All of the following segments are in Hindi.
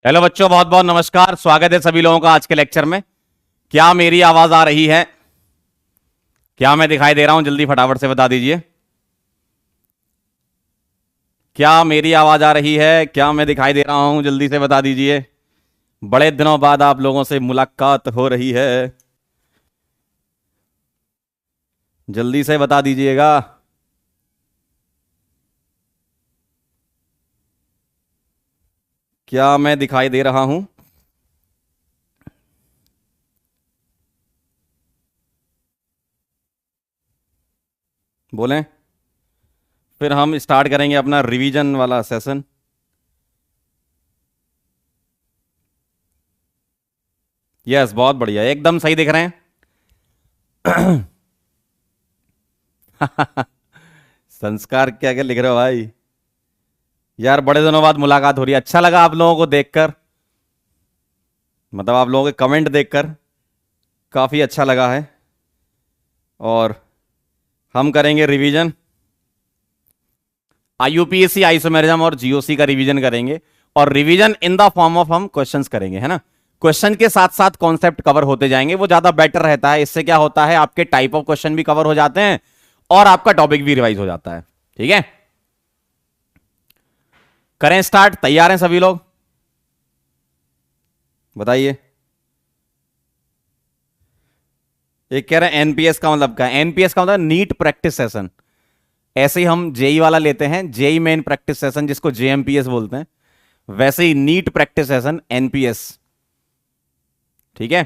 हेलो बच्चों, बहुत बहुत नमस्कार। स्वागत है सभी लोगों का आज के लेक्चर में। क्या मेरी आवाज आ रही है? क्या मैं दिखाई दे रहा हूं? जल्दी फटाफट से बता दीजिए। क्या मेरी आवाज आ रही है? क्या मैं दिखाई दे रहा हूं? जल्दी से बता दीजिए। बड़े दिनों बाद आप लोगों से मुलाकात हो रही है, जल्दी से बता दीजिएगा। क्या मैं दिखाई दे रहा हूं? बोलें, फिर हम स्टार्ट करेंगे अपना रिवीजन वाला सेशन। यस, बहुत बढ़िया, एकदम सही दिख रहे हैं। संस्कार क्या क्या लिख रहे हो भाई? यार बड़े दिनों बाद मुलाकात हो रही है, अच्छा लगा आप लोगों को देखकर। मतलब आप लोगों के कमेंट देखकर काफी अच्छा लगा है। और हम करेंगे रिवीजन। आईयूपीएसी, आइसोमेरिज्म और जीओसी का रिवीजन करेंगे। और revision in the form of हम क्वेश्चंस करेंगे, है ना। क्वेश्चन के साथ साथ कॉन्सेप्ट कवर होते जाएंगे, वो ज्यादा बेटर रहता है। इससे क्या होता है, आपके टाइप ऑफ क्वेश्चन भी कवर हो जाते हैं और आपका टॉपिक भी रिवाइज हो जाता है। ठीक है, करें स्टार्ट। तैयार हैं सभी लोग? बताइए। एक कह रहे हैं एनपीएस का मतलब क्या है? एनपीएस का मतलब नीट प्रैक्टिस सेशन। ऐसे ही हम जेई वाला लेते हैं, जेई मेन प्रैक्टिस सेशन, जिसको जेएमपीएस बोलते हैं। वैसे ही नीट प्रैक्टिस सेशन एनपीएस। ठीक है,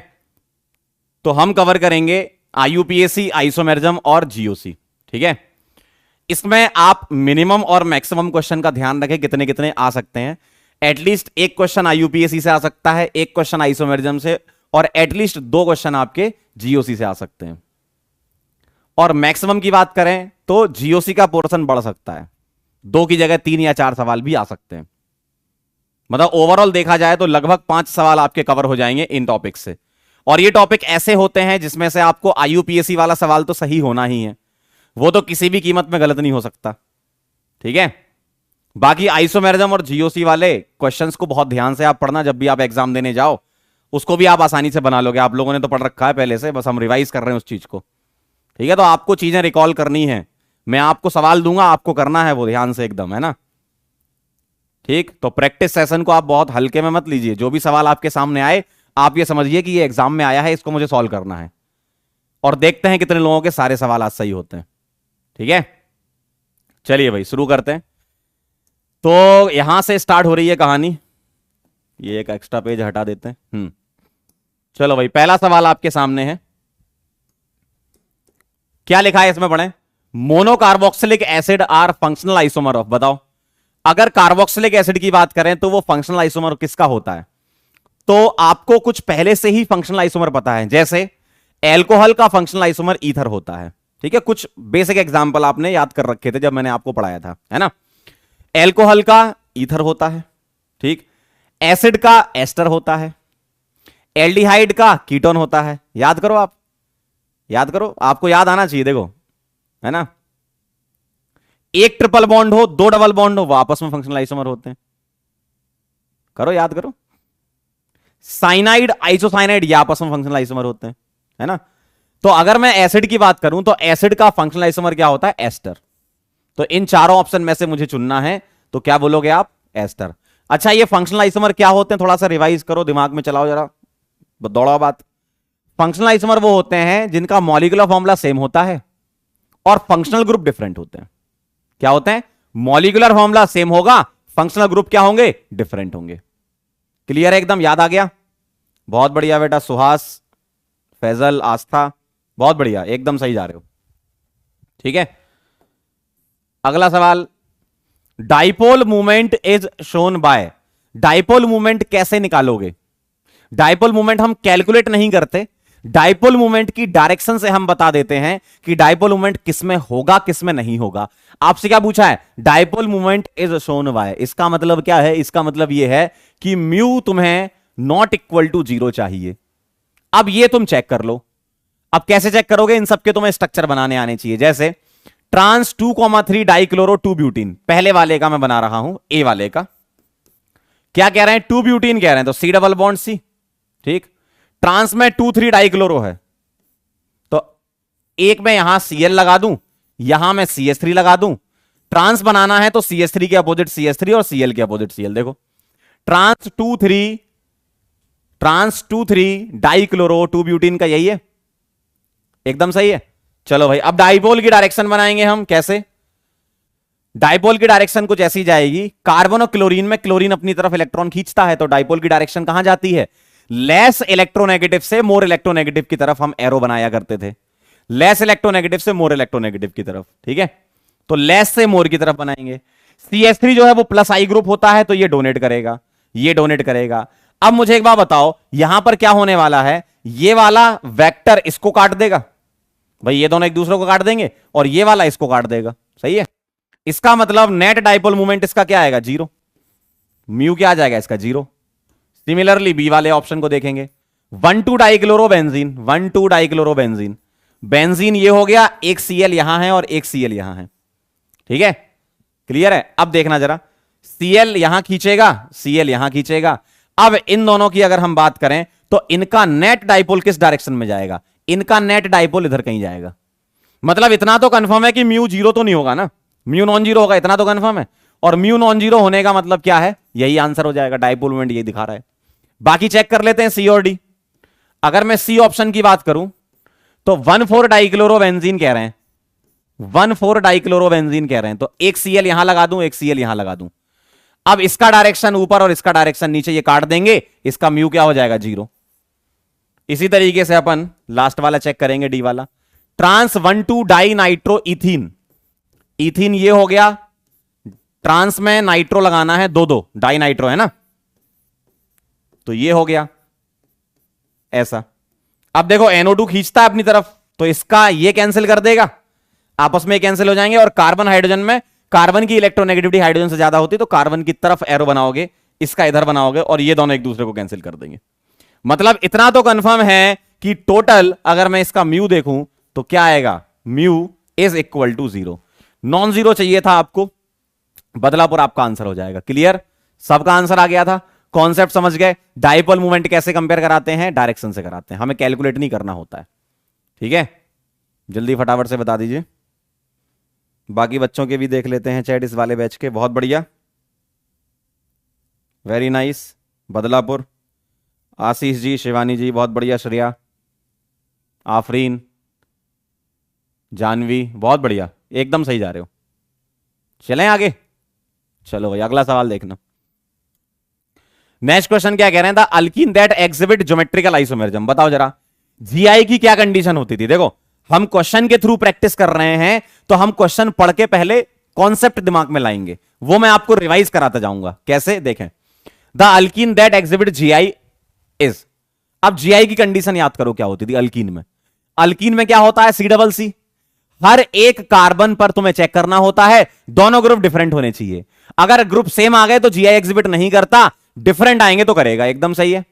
तो हम कवर करेंगे आईयूपीएसी, आइसोमेरिज्म और जीओसी। ठीक है, इसमें आप मिनिमम और मैक्सिमम क्वेश्चन का ध्यान रखें, कितने कितने आ सकते हैं। एटलीस्ट एक क्वेश्चन आईयूपीएसी से आ सकता है, एक क्वेश्चन आइसोमेरिज्म से, और एटलीस्ट 2 क्वेश्चन आपके जीओसी से आ सकते हैं। और मैक्सिमम की बात करें तो जीओसी का पोर्शन बढ़ सकता है, 2 की जगह 3 या 4 सवाल भी आ सकते हैं। मतलब ओवरऑल देखा जाए तो लगभग 5 सवाल आपके कवर हो जाएंगे इन टॉपिक से। और ये टॉपिक ऐसे होते हैं जिसमें से आपको आईयूपीएसी वाला सवाल तो सही होना ही है, वो तो किसी भी कीमत में गलत नहीं हो सकता। ठीक है, बाकी आइसोमेरिज्म और जीओसी वाले क्वेश्चंस को बहुत ध्यान से आप पढ़ना, जब भी आप एग्जाम देने जाओ उसको भी आप आसानी से बना लोगे। आप लोगों ने तो पढ़ रखा है पहले से, बस हम रिवाइज कर रहे हैं उस चीज को। ठीक है, तो आपको चीजें रिकॉल करनी है। मैं आपको सवाल दूंगा, आपको करना है वो ध्यान से एकदम, है ना। ठीक, तो प्रैक्टिस सेशन को आप बहुत हल्के में मत लीजिए। जो भी सवाल आपके सामने आए आप ये समझिए कि ये एग्जाम में आया है, इसको मुझे सॉल्व करना है। और देखते हैं कितने लोगों के सारे सवाल आज सही होते हैं। ठीक है, चलिए भाई शुरू करते हैं। तो यहां से स्टार्ट हो रही है कहानी। ये एक एक्स्ट्रा पेज हटा देते हैं। चलो भाई, पहला सवाल आपके सामने है। क्या लिखा है इसमें, पढ़ें। Monocarboxylic acid are functional isomer of. बताओ, अगर कार्बोक्सिलिक एसिड की बात करें तो वो फंक्शनल आइसोमर किसका होता है? तो आपको कुछ पहले से ही फंक्शनल आइसोमर पता है, जैसे एल्कोहल का फंक्शनल आइसोमर ईथर होता है। ठीक है, कुछ बेसिक एग्जांपल आपने याद कर रखे थे जब मैंने आपको पढ़ाया था, है ना। एल्कोहल का ईथर होता है, ठीक। एसिड का एस्टर होता है, एल्डिहाइड का कीटोन होता है। याद करो, आप याद करो, आपको याद आना चाहिए, देखो, है ना। एक ट्रिपल बॉन्ड हो, 2 डबल बॉन्ड हो, वो आपस में फंक्शनल आइसोमर होते हैं। करो, याद करो। साइनाइड, आइसोसाइनाइड, ये आपस में फंक्शनल आइसोमर होते हैं, है ना। तो अगर मैं एसिड की बात करूं तो एसिड का फंक्शनल आइसोमर क्या होता है? एस्टर। तो इन चारों ऑप्शन में से मुझे चुनना है, तो क्या बोलोगे आप? एस्टर। अच्छा, ये फंक्शनल आइसोमर क्या होते हैं, थोड़ा सा रिवाइज करो, दिमाग में चलाओ जरा, दौड़ाओ बात। फंक्शनल आइसोमर वो होते हैं जिनका मॉलिक्यूलर फॉर्मूला सेम होता है और फंक्शनल ग्रुप डिफरेंट होते हैं। क्या होते हैं? मॉलिक्यूलर फॉर्मूला सेम होगा, फंक्शनल ग्रुप क्या होंगे? डिफरेंट होंगे। क्लियर है एकदम, याद आ गया? बहुत बढ़िया बेटा, सुहास, फैजल, आस्था, बहुत बढ़िया, एकदम सही जा रहे हो। ठीक है, अगला सवाल। Dipole movement is shown by. Dipole movement कैसे निकालोगे? डाइपोल मूवमेंट हम कैलकुलेट नहीं करते, डाइपोल मूवमेंट की डायरेक्शन से हम बता देते हैं कि डाइपोल मूवमेंट किसमें होगा, किसमें नहीं होगा। आपसे क्या पूछा है? Dipole movement is shown by. इसका मतलब क्या है? इसका मतलब यह है कि म्यू तुम्हें नॉट इक्वल टू 0 चाहिए। अब ये तुम चेक कर लो। अब कैसे चेक करोगे? इन सबके तुम्हें स्ट्रक्चर बनाने आने चाहिए। जैसे ट्रांस 2,3 डाइक्लोरो 2 ब्यूटीन, पहले वाले का मैं बना रहा हूं, ए वाले का। क्या कह रहे हैं, 2 ब्यूटीन कह रहे हैं, तो C डबल बॉन्ड C, ठीक। ट्रांस में 2,3 डाइक्लोरो है, तो एक में यहां Cl लगा दूं, यहां मैं CH3 लगा दूं। ट्रांस बनाना है तो CH3 के अपोजिट CH3 और Cl के अपोजिट Cl। देखो ट्रांस 2,3 डाइक्लोरो 2 ब्यूटीन का यही है, एकदम सही है। चलो भाई, अब डाइपोल की डायरेक्शन बनाएंगे हम। कैसे? डाइपोल की डायरेक्शन कुछ ऐसी जाएगी, कार्बन और क्लोरीन में क्लोरीन अपनी तरफ इलेक्ट्रॉन खींचता है, तो डाइपोल की डायरेक्शन कहां जाती है, लेस इलेक्ट्रोनेगेटिव से मोर इलेक्ट्रोनेगेटिव की तरफ हम एरो बनाया करते थे, लेस इलेक्ट्रोनेगेटिव से मोर इलेक्ट्रोनेगेटिव की तरफ, ठीक है। तो लेस से मोर की तरफ बनाएंगे। CH3 जो है वो प्लस आई ग्रुप होता है, तो ये डोनेट करेगा, ये डोनेट करेगा। अब मुझे एक बात बताओ, यहां पर क्या होने वाला है, ये वाला वेक्टर इसको काट देगा, भाई ये दोनों एक दूसरे को काट देंगे, और ये वाला इसको काट देगा, सही है। इसका मतलब नेट डाइपोल मूवमेंट इसका क्या आएगा, 0। म्यू क्या आ जाएगा इसका, 0। सिमिलरली बी वाले ऑप्शन को देखेंगे, 1,2 डाइक्लोरोबेंजीन, 1,2 डाइक्लोरोबेंजीन, बेंजीन ये हो गया, एक Cl यहां है और एक Cl यहां है, ठीक है, क्लियर है। अब देखना जरा, Cl यहां खींचेगा, Cl यहां खींचेगा। अब इन दोनों की अगर हम बात करें तो इनका नेट डाइपोल किस डायरेक्शन में जाएगा, इनका नेट डाइपोल इधर कहीं जाएगा। मतलब इतना तो कंफर्म है कि म्यू 0 तो नहीं होगा ना, म्यू नॉन जीरो होगा, इतना तो कंफर्म है। और म्यू नॉन जीरो होने का मतलब क्या है, यही आंसर हो जाएगा, डाइपोल मोमेंट यही दिखा रहा है। बाकी चेक कर लेते हैं C और D। अगर मैं C ऑप्शन की बात करूं तो 1,4 डाइक्लोरोबेंजीन कह रहे हैं, 1,4 डाइक्लोरोबेंजीन कह रहे हैं, तो एक Cl यहां लगा दूं, एक Cl यहां लगा दूं। अब इसका डायरेक्शन ऊपर और इसका डायरेक्शन नीचे, ये काट देंगे, इसका म्यू क्या हो जाएगा, 0। इसी तरीके से अपन लास्ट वाला चेक करेंगे, D वाला, trans 1,2 di nitro ethene, ethene ये हो गया, ट्रांस में नाइट्रो लगाना है 2,2 डाई नाइट्रो है ना, तो ये हो गया ऐसा। अब देखो NO2 खींचता है अपनी तरफ, तो इसका ये कैंसिल कर देगा, आपस में कैंसिल हो जाएंगे। और कार्बन हाइड्रोजन में कार्बन की इलेक्ट्रोनेगेटिविटी हाइड्रोजन से ज्यादा होती है, तो कार्बन की तरफ एरो बनाओगे, इसका इधर बनाओगे, और ये दोनों एक दूसरे को कैंसिल कर देंगे। मतलब इतना तो कंफर्म है कि टोटल अगर मैं इसका म्यू देखूं तो क्या आएगा, mu is equal to 0। Non zero चाहिए था आपको, बदलापुर आपका आंसर हो जाएगा। क्लियर, सबका आंसर आ गया था, कॉन्सेप्ट समझ गए। डाइपोल मूवमेंट कैसे कंपेयर कराते हैं, डायरेक्शन से कराते हैं, हमें कैलकुलेट नहीं करना होता है, ठीक है। जल्दी फटाफट से बता दीजिए, बाकी बच्चों के भी देख लेते हैं चैट इस वाले बैच के। बहुत बढ़िया, वेरी नाइस। बदलापुर, आशीष जी, शिवानी जी, बहुत बढ़िया। श्रेया, आफरीन, जानवी, बहुत बढ़िया, एकदम सही जा रहे हो। चलें आगे, चलो भाई अगला सवाल देखना। नेक्स्ट क्वेश्चन क्या कह रहे हैं, the alkyne that exhibit geometrical isomerism. बताओ जरा, जीआई की क्या कंडीशन होती थी। देखो हम क्वेश्चन के थ्रू प्रैक्टिस कर रहे हैं, तो हम क्वेश्चन पढ़ के पहले कॉन्सेप्ट दिमाग में लाएंगे, वो मैं आपको रिवाइज कराता जाऊंगा। कैसे, देखें, the alkyne that exhibit GI is. अब जीआई की कंडीशन याद करो क्या होती थी अल्कीन में। अल्कीन में क्या होता है, C+C। हर एक कार्बन पर तुम्हें चेक करना होता है, दोनों ग्रुप डिफरेंट होने चाहिए। अगर ग्रुप सेम आ गए तो जीआई एग्जिबिट नहीं करता, डिफरेंट आएंगे तो करेगा। एकदम सही है,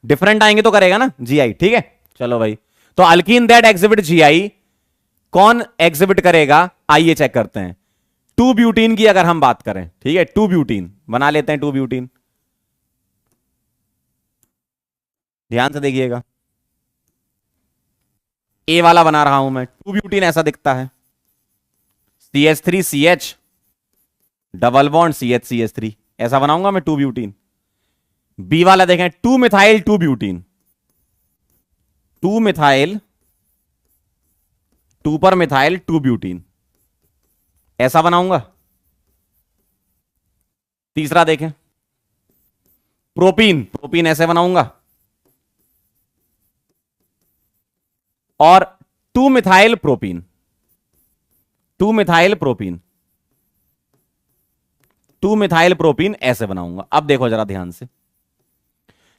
डिफरेंट आएंगे तो करेगा ना जीआई, ठीक है। चलो भाई, तो अल्कीन दैट एग्जिबिट जीआई कौन एग्जिबिट करेगा, आइए चेक करते हैं। 2 ब्यूटीन की अगर हम बात करें, ठीक है, 2 ब्यूटीन बना लेते हैं। 2 ब्यूटीन, ध्यान से देखिएगा, ए वाला बना रहा हूं मैं। 2 ब्यूटीन ऐसा दिखता है, CH3CH डबल बॉन्ड CH ऐसा बनाऊंगा मैं 2 ब्यूटीन। बी वाला देखें, 2 मिथाइल 2 ब्यूटीन, 2 मिथाइल 2 पर मिथाइल 2 ब्यूटीन, ऐसा बनाऊंगा। तीसरा देखें, प्रोपीन, प्रोपीन ऐसे बनाऊंगा। और 2 methyl propene, 2 methyl propene, 2 methyl propene ऐसे बनाऊंगा। अब देखो जरा ध्यान से,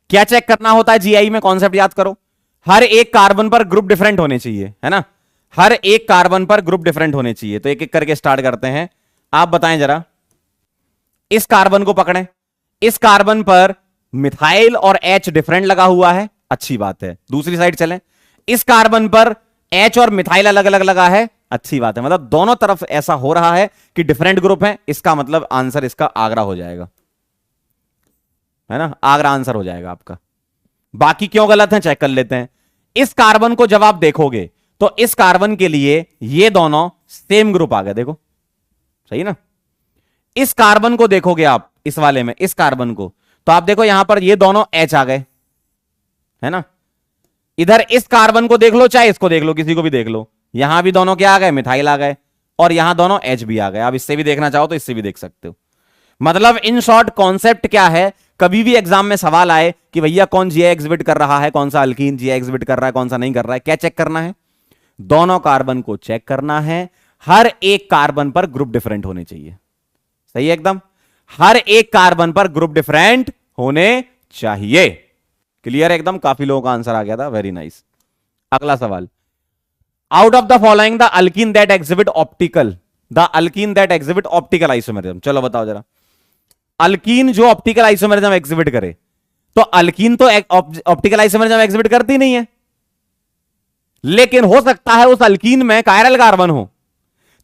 क्या चेक करना होता है जीआई में, कॉन्सेप्ट याद करो। हर एक कार्बन पर ग्रुप डिफरेंट होने चाहिए, है ना, हर एक कार्बन पर ग्रुप डिफरेंट होने चाहिए। तो एक एक करके स्टार्ट करते हैं। आप बताएं जरा, इस कार्बन को पकड़ें, इस कार्बन पर मिथाइल और H डिफरेंट लगा हुआ है, अच्छी बात है। दूसरी साइड चलें, इस कार्बन पर H और मिथाइल अलग अलग लगा है, अच्छी बात है। मतलब दोनों तरफ ऐसा हो रहा है कि डिफरेंट ग्रुप है, इसका मतलब आंसर इसका आगरा हो जाएगा। है ना, आगरा आंसर हो जाएगा आपका। बाकी क्यों गलत है चेक कर लेते हैं। इस कार्बन को जब आप देखोगे तो इस कार्बन के लिए ये दोनों सेम ग्रुप आ गए, देखो सही ना। इस कार्बन को देखोगे आप, इस वाले में इस कार्बन को, तो आप देखो यहां पर ये दोनों H आ गए, है ना। इधर इस कार्बन को देख लो, चाहे इसको देख लो, किसी को भी देख लो, यहां भी दोनों क्या आ गए, मिथाइल आ गए, और यहां दोनों H भी आ गए। आप इससे भी देखना चाहो तो इससे भी देख सकते हो। मतलब इन शॉर्ट कॉन्सेप्ट क्या है, कभी भी एग्जाम में सवाल आए कि भैया कौन जीआई एग्जिबिट कर रहा है, कौन सा अल्कीन जीआई एग्जिबिट कर रहा है, कौन सा नहीं कर रहा है, क्या चेक करना है, दोनों कार्बन को चेक करना है। हर एक कार्बन पर ग्रुप डिफरेंट होने चाहिए, सही है एकदम, हर एक कार्बन पर ग्रुप डिफरेंट होने चाहिए। क्लियर है एकदम, काफी लोगों का आंसर आ गया था, वेरी नाइस। अगला सवाल, out of the following the alkyne that exhibit optical, the alkyne that exhibit optical isomerism. चलो बताओ जरा, अल्कीन जो ऑप्टिकल आइसोमेरिज्म एग्जिबिट करे, तो अल्कीन तो ऑप्टिकल आइसोमेरिज्म एग्जिबिट करती नहीं है, लेकिन हो सकता है उस अल्कीन में कायरल कार्बन हो।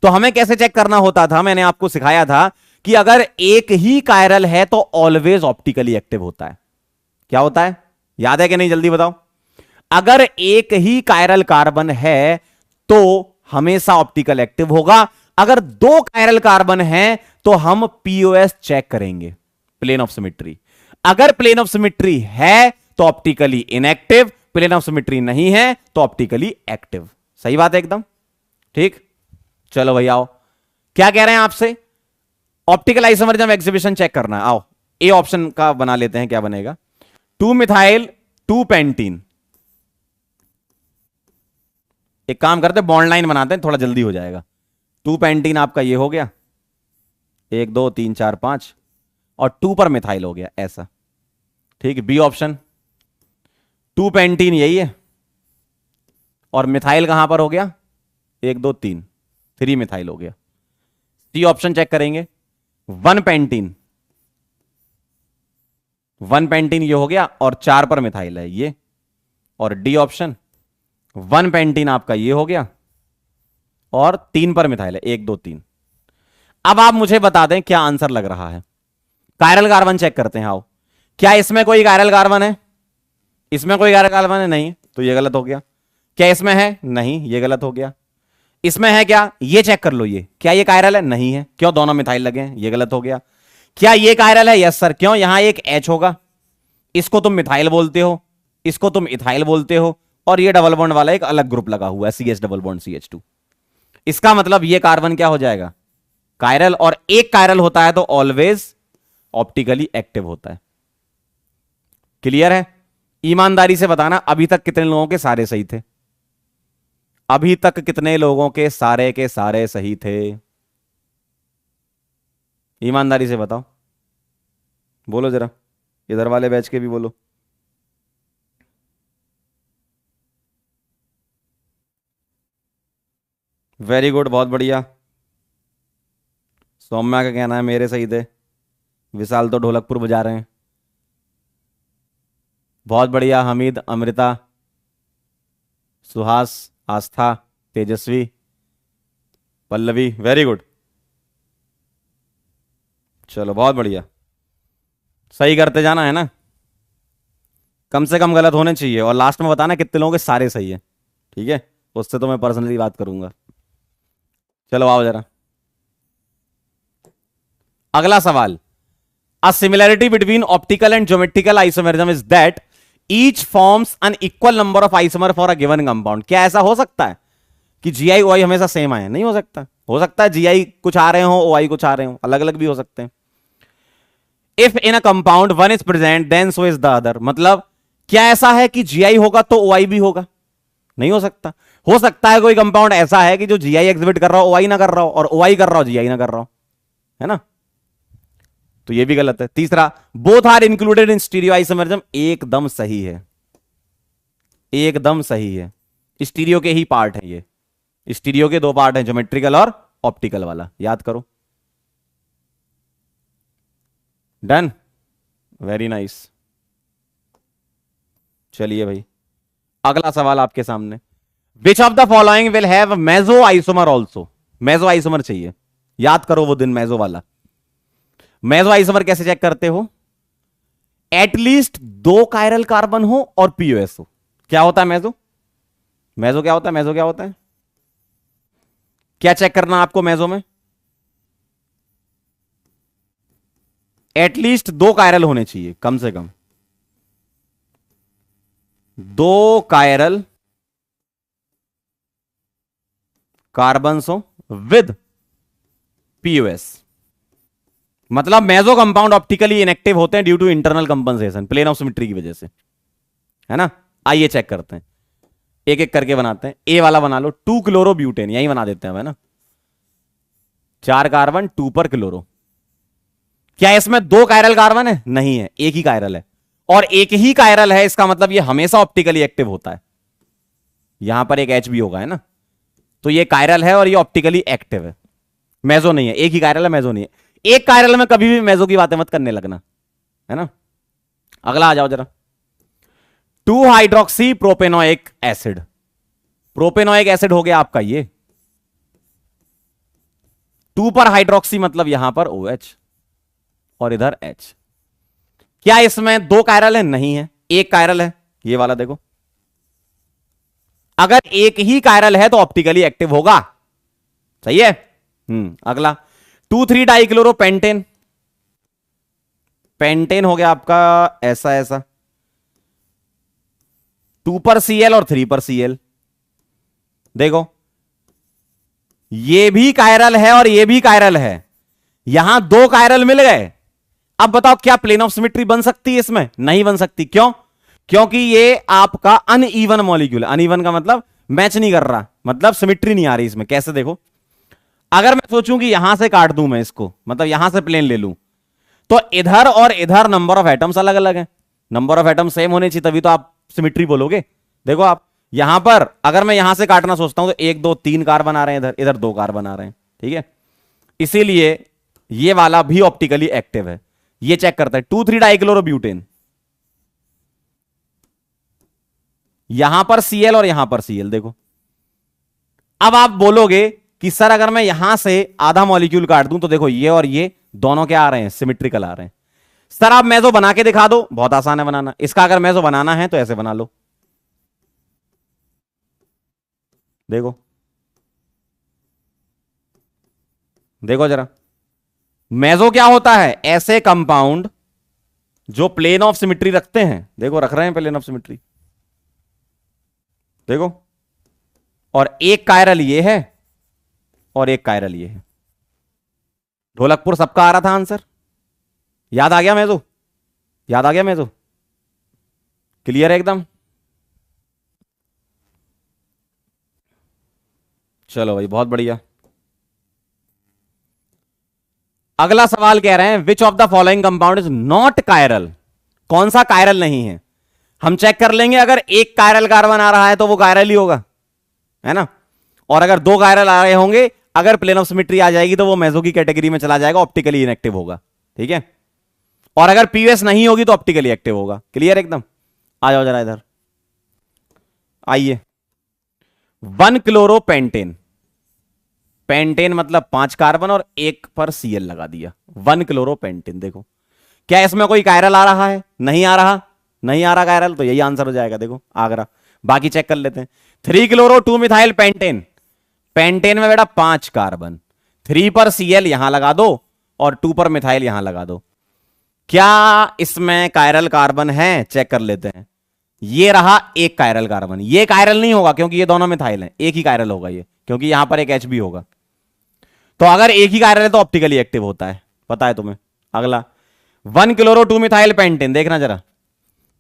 तो हमें कैसे चेक करना होता था, मैंने आपको सिखाया था कि अगर एक ही कायरल है तो ऑलवेज ऑप्टिकली एक्टिव होता है। क्या होता है, याद है कि नहीं, जल्दी बताओ। अगर एक ही कायरल कार्बन है तो हमेशा ऑप्टिकल एक्टिव होगा। अगर दो कायरल कार्बन हैं तो हम पीओएस चेक करेंगे, प्लेन ऑफ सिमेट्री। अगर प्लेन ऑफ सिमेट्री है तो optically inactive, plane of symmetry नहीं है तो ऑप्टिकली एक्टिव। सही बात है एकदम, ठीक। चलो भैया आओ, क्या कह रहे हैं आपसे, ऑप्टिकल आइसोमेरिज्म एग्जिबिशन चेक करना है। आओ ए ऑप्शन का बना लेते हैं, क्या बनेगा, 2 मिथाइल 2 पेंटीन। एक काम करते, बॉन्ड लाइन बनाते हैं, थोड़ा जल्दी हो जाएगा। 2 पेंटीन आपका ये हो गया, 1 2 3 4 5, और 2 पर मिथाइल हो गया ऐसा, ठीक। बी ऑप्शन, 2 पेंटीन यही है, और मिथाइल कहां पर हो गया, 1 2 3, 3 मिथाइल हो गया। सी ऑप्शन चेक करेंगे, 1 पेंटीन, 1 पेंटीन ये हो गया, और 4 पर मिथाइल है ये, और डी ऑप्शन 1 पेंटीन आपका ये हो गया, और 3 पर मिथाइल है, 1 2 3। अब आप मुझे बता दें क्या आंसर लग रहा है। कायरल कार्बन चेक करते हैं, आओ। क्या इसमें कोई कायरल कार्बन है, इसमें कोई कायरल कार्बन है, नहीं, तो ये गलत हो गया। क्या इसमें है, नहीं, ये गलत हो गया। इसमें है क्या, ये चेक कर लो, ये क्या ये कायरल है, नहीं है, क्यों, दोनों मिथाइल लगे हैं, ये गलत हो गया। क्या ये कायरल है, यस सर, क्यों, यहां एक H होगा, इसको तुम मिथाइल बोलते हो, इसको तुम इथाइल बोलते हो, और ये डबल बॉन्ड वाला एक अलग ग्रुप लगा हुआ है, CH डबल बॉन्ड CH2। इसका मतलब ये कार्बन क्या हो जाएगा, कायरल, और एक कायरल होता है तो ऑलवेज ऑप्टिकली एक्टिव होता है। क्लियर है, ईमानदारी से बताना, अभी तक कितने लोगों के सारे सही थे, अभी तक कितने लोगों के सारे सही थे, ईमानदारी से बताओ, बोलो जरा, इधर वाले बैच के भी बोलो। वेरी गुड, बहुत बढ़िया। सौम्या का कहना है मेरे सही थे, विशाल तो ढोलकपुर बजा रहे हैं, बहुत बढ़िया। हमीद, अमृता, सुहास, आस्था, तेजस्वी, पल्लवी, वेरी गुड। चलो बहुत बढ़िया, सही करते जाना है ना, कम से कम गलत होने चाहिए, और लास्ट में बताना कितने लोगों के सारे सही है, ठीक है, उससे तो मैं पर्सनली बात करूंगा। चलो आओ जरा, अगला सवाल, a similarity between optical and geometrical isomerism is that each forms an equal number of isomer for a given compound. क्या ऐसा हो सकता है कि जीआई ओआई हमेशा सेम आए, नहीं हो सकता, हो सकता है जीआई कुछ आ रहे हो, ओआई कुछ आ रहे हो, अलग अलग भी हो सकते हैं। If in a compound one is present then so is the other, मतलब क्या ऐसा है कि जीआई होगा तो ओआई भी होगा, नहीं हो सकता। हो सकता है कोई कंपाउंड ऐसा है कि जो जीआई एग्जिबिट कर रहा हो ओआई ना कर रहा हो, और ओआई कर रहा हो जीआई ना कर रहा हो, है ना, तो ये भी गलत है। तीसरा, both are included in stereo isomerism, एकदम सही है, एकदम सही है, स्टीरियो के ही पार्ट है ये, स्टीरियो के 2 पार्ट हैं, ज्योमेट्रिकल और ऑप्टिकल वाला, याद करो। Done, very nice. चलिए भाई, अगला सवाल आपके सामने, विच of the following will have meso isomer also. Meso isomer चाहिए, याद करो वो दिन मेसो वाला। मेसो आइसोमर कैसे चेक करते हो, एटलीस्ट 2 कायरल कार्बन हो और पीओएस हो। क्या होता है मेजो? मेजो क्या होता है? मेजो क्या होता है? क्या चेक करना आपको मेजो में? एटलीस्ट 2 कायरल होने चाहिए, कम से कम 2 कायरल कार्बन हो विद पीओएस। मतलब मेजो कंपाउंड ऑप्टिकली इनएक्टिव होते हैं due to internal compensation, plane of symmetry की वजह से, है ना। आइए चेक करते हैं, एक एक करके बनाते हैं। ए वाला बना लो, 2 क्लोरोब्यूटेन, यही बना देते हैं, है ना। 4 कार्बन 2 पर क्लोरो। क्या इसमें 2 कायरल कार्बन है? नहीं है, एक ही कायरल है। और एक ही कायरल है, इसका मतलब ये हमेशा ऑप्टिकली एक्टिव होता है। यहां पर एक एच भी होगा, है ना। तो ये कायरल है और ये ऑप्टिकली एक्टिव है, मेजो नहीं है। एक ही कायरल है, मेजो नहीं है। एक कायरल में कभी भी मेजो की बातें मत करने लगना, है ना। अगला आ जाओ जरा, 2 hydroxy propanoic acid. Propanoic acid हो गया आपका ये, 2 पर हाइड्रोक्सी मतलब यहां पर OH और इधर H। क्या इसमें 2 कायरल है? नहीं है, एक कायरल है, ये वाला देखो। अगर एक ही कायरल है तो ऑप्टिकली एक्टिव होगा, सही है। अगला 2,3 डाइक्लोरोपेंटेन। पेंटेन हो गया आपका ऐसा ऐसा, 2 पर Cl और 3 पर Cl। देखो ये भी कायरल है और ये भी कायरल है, यहां 2 कायरल मिल गए। अब बताओ क्या प्लेन ऑफ सिमेट्री बन सकती है इसमें? नहीं बन सकती। क्यों? क्योंकि ये आपका अनइवन मॉलिक्यूल है। अनइवन का मतलब मैच नहीं कर रहा, मतलब सिमेट्री नहीं आ रही इसमें। कैसे? देखो, अगर मैं सोचूं कि यहां से काट दूं मैं इसको, मतलब यहां से प्लेन ले लूं, तो इधर और इधर नंबर ऑफ एटम्स अलग अलग है। नंबर ऑफ एटम्स सेम होने चाहिए, तभी तो आप सिमेट्री बोलोगे। देखो आप यहां पर, अगर मैं यहां से काटना सोचता हूं तो 1 2 3 कार्बन आ रहे हैं, इधर इधर 2 कार्बन आ रहे हैं, ठीक है। इसीलिए ये वाला भी ऑप्टिकली एक्टिव है। ये चेक करता है, 2,3 डाइक्लोरोब्यूटेन, यहां पर Cl और यहां पर Cl। देखो अब आप बोलोगे कि सर अगर मैं यहां से आधा मॉलिक्यूल काट दूं तो देखो ये और ये दोनों क्या आ रहे हैं? सिमेट्रिकल आ रहे हैं। सर आप मेजो बना के दिखा दो। बहुत आसान है बनाना इसका। अगर मेजो बनाना है तो ऐसे बना लो, देखो देखो जरा, मेजो क्या होता है? ऐसे कंपाउंड जो प्लेन ऑफ सिमेट्री रखते हैं। देखो रख रहे हैं प्लेन ऑफ सिमेट्री, देखो। और एक कायरल ये है और एक कायरल ये है। ढोलकपुर सबका आ रहा था आंसर? याद आ गया मेजो? याद आ गया मेजो? क्लियर है एकदम? चलो भाई बहुत बढ़िया। अगला सवाल कह रहे हैं विच of the following compound is not chiral. कौन सा कायरल नहीं है? हम चेक कर लेंगे, अगर एक कायरल कार्बन आ रहा है तो वो कायरल ही होगा, है ना। और अगर 2 कायरल आ रहे होंगे, अगर प्लेन ऑफ सिमेट्री आ जाएगी तो वो मेजो की कैटेगरी में चला जाएगा, ऑप्टिकली इनएक्टिव होगा, ठीक है। और अगर पीओएस नहीं होगी तो ऑप्टिकली एक्टिव होगा। क्लियर एकदम? आ जाओ जरा इधर, आइए। 1 क्लोरोपेंटेन, पेंटेन मतलब 5 कार्बन और 1 पर Cl लगा दिया, 1 क्लोरोपेंटेन। देखो क्या इसमें कोई कायरल आ रहा है? नहीं आ रहा, नहीं आ रहा कायरल, तो यही आंसर हो जाएगा। देखो आगरा। बाकी चेक कर लेते हैं। 3 क्लोरो 2 मिथाइल पेंटेन, पेंटेन में बेटा 5 कार्बन, 3 पर Cl यहां लगा दो और 2 पर मिथाइल यहां लगा दो। क्या इसमें कायरल कार्बन है? चेक कर लेते हैं। ये रहा एक कायरल कार्बन, ये कायरल नहीं होगा क्योंकि ये दोनों मिथाइल हैं, एक ही कायरल होगा ये, क्योंकि यहां पर एक H भी होगा। तो अगर एक ही कायरल है तो ऑप्टिकली एक्टिव होता है, पता है तुम्हें। अगला 1 क्लोरो 2 मिथाइल पेंटेन, देखना जरा।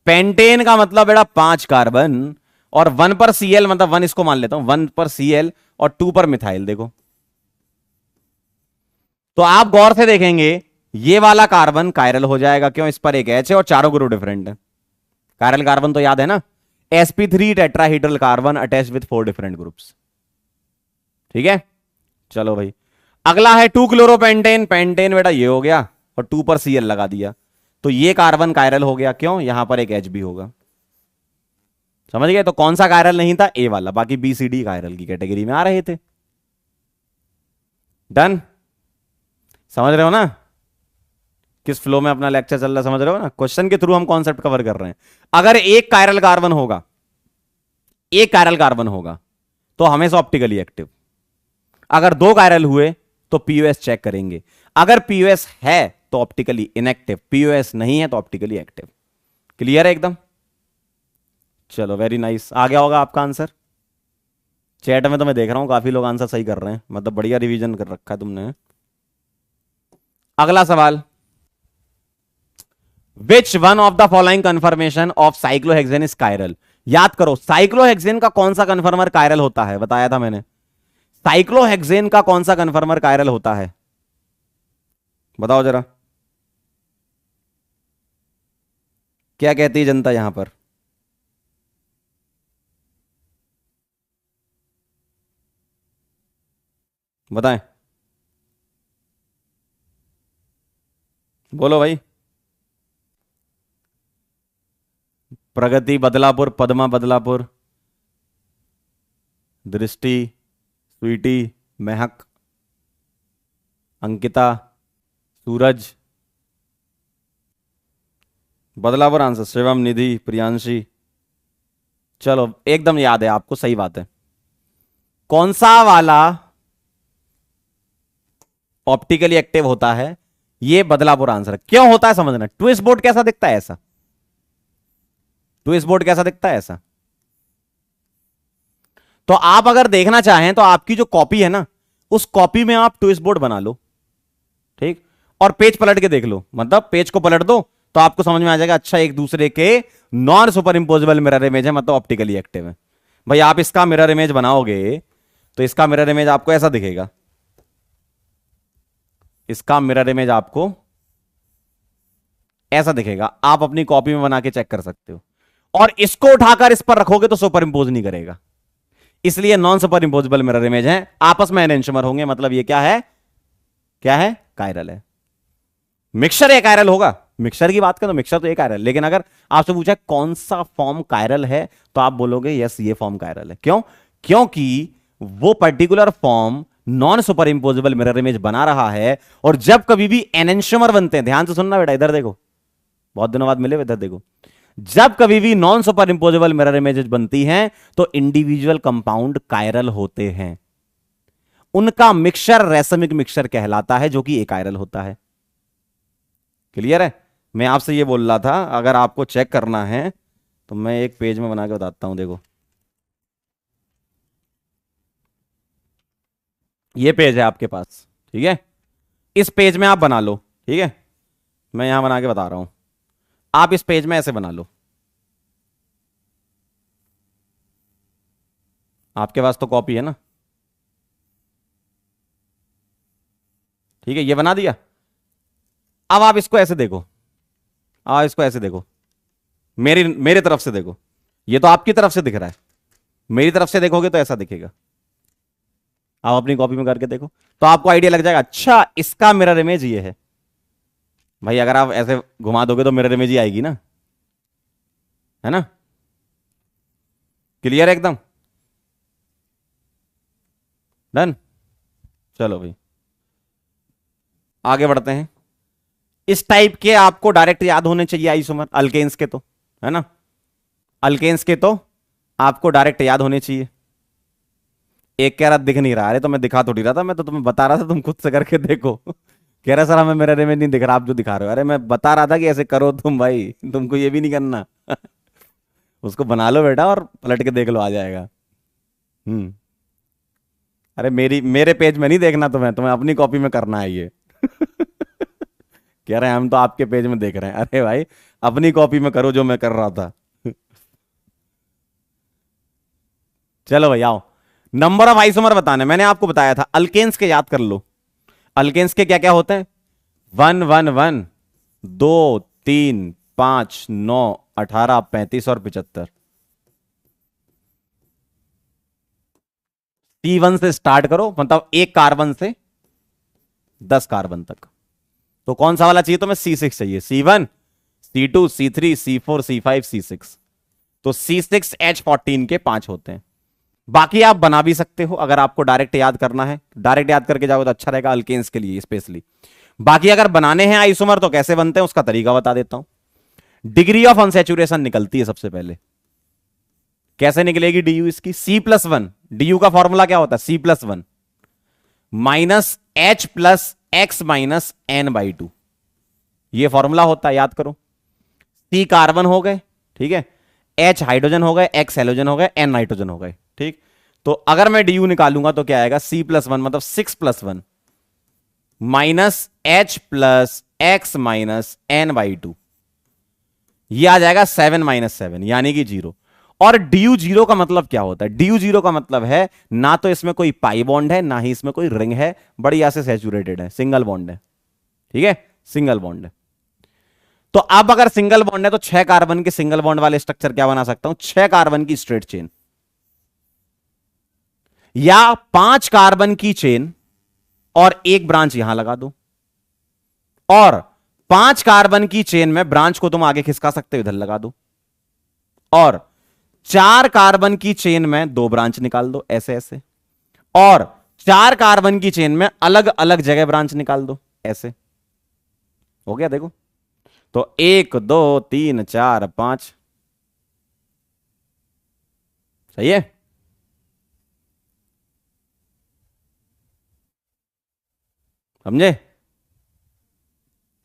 पेंटेन का मतलब बेटा 5 कार्बन और 1 पर Cl, मतलब 1 इसको मान लेता हूं, 1 पर Cl और 2 पर मिथाइल। देखो तो आप गौर से देखेंगे ये वाला कार्बन कायरल हो जाएगा, क्यों? इस पर एक H है और चारों ग्रुप डिफरेंट है। कायरल कार्बन तो याद है ना, sp3 tetrahedral carbon attach with 4 different groups, ठीक है। चलो भाई अगला है 2 क्लोरोपेंटेन, पेंटेन बेटा ये हो गया और 2 पर Cl लगा दिया, तो ये कार्बन कायरल हो गया। क्यों? यहां पर एक H भी होगा। समझ गए? तो कौन सा कायरल नहीं था? ए वाला। बाकी बी सी डी कायरल की कैटेगरी में आ रहे थे। डन? समझ रहे हो ना? किस फ्लो में अपना लेक्चर चल रहा है, समझ रहे हो ना? क्वेश्चन के थ्रू हम कॉन्सेप्ट कवर कर रहे हैं। अगर एक कायरल कार्बन होगा, एक कायरल कार्बन होगा तो हमेशा ऑप्टिकली एक्टिव। अगर दो कायरल हुए तो पीओएस चेक करेंगे। अगर पीओएस है तो ऑप्टिकली इनएक्टिव, पीओएस नहीं है तो ऑप्टिकली एक्टिव। क्लियर है एकदम? चलो वेरी नाइस। आ गया होगा आपका आंसर। चैट में तो मैं देख रहा हूं काफी लोग आंसर सही कर रहे हैं, मतलब बढ़िया रिवीजन कर रखा है तुमने। अगला सवाल, which one of the following confirmation of cyclohexane is chiral? याद करो, साइक्लोहेक्सेन का कौन सा कन्फर्मर कायरल होता है, बताया था मैंने। साइक्लोहेक्सेन का कौन सा कन्फर्मर कायरल होता है, बताओ जरा। क्या कहती है जनता यहां पर? बताएं, बोलो भाई। प्रगति बदलापुर, पद्मा बदलापुर, दृष्टि, स्वीटी, महक, अंकिता, सूरज। बदलापुर आंसर। शिवम, निधि, प्रियांशी। चलो एकदम याद है आपको, सही बात है। कौन सा वाला ऑप्टिकली एक्टिव होता है? ये बदलापुर आंसर। क्यों होता है समझना। ट्विस्ट बोर्ड कैसा दिखता है ऐसा, ट्विस्ट बोर्ड कैसा दिखता है ऐसा। तो आप अगर देखना चाहें तो आपकी जो कॉपी है ना, उस कॉपी में आप ट्विस्ट बोर्ड बना लो, ठीक, और पेज पलट के देख लो, मतलब पेज को पलट दो तो आपको समझ में आ जाएगा, अच्छा एक दूसरे के non superimposable mirror image है, मतलब ऑप्टिकली एक्टिव है। भाई आप इसका मिरर इमेज बनाओगे तो इसका मिरर इमेज आपको ऐसा दिखेगा, इसका मिरर इमेज आपको ऐसा दिखेगा। आप अपनी कॉपी में बना के चेक कर सकते हो, और इसको उठाकर इस पर रखोगे तो सुपर इंपोज नहीं करेगा, इसलिए non superimposable mirror image है, आपस में एनेंटियोमर होंगे, मतलब ये क्या है, क्या है, कायरल है। मिक्सचर एक कायरल होगा, मिक्सचर की बात करें तो मिक्सचर तो एक कायरल, लेकिन अगर आपसे पूछा कौन सा फॉर्म कायरल है तो आप बोलोगे यस ये फॉर्म कायरल है। क्यों? क्योंकि वो particular form non superimposable mirror image बना रहा है, और जब कभी भी एनेंटियोमर बनते हैं, ध्यान से सुनना बेटा, इधर देखो, बहुत दिनों बाद मिले, इधर देखो, जब कभी भी non superimposable mirror images बनती हैं तो इंडिविजुअल कंपाउंड कायरल होते हैं, उनका मिक्सचर रेसमिक मिक्सचर कहलाता है, जो कि एक कायरल होता है। क्लियर है? मैं आपसे ये बोल रहा था, अगर आपको चेक करना है तो मैं एक पेज में बना के बताता हूं, देखो ये पेज है आपके पास, ठीक है, इस पेज में आप बना लो, ठीक है, मैं यहां बना के बता रहा हूं, आप इस पेज में ऐसे बना लो। आपके पास तो कॉपी है ना, ठीक है, ये बना दिया। अब आप इसको ऐसे देखो, आप इसको ऐसे देखो, मेरी मेरे तरफ से देखो, ये तो आपकी तरफ से दिख रहा है, मेरी तरफ से देखोगे तो ऐसा दिखेगा। आप अपनी कॉपी में करके देखो तो आपको आइडिया लग जाएगा, अच्छा इसका मिरर इमेज ये है। भाई अगर आप ऐसे घुमा दोगे तो मिरर इमेज ही आएगी ना, है ना? क्लियर है एकदम? डन। चलो भाई आगे बढ़ते हैं। इस टाइप के आपको डायरेक्ट याद होने चाहिए आइसोमर, अल्केन्स के तो, है ना, अल्केन्स के तो आपको डायरेक्ट याद होने चाहिए। एक कह रहा दिख नहीं रहा, अरे तो मैं दिखा थोड़ी रहा था, मैं तो तुम्हें बता रहा था, तुम खुद से करके देखो। कह रहा सर हमें मिरर इमेज नहीं दिख रहा, आप जो दिखा रहे हो, अरे मैं बता रहा था कि ऐसे करो तुम भाई, तुमको ये भी नहीं करना। उसको बना लो बेटा और पलट के देख लो, आ जाएगा। हम्म। अरे मेरे पेज में नहीं देखना तुम्हें, तुम्हें अपनी कॉपी में करना है ये। कह रहे हैं हम तो आपके पेज में देख रहे हैं, अरे भाई अपनी कॉपी में करो जो मैं कर रहा था। चलो भाई आओ, नंबर ऑफ आइसोमर बताने, मैंने आपको बताया था अल्केन्स के याद कर लो। अल्केन्स के क्या क्या होते हैं? 1 1 1, 2 3 5 9 18 35 और 75। C1 से स्टार्ट करो, मतलब एक कार्बन से 10 कार्बन तक। तो कौन सा वाला चाहिए? तो मैं C6 चाहिए, C1 C2 C3 C4 C5 C6। तो C6H14 के 5 होते हैं। बाकी आप बना भी सकते हो अगर आपको डायरेक्ट याद करना है, डायरेक्ट याद करके जाओगे तो अच्छा रहेगा अल्केन्स के लिए स्पेशली। बाकी अगर बनाने हैं आइसोमर तो कैसे बनते हैं उसका तरीका बता देता हूं। डिग्री ऑफ अनसैचुरेशन निकलती है सबसे पहले। कैसे निकलेगी डीयू इसकी? C+1। डीयू का फॉर्मूला क्या होता है? C+1 minus H plus x minus N/2। ये फॉर्मूला होता है, याद करो। C कार्बन हो गए, ठीक है, H हाइड्रोजन हो गए, X हेलोजन हो गए, N नाइट्रोजन हो गए, ठीक। तो अगर मैं डीयू निकालूंगा तो क्या आएगा? C+1 मतलब 6+1 minus H plus x minus N/2। ये आ जाएगा 7 - 7 यानी कि 0। और ड्यू 0 का मतलब क्या होता है? ड्यू 0 का मतलब है ना तो इसमें कोई पाई बॉन्ड है ना ही इसमें कोई रिंग है, बढ़िया से सैचुरेटेड है, सिंगल बॉन्ड है, ठीक है, सिंगल बॉन्ड है। तो अब अगर सिंगल बॉन्ड है तो 6 कार्बन के सिंगल बॉन्ड वाले स्ट्रक्चर क्या बना सकता हूं? 6 कार्बन की स्ट्रेट चेन, या 5 कार्बन की चेन और एक ब्रांच यहां लगा दो, और 5 कार्बन की चेन में ब्रांच को तुम आगे खिसका सकते हो, इधर लगा दो, और 4 कार्बन की चेन में 2 ब्रांच निकाल दो ऐसे ऐसे, और 4 कार्बन की चेन में अलग अलग जगह ब्रांच निकाल दो ऐसे। हो गया? देखो तो 1 2 3 4 5। सही है? समझे?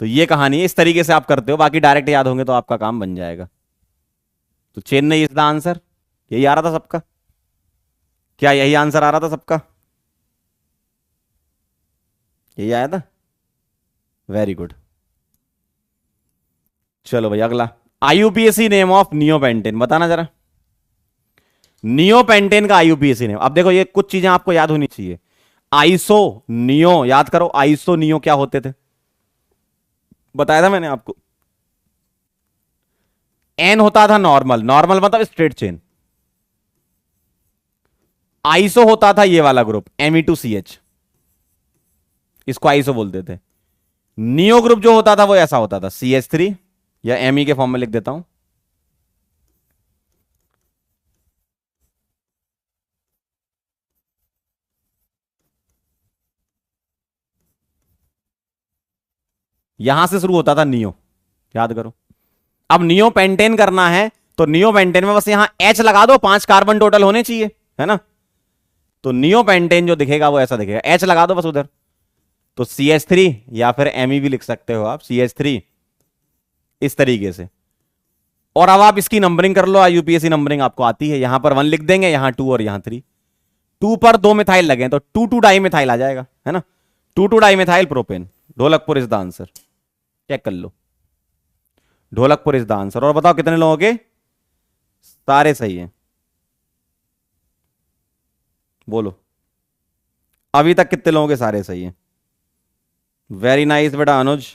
तो ये कहानी है, इस तरीके से आप करते हो, बाकी डायरेक्ट याद होंगे तो आपका काम बन जाएगा। तो चेन्नई इज द आंसर। यही आ रहा था सबका? क्या यही आंसर आ रहा था सबका? यही आया था? Very good. चलो भाई अगला। आईयूपीएसी नेम ऑफ नियोपेंटेन बताना जरा। नियोपेंटेन का आईयूपीएसी नेम। अब देखो ये कुछ चीजें आपको याद होनी चाहिए। आइसो नियो याद करो, आइसो नियो क्या होते थे? बताया था मैंने आपको। एन होता था नॉर्मल, नॉर्मल मतलब स्ट्रेट चेन। आइसो होता था ये वाला ग्रुप Me2CH, इसको आइसो बोलते थे। नियो ग्रुप जो होता था वो ऐसा होता था CH3, या Me के फॉर्म में लिख देता हूं। यहां से शुरू होता था नियो, याद करो। अब नियो पेंटेन करना है तो नियो पेंटेन में बस यहां H लगा दो, 5 कार्बन टोटल होने चाहिए, है ना। तो नियो पेंटेन जो दिखेगा वो ऐसा दिखेगा, H लगा दो बस उधर। तो CH3 या फिर Me भी लिख सकते हो आप, CH3 इस तरीके से। और अब आप इसकी नंबरिंग कर लो, यूपीएससी नंबरिंग आपको आती है। यहां पर 1 लिख देंगे, यहां 2 और यहां 3। 2 पर 2 मिथाइल लगे तो 2 डाई मिथाइल आ जाएगा, है ना। 2 di methyl propane. Dholakpur is the answer. Check कर लो, ढोलकपुर इज द आंसर। और बताओ कितने लोगों के सारे सही हैं? बोलो अभी तक कितने लोगों के सारे सही हैं? वेरी नाइस बेटा अनुज,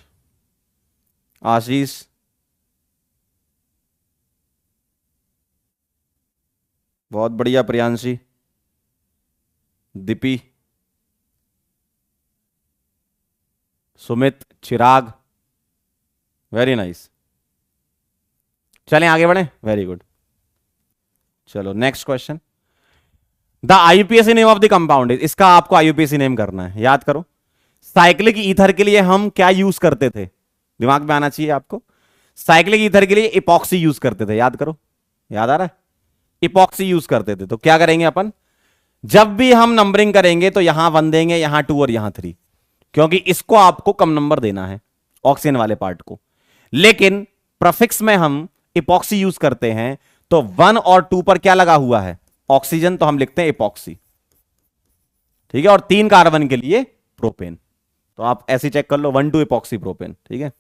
आशीष, बहुत बढ़िया प्रियांशी, दीपी, सुमित, चिराग, वेरी नाइस। चलें आगे बढ़े, वेरी गुड। चलो next question. The IUPAC name of the compound is, इसका आपको आईयूपीएसी नेम करना है, याद करो। साइक्लिक ईथर के लिए हम क्या यूज करते थे? दिमाग में आना चाहिए आपको। साइक्लिक ईथर के लिए इपॉक्सी यूज करते थे, याद करो। याद आ रहा है? इपॉक्सी यूज करते थे। तो क्या करेंगे अपन, जब भी हम नंबरिंग करेंगे तो यहां 1 देंगे, यहां 2 और यहां 3, क्योंकि इसको आपको कम नंबर देना है, ऑक्सीजन वाले पार्ट को। लेकिन प्रफिक्स में हम इपॉक्सी यूज करते हैं, तो 1 और 2 पर क्या लगा हुआ है? ऑक्सीजन, तो हम लिखते हैं इपॉक्सी, ठीक है। और 3 कार्बन के लिए प्रोपेन। तो आप ऐसे चेक कर लो, 1 2 इपॉक्सी प्रोपेन, ठीक है।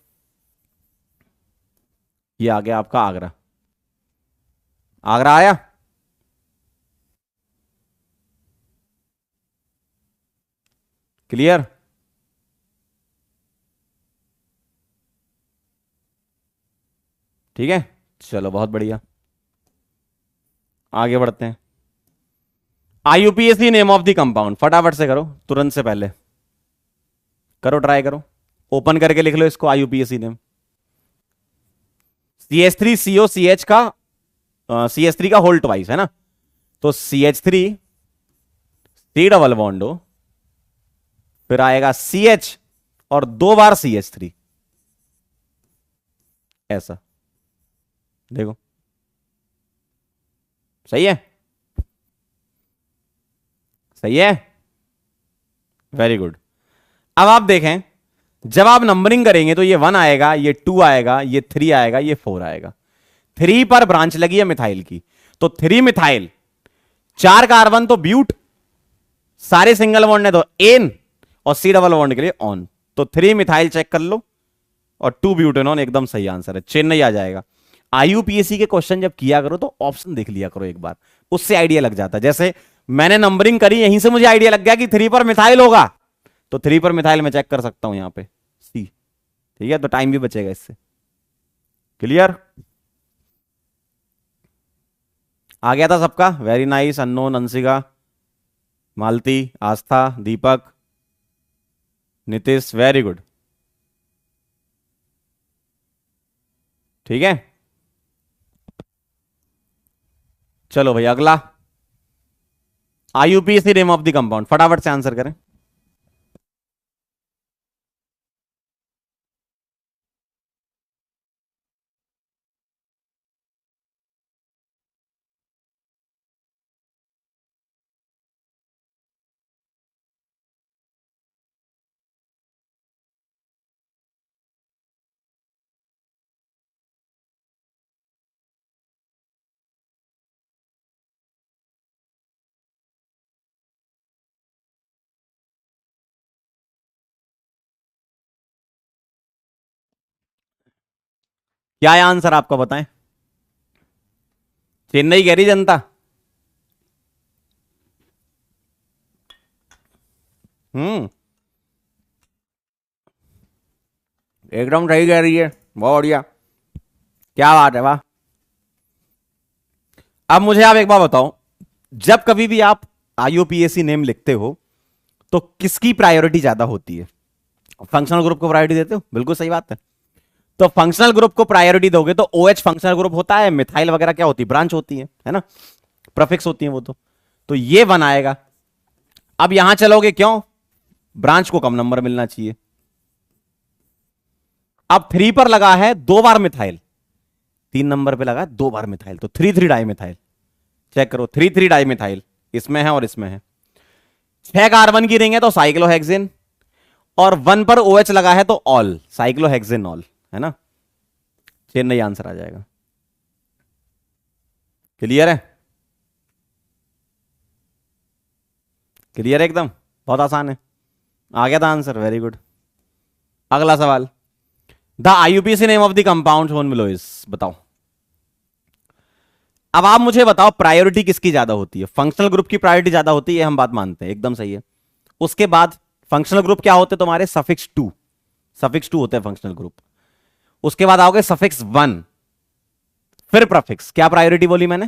ये आ गया आपका आगरा। आगरा आया? क्लियर? ठीक है, चलो बहुत बढ़िया, आगे बढ़ते हैं। IUPAC name of the compound, फटाफट से करो, तुरंत से पहले करो, ट्राई करो, ओपन करके लिख लो इसको, आईयूपीएसी नेम। CH3COCH का CH3 का होल ट्वाइस, है ना। तो CH3 C डबल बॉन्ड हो, फिर आएगा CH और 2 बार CH3, ऐसा देखो, सही है, सही है, वेरी गुड। अब आप देखें, जब आप नंबरिंग करेंगे तो ये 1 आएगा, ये 2 आएगा, ये 3 आएगा, ये 4 आएगा। 3 पर ब्रांच लगी है मिथाइल की, तो 3 मिथाइल, 4 कार्बन तो ब्यूट, सारे सिंगल बॉन्ड है तो एन, और सी डबल बॉन्ड के लिए ऑन, तो 3 मिथाइल चेक कर लो और 2 ब्यूटेनॉन, एकदम सही आंसर है, चेन्नई आ जाएगा। IUPAC के क्वेश्चन जब किया करो तो ऑप्शन देख लिया करो एक बार, उससे आइडिया लग जाता है। जैसे मैंने नंबरिंग करी, यहीं से मुझे आइडिया लग गया कि 3 पर मिथाइल होगा, तो 3 पर मिथाइल मैं चेक कर सकता हूं यहां पे सी, ठीक है, तो टाइम भी बचेगा इससे। क्लियर, आ गया था सबका, वेरी नाइस। अननोन, अंशिका, मालती, आस्था, दीपक, नितिश, वेरी गुड, ठीक है। चलो भाई अगला, IUPAC name of the compound, फटाफट से आंसर करें। क्या है आंसर आपका, बताएं। चेन्नई कह रही जनता। हम्म, एकदम सही कह रही है, बहुत बढ़िया, क्या बात है, वाह। अब मुझे आप एक बात बताओ, जब कभी भी आप IUPAC नेम लिखते हो तो किसकी प्रायोरिटी ज्यादा होती है? फंक्शनल ग्रुप को प्रायोरिटी देते हो, बिल्कुल सही बात है। तो फंक्शनल ग्रुप को प्रायोरिटी दोगे तो OH फंक्शनल ग्रुप होता है, मिथाइल वगैरह क्या होती है, ब्रांच होती है ना, प्रफिक्स होती है वो, तो ये बनाएगा। अब यहां चलोगे, क्यों? ब्रांच को कम नंबर मिलना चाहिए। अब 3 पर लगा है 2 बार मिथाइल, 3 नंबर पे लगा 2 बार मिथाइल, तो 3,3 डाई मिथाइल, चेक करो, 3,3 डाई मिथाइल, इसमें है और इसमें है। 6 कार्बन की रिंग है तो साइक्लोहेक्सेन, और 1 पर OH लगा है तो ऑल, साइक्लोहेक्सेन ऑल, है ना, चेन्नई आंसर आ जाएगा। क्लियर है, क्लियर है एकदम, बहुत आसान है, आ गया था आंसर, वेरी गुड। अगला सवाल, the IUPAC name of the compound shown below is, बताओ। अब आप मुझे बताओ प्रायोरिटी किसकी ज्यादा होती है? फंक्शनल ग्रुप की प्रायोरिटी ज्यादा होती है, हम बात मानते हैं, एकदम सही है। उसके बाद फंक्शनल ग्रुप क्या होते हैं तुम्हारे? सफिक्स 2, सफिक्स 2 होते हैं फंक्शनल ग्रुप। उसके बाद आओगे सफिक्स 1, फिर प्रफिक्स, क्या प्रायोरिटी बोली मैंने?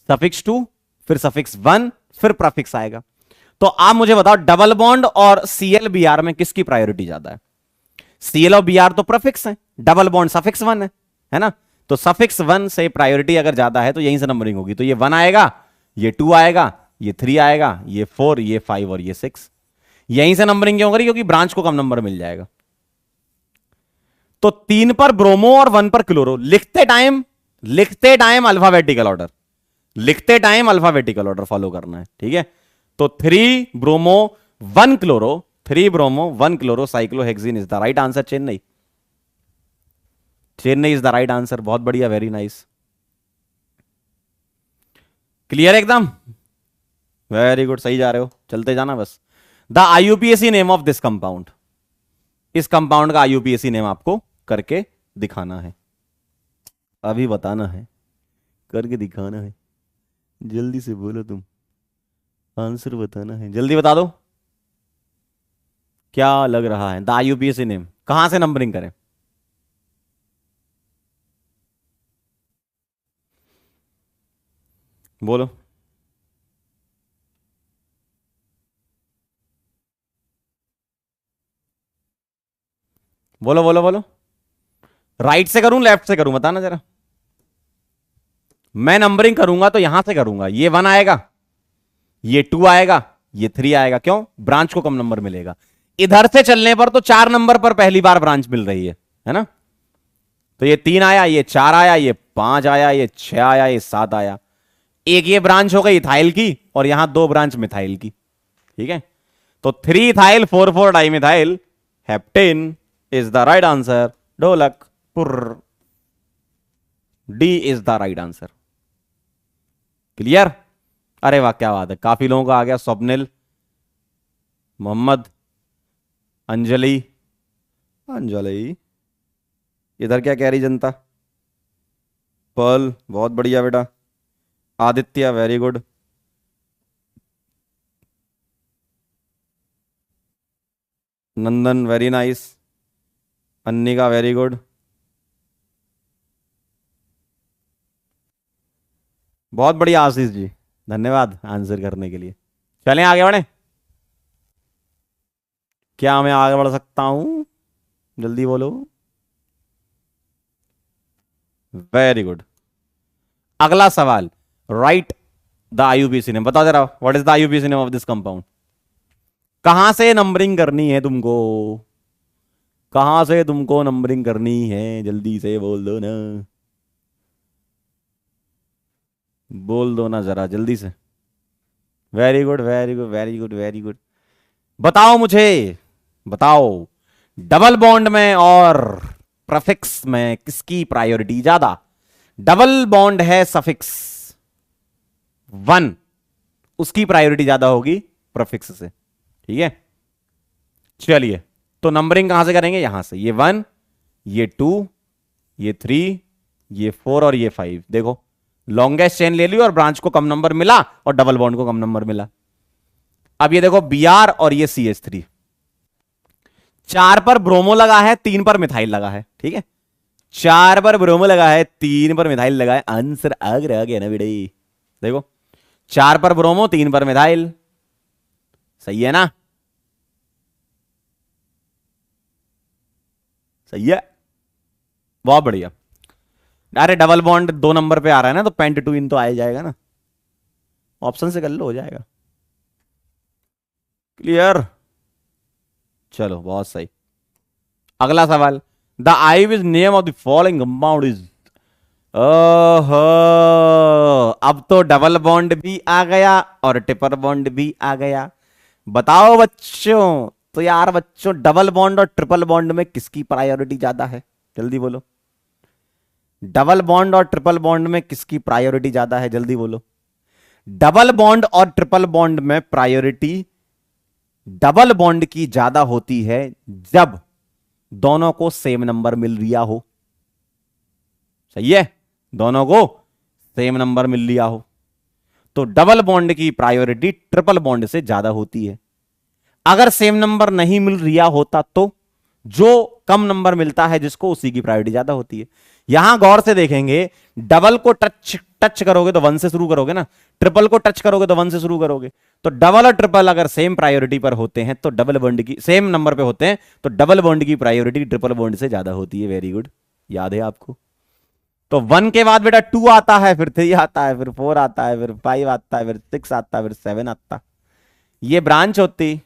सफिक्स 2, फिर सफिक्स 1, फिर प्रफिक्स आएगा। तो आप मुझे बताओ डबल बॉन्ड और CL Br में किसकी प्रायोरिटी ज्यादा है? CL और Br तो प्रफिक्स है, डबल बॉन्ड सफिक्स 1 है ना, तो सफिक्स 1 से प्रायोरिटी अगर ज्यादा है तो यहीं से नंबरिंग होगी, तो ये 1 आएगा, ये 2 आएगा, ये 3 आएगा, ये 4, ये 5 और ये 6, यहीं से नंबरिंग क्यों करी? क्योंकि ब्रांच को कम नंबर मिल जाएगा। तो 3 पर ब्रोमो और 1 पर क्लोरो, लिखते टाइम अल्फाबेटिकल ऑर्डर, लिखते टाइम अल्फाबेटिकल ऑर्डर फॉलो करना है, ठीक है। तो 3 bromo 1 chloro, 3 bromo 1 chloro cyclohexene is the right answer. Chennai, Chennai is the right answer, बहुत बढ़िया, वेरी नाइस, क्लियर एकदम, वेरी गुड, सही जा रहे हो, चलते जाना बस। The IUPAC name of this compound, इस कंपाउंड का IUPAC नेम आपको करके दिखाना है, अभी बताना है, करके दिखाना है, जल्दी से बोलो तुम, आंसर बताना है, जल्दी बता दो क्या लग रहा है। द IUPAC नेम, कहां से नंबरिंग करें? बोलो, बोलो, बोलो, बोलो, राइट से करूं लेफ्ट से करूं, बताना जरा। मैं नंबरिंग करूंगा तो यहां से करूंगा, ये 1 आएगा, ये 2 आएगा, ये 3 आएगा, क्यों? ब्रांच को कम नंबर मिलेगा। इधर से चलने पर तो 4 नंबर पर पहली बार ब्रांच मिल रही है ना। तो ये 3 आया, ये 4 आया, ये 5 आया, ये 6 आया, ये 7 आया। एक ये ब्रांच हो गई इथाइल की और यहां 2 ब्रांच मिथाइल की। ठीक है, तो 3 ethyl 4 dimethyl heptane is the right answer. ढोलक पुर, D is the right answer. Clear? अरे वाह, क्या बात है, काफी लोगों का आ गया। स्वप्निल, मोहम्मद, अंजलि, अंजलि इधर क्या कह रही जनता? पर्ल बहुत बढ़िया बेटा। Aditya very good. Nandan very nice. Annika very good. बहुत बढ़िया आशीष जी, धन्यवाद आंसर करने के लिए। चलें आगे बढ़े, क्या मैं आगे बढ़ सकता हूं? जल्दी बोलो। Very good. अगला सवाल, राइट द आईयूपीसी नेम। बताओ जरा, what is the IUPAC name of this compound? कहां से नंबरिंग करनी है तुमको? कहां से तुमको नंबरिंग करनी है? जल्दी से बोल दो ना, बोल दो ना जरा जल्दी से। Very good, very good, very good, very good. बताओ मुझे, बताओ, डबल बॉन्ड में और प्रफिक्स में किसकी प्रायोरिटी ज्यादा? डबल बॉन्ड है सफिक्स 1, उसकी प्रायोरिटी ज्यादा होगी प्रफिक्स से। ठीक है, चलिए, तो नंबरिंग कहां से करेंगे? यहां से। ये 1, ये 2, ये 3, ये 4 और ये 5। देखो, लॉन्गेस्ट चेन ले ली और ब्रांच को कम नंबर मिला और डबल बॉन्ड को कम नंबर मिला। अब ये देखो, Br और ये CH3। 4 पर ब्रोमो लगा है, 3 पर मिथाइल लगा है। ठीक है, 4 पर ब्रोमो लगा है, 3 पर मिथाइल लगा है। आंसर आ गया ना बेटे? देखो, 4 पर ब्रोमो, 3 पर मिथाइल। सही है ना? सही है, बहुत बढ़िया। अरे डबल बॉन्ड 2 नंबर पे आ रहा है ना, तो पेंट टू इन तो आ ही जाएगा ना। ऑप्शन से कर लो, हो जाएगा। क्लियर? चलो, बहुत सही। अगला सवाल, the I is name of the following compound is. ओहो, अब तो डबल बॉन्ड भी आ गया और ट्रिपल बॉन्ड भी आ गया। बताओ बच्चों, तो यार बच्चों, डबल बॉन्ड और ट्रिपल बॉन्ड में किसकी प्रायोरिटी ज्यादा है? जल्दी बोलो। डबल बॉन्ड और ट्रिपल बॉन्ड में किसकी प्रायोरिटी ज्यादा है? जल्दी बोलो। डबल बॉन्ड और ट्रिपल बॉन्ड में प्रायोरिटी डबल बॉन्ड की ज्यादा होती है जब दोनों को सेम नंबर मिल रिया हो। सही है, दोनों को सेम नंबर मिल लिया हो तो डबल बॉन्ड की प्रायोरिटी ट्रिपल बॉन्ड से ज्यादा होती है। अगर सेम नंबर नहीं मिल रिया होता तो जो कम नंबर मिलता है जिसको, उसी की प्रायोरिटी ज्यादा होती है। यहां गौर से देखेंगे, डबल को टच करोगे तो 1 से शुरू करोगे ना, ट्रिपल को टच करोगे तो 1 से शुरू करोगे। तो डबल और ट्रिपल अगर सेम प्रायोरिटी पर होते हैं तो डबल बॉन्ड की, सेम नंबर पे होते हैं तो डबल बॉन्ड की प्रायोरिटी ट्रिपल बॉन्ड से ज्यादा होती है। वेरी गुड, याद है आपको? तो 1 के बाद बेटा 2 आता है, फिर 3 आता है, फिर 4 आता है, फिर 5 आता है, फिर 6 आता है, फिर 7 आता। ये ब्रांच होती,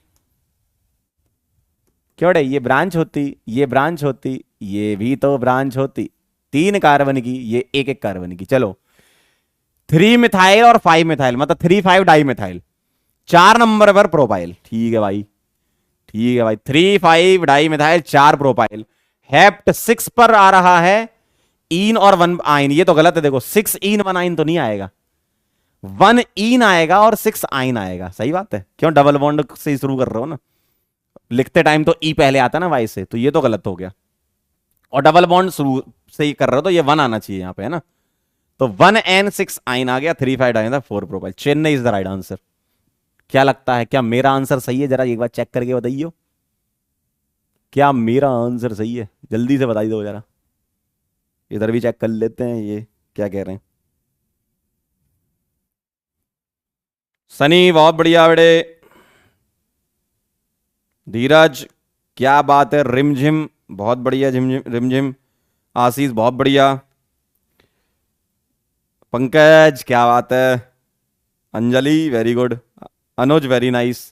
क्यों रे? ये ब्रांच होती, ये ब्रांच होती, ये भी तो ब्रांच होती। 3 कार्बन की, ये एक एक कार्बन की। चलो, 3 मिथाइल और 5 मिथाइल, मतलब 3 5 डाई मिथाइल। 4 नंबर पर प्रोपाइल। ठीक है भाई, ठीक है भाई, 3 5 डाई मिथाइल, 4 प्रोपाइल। हेप्ट 6 पर आ रहा है इन और 1 आइन। ये तो गलत है, देखो 6 इन 1 आइन तो नहीं आएगा, 1 इन आएगा और 6 आइन आएगा। सही बात है, क्यों? डबल बॉन्ड से शुरू कर रहे हो ना, लिखते टाइम तो ई पहले आता ना वाई से, तो ये तो गलत हो गया। और डबल बॉन्ड शुरू से ही कर रहे हो तो ये 1 आना चाहिए यहां पे, है ना। तो 1 N 6 आइन आ गया, 3 5 डाइन था, 4 propyl. Chennai is the right answer. क्या लगता है, क्या मेरा आंसर सही है? जरा एक बार चेक करके बताइए, क्या मेरा आंसर सही है? जल्दी से बताइए दो जरा, इधर भी चेक कर लेते हैं ये क्या कह रहे हैं। सनी बहुत बढ़िया बेटे। धीरज क्या बात है, रिमझिम बहुत बढ़िया, झिमझिम रिमझिम। आशीष बहुत बढ़िया। पंकज क्या बात है। Anjali very good. Anuj very nice.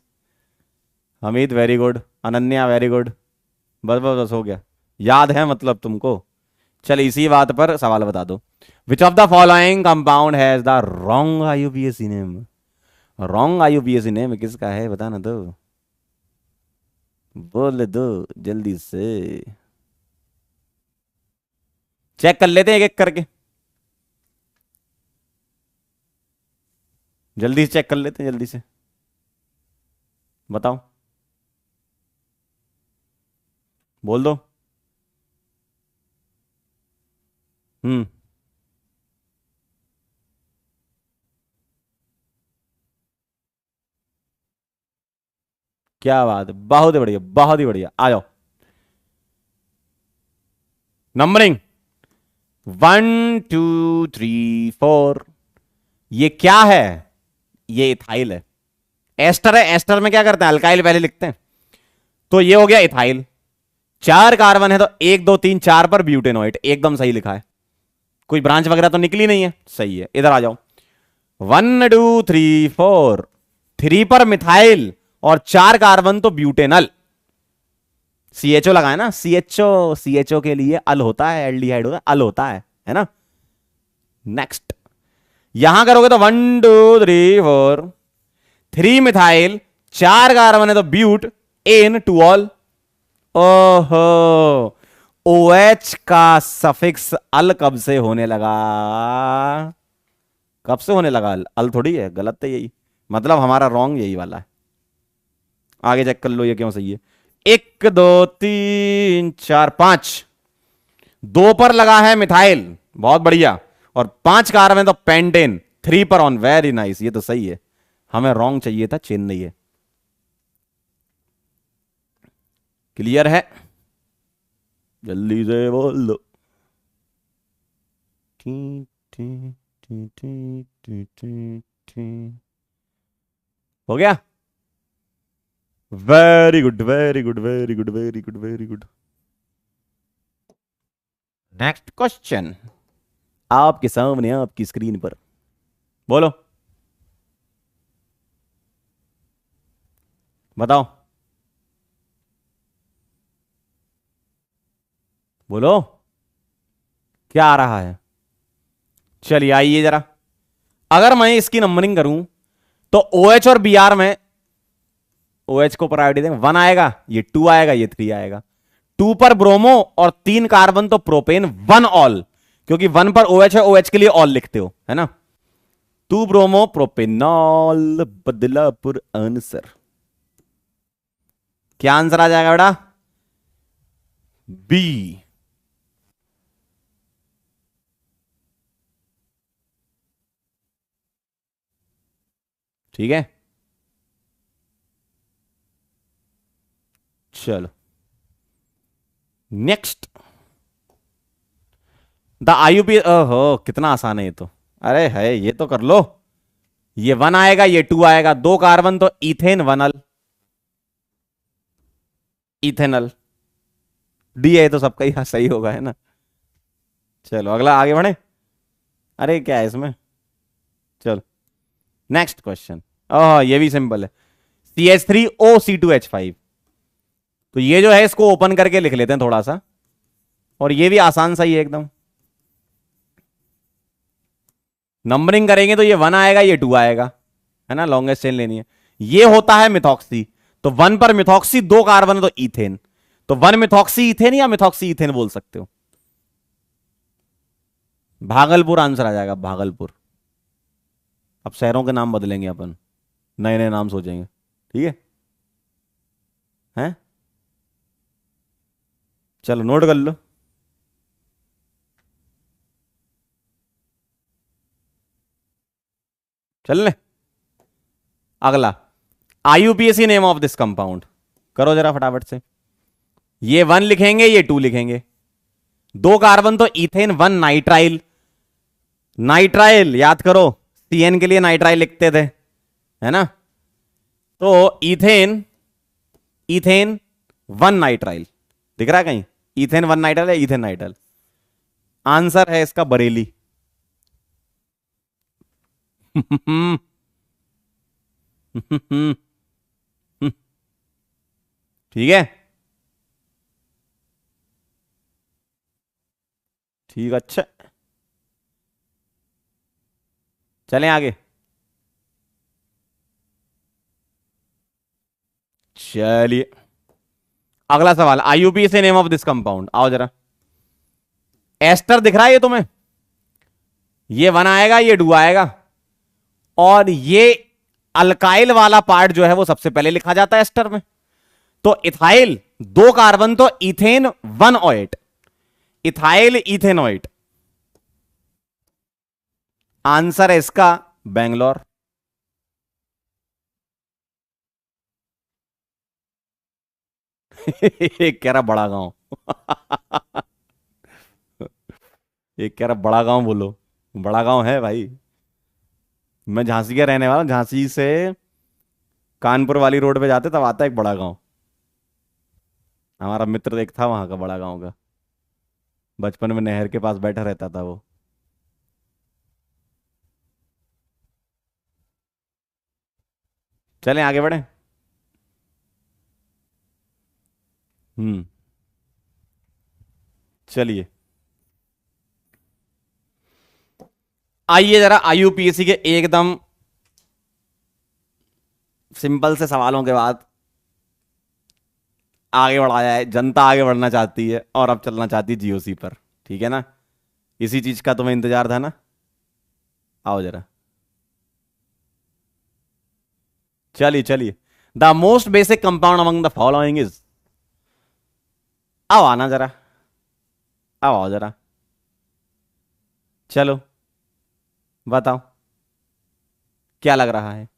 Hamid very good, Ananya very good. बस बस बस हो गया, याद है मतलब तुमको। चल इसी बात पर सवाल बता दो। विच of the following compound has the wrong IUPAC name? Wrong IUPAC name किसका है बताना दो, बोल दो जल्दी से। चेक कर लेते हैं एक एक करके, जल्दी से चेक कर लेते हैं जल्दी से, बताओ, बोल दो। हम्म। क्या बात है, बहुत ही बढ़िया, बहुत ही बढ़िया, आ जाओ। नंबरिंग 1 2 3 4। ये क्या है? ये इथाइल है। एस्टर है, एस्टर में क्या करते हैं, अल्काइल पहले लिखते हैं। तो ये हो गया इथाइल। 4 कार्बन है तो 1 2 3 4 पर ब्यूटेनोइट, एकदम सही लिखा है। कोई ब्रांच वगैरह तो निकली नहीं है, सही है। इधर आ जाओ। 1 2 3 4, 3 पर मिथाइल और 4 कार्बन तो ब्यूटेनल। सीएचओ लगाए ना, सीएचओ, सीएचओ के लिए अल होता है, एल्डिहाइड होता है, अल होता है ना। नेक्स्ट, यहां करोगे तो 1 2 3 4, 3 मिथाइल, 4 कार्बन है तो ब्यूट, एन टू ऑल। ओहो, ओ एच का सफिक्स अल कब से होने लगा? कब से होने लगा? अल थोड़ी है, गलत है यही, मतलब हमारा रॉन्ग यही वाला है। आगे चेक कर लो ये क्यों सही है। 1 2 3 4 5, 2 पर लगा है मिथाइल, बहुत बढ़िया, और 5 कार्बन तो पेंटेन, 3 पर ऑन, वेरी नाइस, ये तो सही है। हमें रॉन्ग चाहिए था, चेन्नई है। क्लियर है? जल्दी से बोल दो। T T T T T T T. हो गया, very good very good very good very good very good. Next question आपके सामने, आपकी स्क्रीन पर, बोलो, बताओ, बोलो, क्या आ रहा है? चलिए आइए जरा, अगर मैं इसकी नंबरिंग करूं तो ओ एच और बी आर में, ओ एच को प्रायोरिटी देंगे, 1 आएगा, ये 2 आएगा, ये 3 आएगा। 2 पर ब्रोमो और 3 कार्बन तो प्रोपेन, 1 ऑल, क्योंकि 1 पर ओ एच है, ओ एच के लिए ऑल लिखते हो, है ना। 2 ब्रोमो प्रोपेनॉल, बदलापुर आंसर। क्या आंसर आ जाएगा बेटा? बी। ठीक है, चलो नेक्स्ट। द आईयूपी, ओहो कितना आसान है ये तो, अरे है, ये तो कर लो। ये 1 आएगा, ये 2 आएगा, 2 कार्बन तो इथेन, 1 अल, इथेनल। डी है तो सबका ही सही होगा, है ना। चलो अगला आगे बढ़े। अरे क्या है इसमें, चलो नेक्स्ट क्वेश्चन। ओह ये भी सिंपल है। CH3OC2H5। तो ये जो है इसको ओपन करके लिख लेते हैं थोड़ा सा, और ये भी आसान सा ही है एकदम। नंबरिंग करेंगे तो ये 1 आएगा, ये 2 आएगा, है ना, लॉन्गेस्ट चेन लेनी है। ये होता है मिथॉक्सी, तो 1 पर मिथॉक्सी, 2 कार्बन तो इथेन, तो 1 मिथॉक्सी इथेन या मिथॉक्सी इथेन बोल सकते हो। भागलपुर आंसर आ जाएगा, भागलपुर। अब शहरों के नाम बदलेंगे अपन, नए नए नाम सोचेंगे, ठीक है, हैं? चलो नोट कर लो। चल ले अगला, IUPAC name of this compound, करो जरा फटाफट से। ये 1 लिखेंगे, ये 2 लिखेंगे, 2 कार्बन तो इथेन, 1 नाइट्राइल। नाइट्राइल याद करो, सीएन के लिए नाइट्राइल लिखते थे, है ना। तो इथेन, इथेन 1 नाइट्राइल, दिख रहा है कहीं? इथेन 1 नाइट्राइल है, इथेन नाइट्राइल। आंसर है इसका बरेली। ठीक है, ठीक, अच्छा, चलें आगे। चलिए, अगला सवाल, आईयूपी से नेम ऑफ दिस कंपाउंड, आओ जरा। एस्टर दिख रहा है ये तुम्हें? ये वन आएगा, ये डू आएगा, और ये अल्काइल वाला पार्ट जो है वो सबसे पहले लिखा जाता है एस्टर में। तो इथाइल, दो कार्बन, तो ethane one ओएट, ethyl ethanoate. Answer है इसका बेंगलोर। एक कह रहा बड़ा गांव। एक कह रहा बड़ा गांव बोलो। बड़ा गांव है भाई, मैं झांसी का रहने वाला हूं। झांसी से कानपुर वाली रोड पे जाते तब आता है एक बड़ा गांव। हमारा मित्र एक था वहां का, बड़ा गांव का। बचपन में नहर के पास बैठा रहता था वो। चलें आगे बढ़े। हम्म, चलिए, आइए जरा आईयूपीएससी के एकदम सिंपल से सवालों के बाद आगे बढ़ाया है। जनता आगे बढ़ना चाहती है और अब चलना चाहती है जीओसी पर, ठीक है ना? इसी चीज का तुम्हें इंतजार था ना? आओ जरा, चलिए चलिए। The most basic compound among the following is, आओ आना जरा, आओ जरा, चलो बताओ क्या लग रहा है।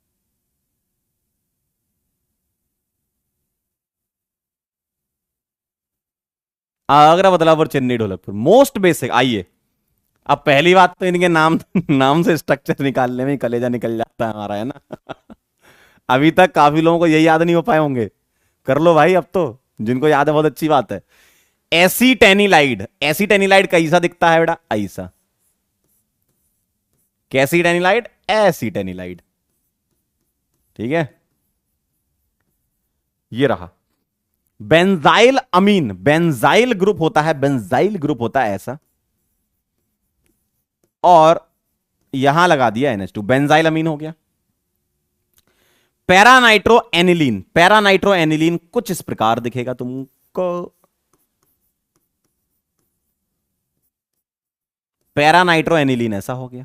Agra, Badlapur, Chennai, Dholakpur, most basic. आइए, अब पहली बात तो इनके नाम नाम से स्ट्रक्चर निकालने में ही कलेजा निकल जाता है हमारा, है ना? अभी तक काफी लोगों को यही याद नहीं हो पाए होंगे। कर लो भाई अब तो, जिनको याद है बहुत अच्छी बात है। एसीटेनिलाइड, एसीटेनिलाइड कैसा दिखता है बेटा? ऐसा। कैसीटेनिलाइड, एसीटेनिलाइड, ठीक है, ये रहा। बेंजाइल अमीन, बेंजाइल ग्रुप होता है, बेंजाइल ग्रुप होता है ऐसा, और यहां लगा दिया NH2, बेंजाइल अमीन हो गया। पैरानाइट्रो एनिलीन, पैरानाइट्रो एनिलीन कुछ इस प्रकार दिखेगा तुमको। पैरानाइट्रो एनिलीन ऐसा हो गया।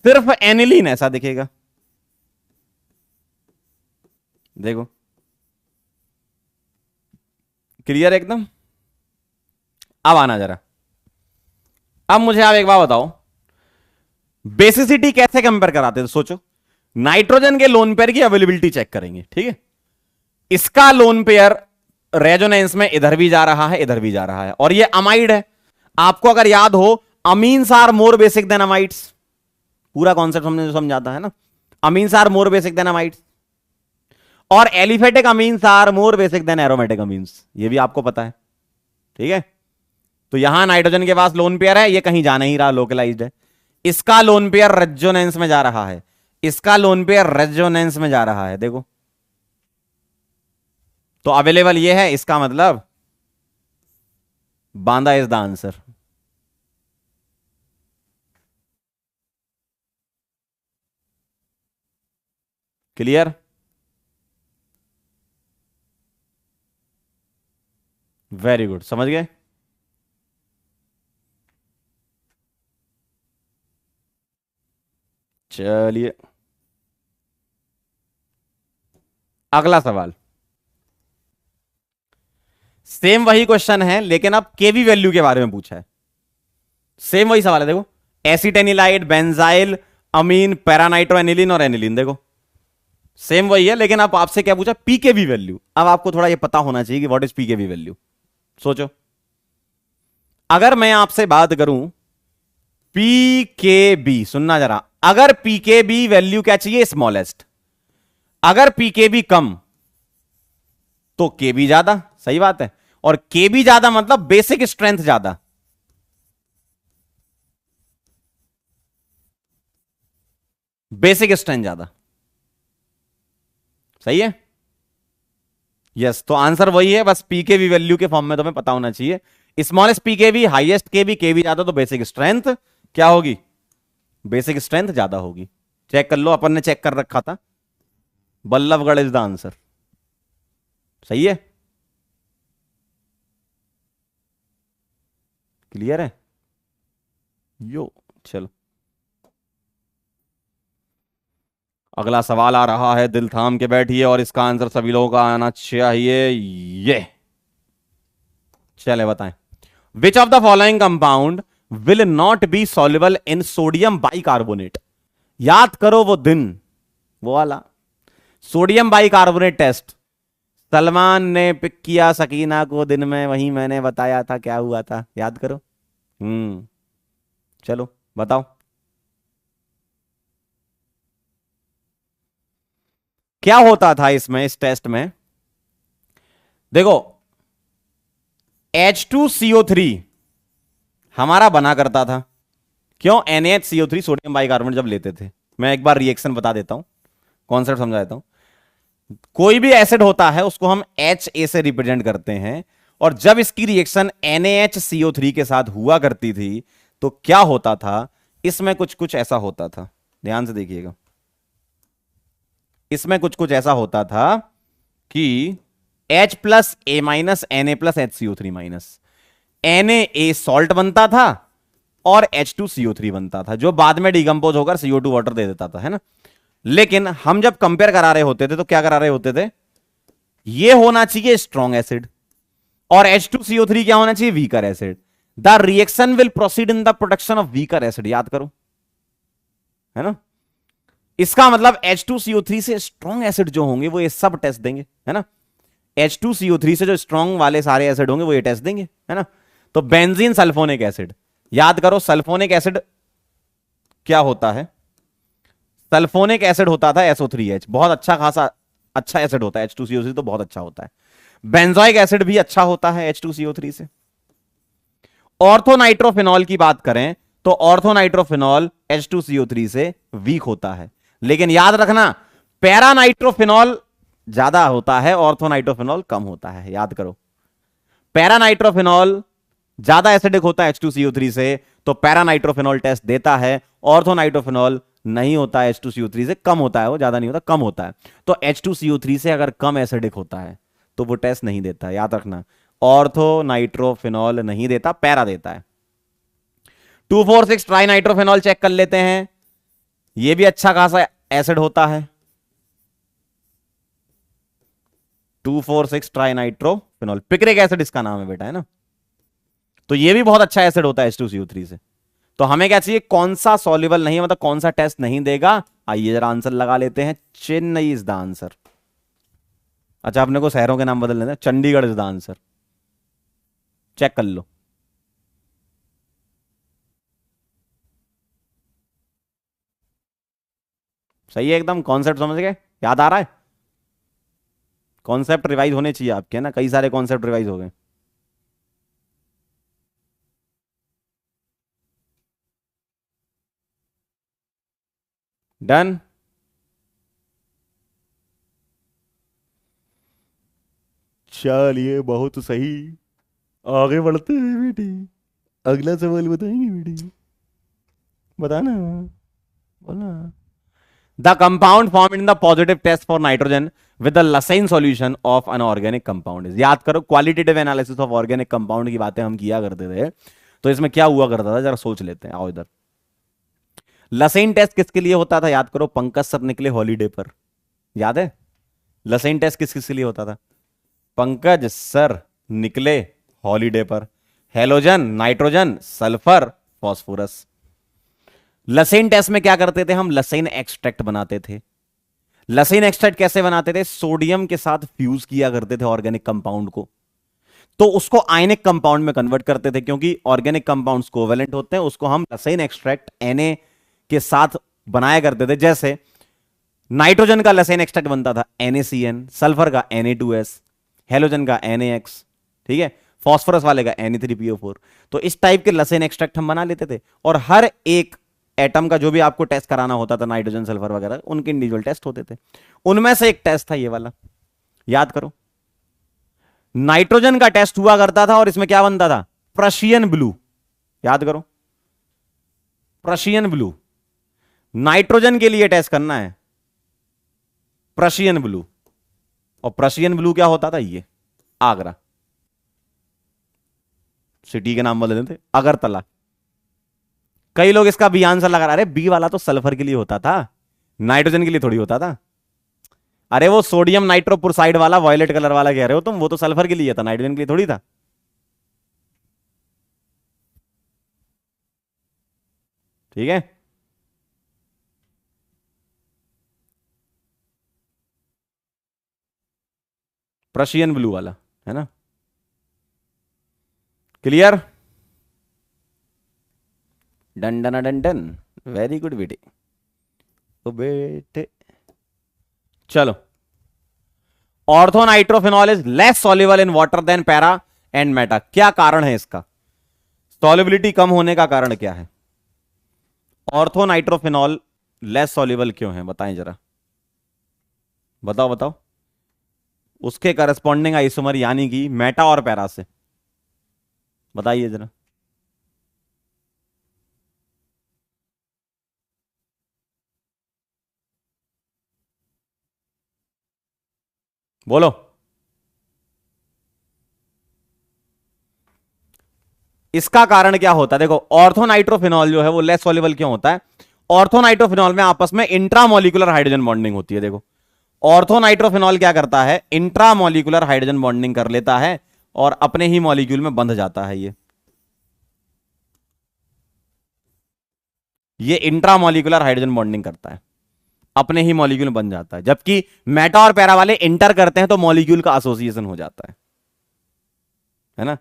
सिर्फ एनिलीन ऐसा दिखेगा, देखो, क्लियर एकदम। अब आना जरा, अब मुझे आप एक बात बताओ, बेसिसिटी कैसे कंपेयर कराते थे? सोचो, नाइट्रोजन के लोन पेयर की अवेलेबिलिटी चेक करेंगे, ठीक है? इसका लोन पेयर रेजोनेंस में इधर भी जा रहा है, इधर भी जा रहा है, और ये अमाइड है। आपको अगर याद हो, amines are more basic than amides, पूरा कॉन्सेप्ट हमने जो समझा था, है ना? Amines are more basic than amides, और aliphatic amines are more basic than aromatic amines, ये भी आपको पता है, ठीक है? तो यहां नाइट्रोजन के पास लोन पेयर है, ये कहीं जा नहीं रहा, लोकलाइज्ड है। इसका लोन पेयर रेजोनेंस में जा रहा है, इसका लोन पेयर रेजोनेंस में जा रहा है, देखो। तो अवेलेबल ये है, इसका मतलब Banda is the answer. Clear? Very good, समझ गए? चलिए, अगला सवाल, सेम वही क्वेश्चन है, लेकिन अब केवी वैल्यू के बारे में पूछा है। सेम वही सवाल है, देखो, एसिटेनिलाइड, बेंजाइल, अमीन, पैरानाइट्रो एनिलीन और एनिलीन, देखो सेम वही है, लेकिन अब आपसे क्या पूछा? PKV value. अब आपको थोड़ा ये पता होना चाहिए कि व्हाट इज पीकेवी वैल्यू। सोचो, अगर मैं आपसे बात करूं पीकेबी, सुनना जरा, अगर पीकेबी वैल्यू क्या चाहिए? स्मॉलेस्ट। अगर पीकेबी कम तो केबी ज्यादा, सही बात है, और केबी ज्यादा मतलब बेसिक स्ट्रेंथ ज्यादा, बेसिक स्ट्रेंथ ज्यादा, सही है? यस, तो आंसर वही है, बस पीकेवी वैल्यू के फॉर्म में तुम्हें पता होना चाहिए। स्मॉलेस्ट पीकेवी, हाईएस्ट केवी, केवी ज्यादा तो बेसिक स्ट्रेंथ क्या होगी, बेसिक स्ट्रेंथ ज्यादा होगी। चेक कर लो, अपन ने चेक कर रखा था। Ballabhgarh is the answer. सही है, क्लियर है यो। चलो अगला सवाल आ रहा है, दिल थाम के बैठिए और इसका आंसर सभी लोगों का आना चाहिए। ये चले बताएं, विच of the following compound will not be soluble in sodium bicarbonate. याद करो वो दिन, वो वाला सोडियम बाइकार्बोनेट टेस्ट सलमान ने पिक किया सकीना को दिन में, वहीं मैंने बताया था क्या हुआ था, याद करो। चलो बताओ क्या होता था इसमें, इस टेस्ट में। देखो H2CO3 हमारा बना करता था, क्यों, NaHCO3 सोडियम बाइकार्बोनेट जब लेते थे। मैं एक बार रिएक्शन बता देता हूं, कॉन्सेप्ट समझा देता हूं। कोई भी एसिड होता है उसको हम HA से रिप्रेजेंट करते हैं, और जब इसकी रिएक्शन NaHCO3 के साथ हुआ करती थी तो क्या होता था, इसमें कुछ कुछ ऐसा होता था, ध्यान से देखिएगा। इसमें कुछ कुछ ऐसा होता था कि H plus A minus Na plus HCO3 minus, Na salt बनता था और H2CO3 बनता था, जो बाद में डिकंपोज होकर CO2 वाटर दे देता था, है ना। लेकिन हम जब कंपेयर करा रहे होते थे तो क्या करा रहे होते थे, ये होना चाहिए स्ट्रॉन्ग एसिड और H2CO3 क्या होना चाहिए, weaker acid. The reaction will proceed in the production of weaker acid, याद करो, है ना। इसका मतलब H2CO3 से स्ट्रॉन्ग एसिड जो होंगे वो ये सब टेस्ट देंगे, है ना। H2CO3 से जो स्ट्रॉन्ग वाले सारे एसिड होंगे वो ये टेस्ट देंगे, है ना। तो बेंजीन सल्फोनिक एसिड, याद करो सल्फोनिक एसिड क्या होता है, सल्फोनिक एसिड होता था SO3H, बहुत अच्छा खासा अच्छा एसिड होता है। H2CO3 तो बहुत अच्छा होता है। बेंजोइक एसिड भी अच्छा होता है H2CO3 से। ऑर्थोनाइट्रोफिनॉल की बात करें तो ऑर्थोनाइट्रोफिनॉल H2CO3 से वीक होता है, लेकिन याद रखना पैरानाइट्रोफिनॉल ज्यादा होता है, ऑर्थोनाइट्रोफिनॉल कम होता है, याद करो। पैरानाइट्रोफिनॉल ज्यादा एसिडिक होता है H2CO3 से, तो पैरानाइट्रोफिनॉल टेस्ट देता है। ऑर्थोनाइट्रोफिनॉल नहीं होता है, H2CO3 से कम होता है, वो ज्यादा नहीं होता, कम होता है। तो H2CO3 से अगर कम एसिडिक होता है तो वो टेस्ट नहीं देता, याद रखना। ऑर्थोनाइट्रोफिनॉल नहीं देता, पैरा देता है। 2,4,6 ट्राइनाइट्रोफिनॉल चेक कर लेते हैं, ये भी अच्छा खासा एसिड होता है। 2,4,6 ट्राइनाइट्रोफिनॉल, पिक्रिक एसिड इसका नाम है बेटा, है ना। तो ये भी बहुत अच्छा एसिड होता है H2CO3 से। तो हमें क्या चाहिए, कौन सा सॉल्युबल नहीं, मतलब कौन सा टेस्ट नहीं देगा। आइए जरा आंसर लगा लेते हैं, चेन्नई इज द आंसर। अच्छा अपने को शहरों के नाम बदल लेते हैं, Chandigarh is the answer. Check कर लो, सही है एकदम, कॉन्सेप्ट समझ गए, याद आ रहा है। कॉन्सेप्ट रिवाइज होने चाहिए आपके, है ना, कई सारे कॉन्सेप्ट रिवाइज हो गए। डन। चलिए बहुत सही, आगे बढ़ते हैं बेटी, अगला सवाल बताएंगे बेटी, बताना, बोलना। The compound form in the positive test for nitrogen with the Lassaigne solution of an organic compound is, याद करो qualitative analysis of organic compound की बातें हम किया करते थे। तो इसमें क्या हुआ करता था, जरा सोच लेते हैं, आओ इधर। लसाइन टेस्ट किसके लिए होता था, याद करो, पंकज सर निकले हॉलीडे पर, याद है। लसाइन टेस्ट किस किसके लिए होता था, पंकज सर निकले हॉलीडे पर। Halogen, nitrogen, sulphur, phosphorus. Lassaigne test में क्या करते थे हम, लसाइन एक्सट्रैक्ट बनाते थे। लसाइन एक्सट्रैक्ट कैसे बनाते थे, सोडियम के साथ फ्यूज किया करते थे ऑर्गेनिक कंपाउंड को, तो उसको आयनिक कंपाउंड में कन्वर्ट करते थे, क्योंकि ऑर्गेनिक कंपाउंड्स कोवेलेंट होते हैं, उसको हम लसाइन एक्सट्रैक्ट Na के साथ बनाया करते थे। जैसे नाइट्रोजन का लसाइन एक्सट्रैक्ट बनता था NaCN, सल्फर का Na2S, हेलोजन का NaX, ठीक है, फास्फोरस वाले का Na3PO4। तो इस टाइप के लसाइन एक्सट्रैक्ट हम बना लेते थे, और हर एक एटम का जो भी आपको टेस्ट कराना होता था, नाइट्रोजन सल्फर वगैरह, उनके इंडिविजुअल टेस्ट होते थे। उनमें से एक टेस्ट था ये वाला, याद करो, नाइट्रोजन का टेस्ट हुआ करता था और इसमें क्या बनता था? Prussian blue. याद करो, प्रशियन ब्लू। नाइट्रोजन के लिए टेस्ट करना है प्रशियन ब्लू, और प्रशियन ब्लू क्या होता था? ये आगरा, सिटी के नाम बदल देते, अगरतला। कई लोग इसका बी आंसर लगा रहे, अरे बी वाला तो सल्फर के लिए होता था, नाइट्रोजन के लिए थोड़ी होता था। अरे वो सोडियम नाइट्रोपुरसाइड वाला वॉयलेट कलर वाला कह रहे हो तुम, वो तो सल्फर के लिए था, नाइट्रोजन के लिए थोड़ी था। ठीक है, प्रशियन ब्लू वाला है ना। Clear? Done done done done, very good बेटे। तो बेटे चलो, orthonitrophenol is less soluble in water than para and meta. क्या कारण है इसका? सॉल्युबिलिटी कम होने का कारण क्या है? ऑर्थोनाइट्रोफिनॉल लेस सॉल्युबल क्यों है, बताएं जरा, बताओ बताओ। उसके करस्पॉन्डिंग आइसोमर यानी कि मेटा और पैरा से, बताइए जरा। बोलो। इसका कारण क्या होता है? देखो, ऑर्थोनाइट्रोफिनॉल जो है वो लेस सॉल्युबल क्यों होता है? ऑर्थोनाइट्रोफिनॉल में आपस में इंट्रामोलिकुलर हाइड्रोजन बॉन्डिंग होती है। देखो, ऑर्थोनाइट्रोफिनॉल क्या करता है? इंट्रामोलिकुलर हाइड्रोजन बॉन्डिंग कर लेता है और अपने ही मॉलिक्यूल में बंध जाता है। ये इंट्रामोलिकुलर हाइड्रोजन बॉन्डिंग करता है, अपने ही मॉलिक्यूल में बन जाता है। जबकि मेटा और पैरा वाले इंटर करते हैं तो मॉलिक्यूल का एसोसिएशन हो जाता है ना।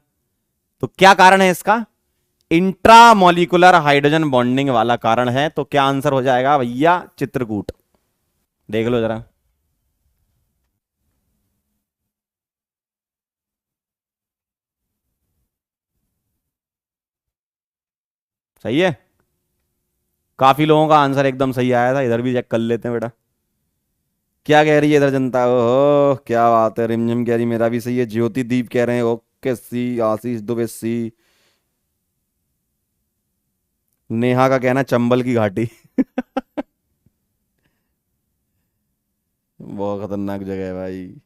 तो क्या कारण है इसका? इंट्रामोलिकुलर हाइड्रोजन बॉन्डिंग वाला कारण है। तो क्या आंसर हो जाएगा भैया? चित्रकूट। देख लो जरा। सही है, काफी लोगों का आंसर एकदम सही आया था। इधर भी चेक कर लेते हैं बेटा, क्या कह रही है इधर जनता। ओहो क्या बात है, रिमझिम कह रही मेरा भी सही है। ज्योति दीप कह रहे हैं ओके सी, आशीष दुबे सी, नेहा का कहना चंबल की घाटी। बहुत खतरनाक जगह है भाई।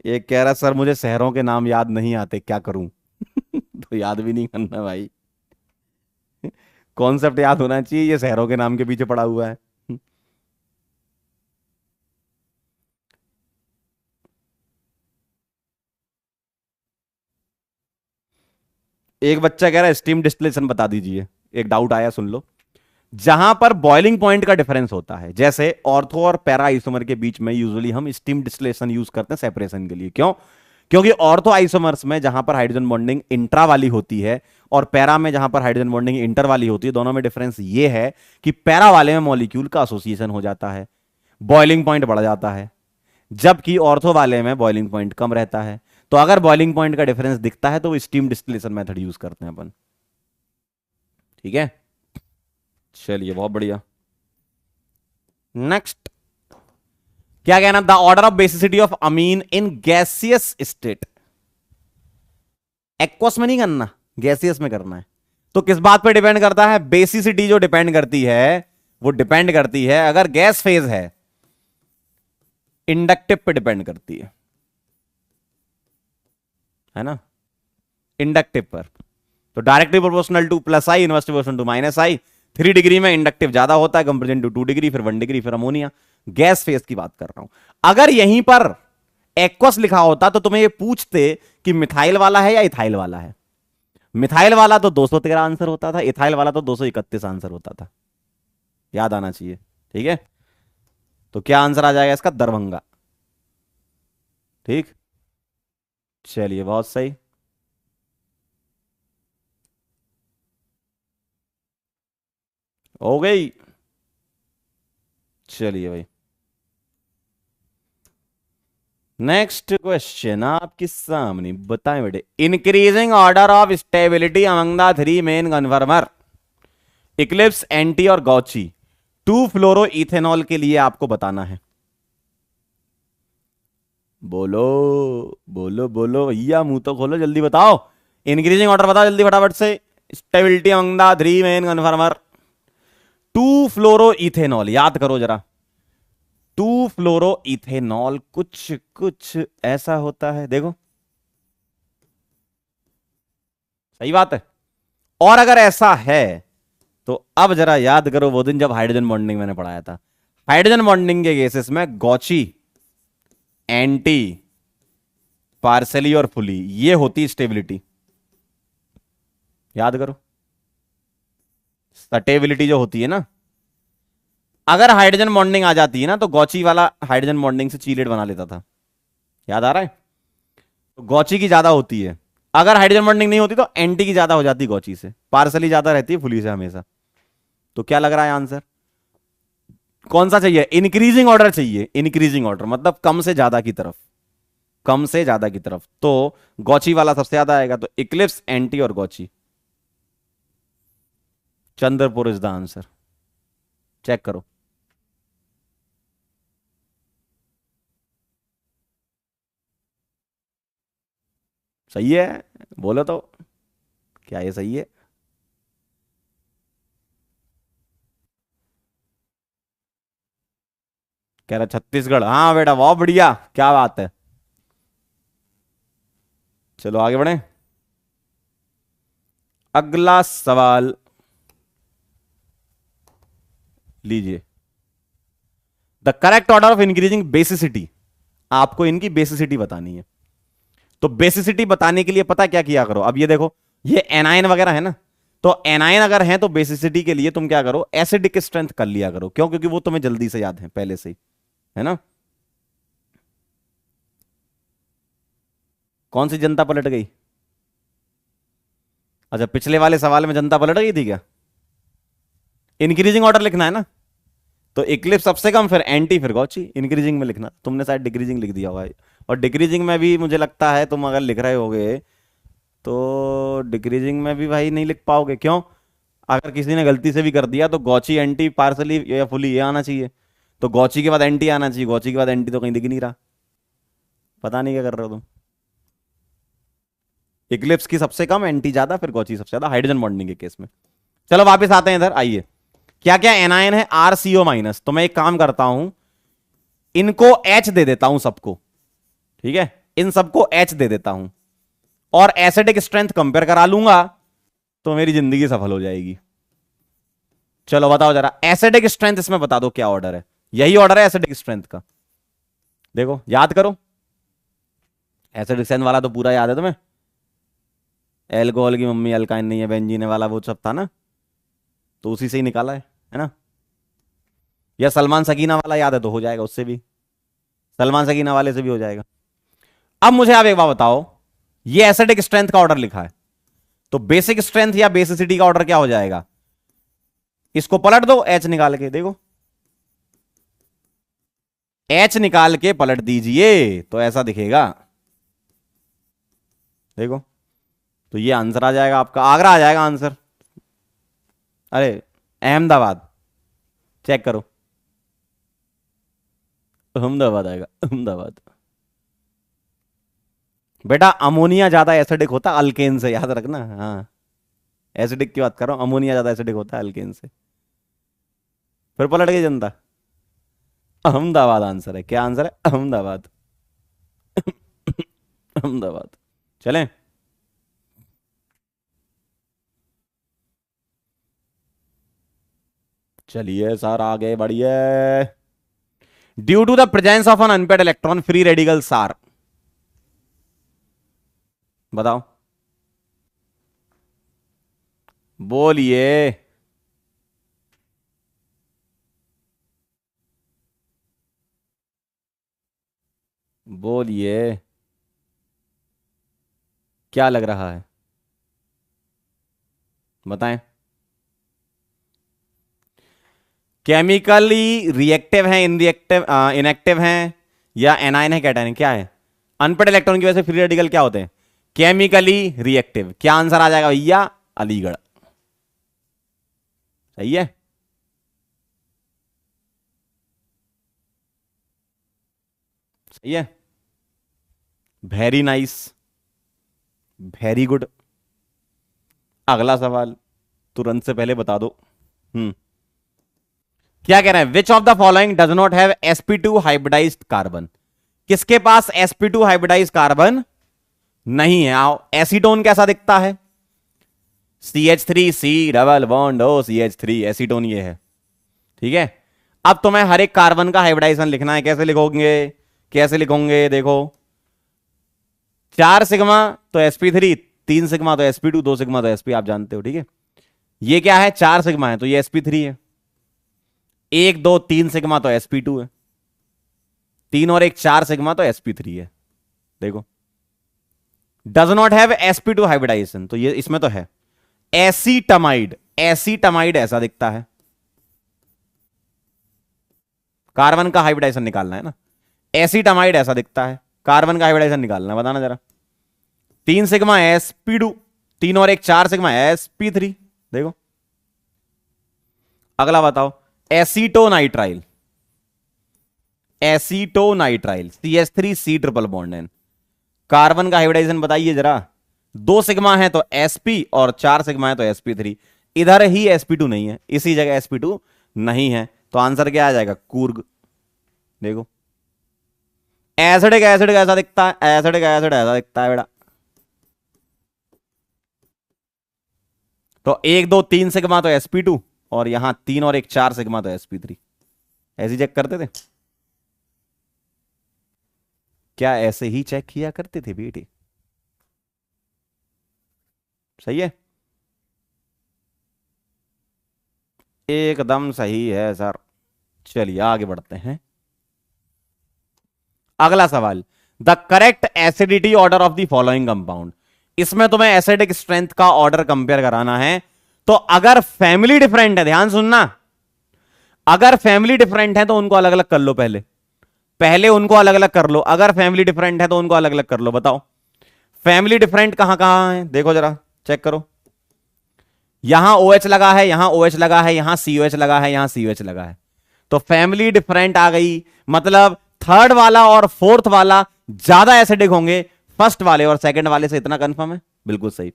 एक कह रहा सर मुझे शहरों के नाम याद नहीं आते, क्या करूं? तो याद भी नहीं करना भाई, कॉन्सेप्ट याद होना चाहिए, ये शहरों के नाम के पीछे पड़ा हुआ है। एक बच्चा कह रहा है स्टीम डिस्टिलेशन बता दीजिए, एक डाउट आया, सुन लो। जहां पर बॉइलिंग पॉइंट का डिफरेंस होता है, जैसे ऑर्थो और पैरा आइसोमर के बीच में यूजुअली हम स्टीम डिस्टिलेशन यूज करते हैं सेपरेशन के लिए। क्यों? क्योंकि ऑर्थो आइसोमर्स में जहां पर हाइड्रोजन बॉन्डिंग इंट्रा वाली होती है और पैरा में जहां पर हाइड्रोजन बॉन्डिंग इंटर वाली होती है, दोनों में डिफरेंस ये है कि पैरा वाले में मॉलिक्यूल का एसोसिएशन हो जाता है, बॉइलिंग पॉइंट बढ़ जाता है, जबकि ऑर्थो वाले में बॉइलिंग पॉइंट कम रहता है। तो अगर बॉइलिंग पॉइंट का डिफरेंस दिखता है तो वो स्टीम डिस्टिलेशन मेथड यूज करते हैं अपन। ठीक है, चलिए बहुत बढ़िया। नेक्स्ट क्या कहना? The order of basicity of amine in gaseous state. Aqueous में नहीं करना, गैसियस में करना है। तो किस बात पे डिपेंड करता है? बेसिसिटी जो डिपेंड करती है वो डिपेंड करती है, अगर गैस फेज है, इंडक्टिव पे डिपेंड करती है ना, इंडक्टिव पर। तो directly proportional to plus I, inversely proportional to minus I. 3 degree में इंडक्टिव ज्यादा होता है कंपेरिजन टू 2 डिग्री, फिर 1 डिग्री, फिर अमोनिया। गैस फेज की बात कर रहा हूं। अगर यहीं पर एक्वस लिखा होता तो तुम्हें ये पूछते कि मिथाइल वाला है या इथाइल वाला है। मिथाइल वाला तो 213 आंसर होता था, इथाइल वाला तो 231 आंसर होता था। याद आना चाहिए। ठीक है, तो क्या आंसर आ जाएगा इसका? दरभंगा। ठीक, चलिए बहुत सही। हो गई। चलिए भाई, नेक्स्ट क्वेश्चन आपके सामने, बताएं बेटे। Increasing order of stability among the 3 main कन्फर्मर, Eclipse, anti और गौची, 2 फ्लोरो इथेनॉल के लिए आपको बताना है। बोलो बोलो बोलो भैया, मुंह तो खोलो, जल्दी बताओ। इंक्रीजिंग ऑर्डर बताओ जल्दी फटाफट से। Stability among the three main conformer. Two fluoro ethanol, याद करो जरा। टू फ्लोरो इथेनॉल कुछ कुछ ऐसा होता है, देखो। सही बात है। और अगर ऐसा है तो अब जरा याद करो वो दिन जब हाइड्रोजन बॉन्डिंग मैंने पढ़ाया था। हाइड्रोजन बॉन्डिंग के केसेस में गॉची, एंटी, पार्सली और फुली, ये होती स्टेबिलिटी। याद करो। स्टेबिलिटी जो होती है ना, अगर हाइड्रोजन बॉन्डिंग आ जाती है ना, तो गॉची वाला हाइड्रोजन बॉन्डिंग से चीलेट बना लेता था। याद आ रहा है। तो गॉची की ज्यादा होती है। अगर हाइड्रोजन बॉन्डिंग नहीं होती तो एंटी की ज्यादा हो जाती है गॉची से, पार्सली ज्यादा रहती है फुली से हमेशा। तो क्या लग रहा है आंसर? कौन सा चाहिए? इंक्रीजिंग ऑर्डर चाहिए। इंक्रीजिंग ऑर्डर मतलब कम से ज्यादा की तरफ, कम से ज्यादा की तरफ। तो गॉची वाला सबसे ज्यादा आएगा, तो इक्लिप्स, एंटी और गॉची। Chandrapur is the answer. Check करो। सही है? बोलो तो, क्या ये सही है? कह रहा छत्तीसगढ़। हाँ बेटा, बहुत बढ़िया, क्या बात है। चलो आगे बढ़े। अगला सवाल लीजिए। The correct order of increasing basicity. आपको इनकी बेसिसिटी बतानी है। तो बेसिसिटी बताने के लिए पता क्या किया करो, अब ये देखो, ये एनाइन वगैरह है ना, तो एनाइन अगर है तो बेसिसिटी के लिए तुम क्या करो, एसिडिक स्ट्रेंथ कर लिया करो। क्यों? क्योंकि वो तुम्हें जल्दी से याद है पहले से ही, है ना। कौन सी जनता पलट गई? अच्छा, पिछले वाले सवाल में जनता पलट गई थी क्या? इंक्रीजिंग ऑर्डर लिखना है ना, तो इक्लिप्स सबसे कम, फिर एंटी, फिर गॉची। इंक्रीजिंग में लिखना, तुमने शायद डिक्रीजिंग लिख दिया होगा। और डिक्रीजिंग में भी मुझे लगता है तुम अगर लिख रहे होगे तो डिक्रीजिंग में भी भाई नहीं लिख पाओगे। क्यों? अगर किसी ने गलती से भी कर दिया तो गॉची, एंटी, पार्सली या फुली ये आना चाहिए। तो गॉची के बाद एंटी आना चाहिए, गॉची के बाद एंटी तो कहीं दिख नहीं रहा। पता नहीं क्या कर रहे हो तुम। इक्लिप्स की सबसे कम, एंटी ज्यादा, फिर गॉची सबसे ज्यादा हाइड्रोजन बॉन्डिंग के केस में। चलो वापस आते हैं इधर, आइए। क्या क्या एनायन है? RCO minus. तो मैं एक काम करता हूं, इनको एच दे देता हूं सबको। ठीक है, इन सबको एच दे देता हूं और एसिडिक स्ट्रेंथ कंपेयर करा लूंगा, तो मेरी जिंदगी सफल हो जाएगी। चलो बताओ जरा, एसिडिक स्ट्रेंथ इसमें बता दो क्या ऑर्डर है। यही ऑर्डर है एसिडिक स्ट्रेंथ का। देखो याद करो, एसिडिक स्ट्रेंथ वाला तो पूरा याद है तुम्हें। एल्कोहल की मम्मी अल्काइन नहीं है, बेंजीन वाला वो सब था ना, तो उसी से ही निकाला है ना। या सलमान सकीना वाला याद है तो हो जाएगा उससे भी, सलमान सकीना वाले से भी हो जाएगा। अब मुझे आप एक बात बताओ, ये एसिडिक स्ट्रेंथ का ऑर्डर लिखा है, तो बेसिक स्ट्रेंथ या बेसिसिटी का ऑर्डर क्या हो जाएगा? इसको पलट दो, एच निकाल के देखो, एच निकाल के पलट दीजिए तो ऐसा दिखेगा। देखो, तो ये आंसर आ जाएगा आपका, आगरा आ जाएगा आंसर। अरे, अहमदाबाद। चेक करो, अहमदाबाद आएगा, अहमदाबाद। बेटा अमोनिया ज्यादा एसिडिक होता है अल्केन से, याद रखना। हाँ, एसिडिक की बात कर रहा हूं, अमोनिया ज्यादा एसिडिक होता है अल्केन से। फिर पलट गई जनता। अहमदाबाद आंसर है। क्या आंसर है? अहमदाबाद। अहमदाबाद। चलें। चलिए सर आगे बढ़िए। Due to the presence of an unpaired electron free radicals are. बताओ, बोलिए। बोलिए, क्या लग रहा है? बताएं। केमिकली रिएक्टिव है, इन रिएक्टिव, इनएक्टिव है, या एनाइन है, कैटाइन है, क्या है? अनपेड इलेक्ट्रॉन की वजह से फ्री रेडिकल क्या होते हैं? Chemically reactive. क्या आंसर आ जाएगा भैया? अलीगढ़। सही है। सही है। Very nice, very good. अगला सवाल तुरंत से पहले बता दो। क्या कह रहे हैं? विच of the following does not have sp2 hybridised carbon? किसके पास sp2 हाइब्रिडाइज्ड कार्बन नहीं है? आओ, एसीटोन कैसा दिखता है? CH3C double bond O CH3, acetone ये है। ठीक है, अब तुम्हें हर एक कार्बन का हाइब्रिडाइजेशन लिखना है। कैसे लिखोगे? कैसे लिखोगे? देखो, 4 सिग्मा तो sp3, 3 सिग्मा तो sp2, 2 सिग्मा तो sp, आप जानते हो। ठीक है, ये क्या है? 4 सिग्मा है तो ये sp3 है। 1 2 3 सिग्मा तो sp2 है। 3 और 1 4 सिग्मा तो sp3 है। देखो, does not have sp2 hybridisation, तो ये इसमें तो है। एसीटमाइड, एसीटमाइड ऐसा दिखता है। कार्बन का हाइब्रिडाइजेशन निकालना है ना। एसीटमाइड ऐसा दिखता है, कार्बन का हाइब्रिडाइजेशन निकालना है, बताना जरा। 3 सिग्मा sp2, 3 और 1 4 सिग्मा sp3। देखो, अगला बताओ। Acetonitrile, acetonitrile CH3C triple bond N, carbon का हाइब्रिडाइजेशन बताइए जरा। 2 सिग्मा है तो sp और 4 सिग्मा है तो sp3। इधर ही sp2 नहीं है, इसी जगह sp2 नहीं है, तो आंसर क्या आ जाएगा? कूर्ग। देखो, एसिडिक एसिड कैसा दिखता है? एसिडिक एसिड ऐसा दिखता है बेटा। तो 1 2 3 सिग्मा तो sp2, और यहां 3 और 1 4 सिग्मा तो sp3। ऐसे चेक करते थे क्या? ऐसे ही चेक किया करते थे बेटे। सही है, एकदम सही है सर। चलिए आगे बढ़ते हैं। अगला सवाल, the correct acidity order of the following compound. इसमें तुम्हें एसिडिक स्ट्रेंथ का ऑर्डर कंपेयर कराना है। तो अगर फैमिली डिफरेंट है, ध्यान सुनना, अगर फैमिली डिफरेंट है तो उनको अलग अलग कर लो। पहले पहले उनको अलग अलग कर लो। अगर फैमिली डिफरेंट है तो उनको अलग अलग कर लो। बताओ, फैमिली डिफरेंट कहां कहां है? देखो जरा, चेक करो। यहां OH लगा है, यहां OH लगा है, यहां COH लगा है, यहां COH लगा है, तो फैमिली डिफरेंट आ गई। मतलब थर्ड वाला और फोर्थ वाला ज्यादा एसिडिक होंगे फर्स्ट वाले और सेकंड वाले से, इतना कंफर्म है? बिल्कुल सही।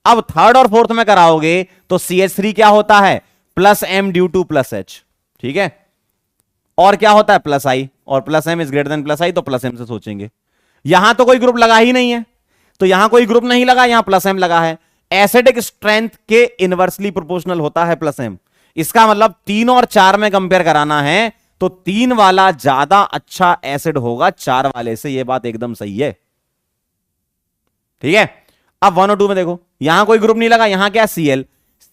अब थर्ड और फोर्थ में कराओगे तो CH3 क्या होता है? +M due to +H। ठीक है, और क्या होता है? +I, और +M is greater than +I, तो +M से सोचेंगे। यहां तो कोई ग्रुप लगा ही नहीं है, तो यहां कोई ग्रुप नहीं लगा, यहां +M लगा है। एसिडिक स्ट्रेंथ के इनवर्सली प्रोपोर्शनल होता है +M। इसका मतलब 3 और 4 में कंपेयर कराना है तो 3 वाला ज्यादा अच्छा एसिड होगा 4 वाले से। यह बात एकदम सही है। ठीक है, अब 1 और 2 में देखो, यहां कोई ग्रुप नहीं लगा, यहां क्या? Cl,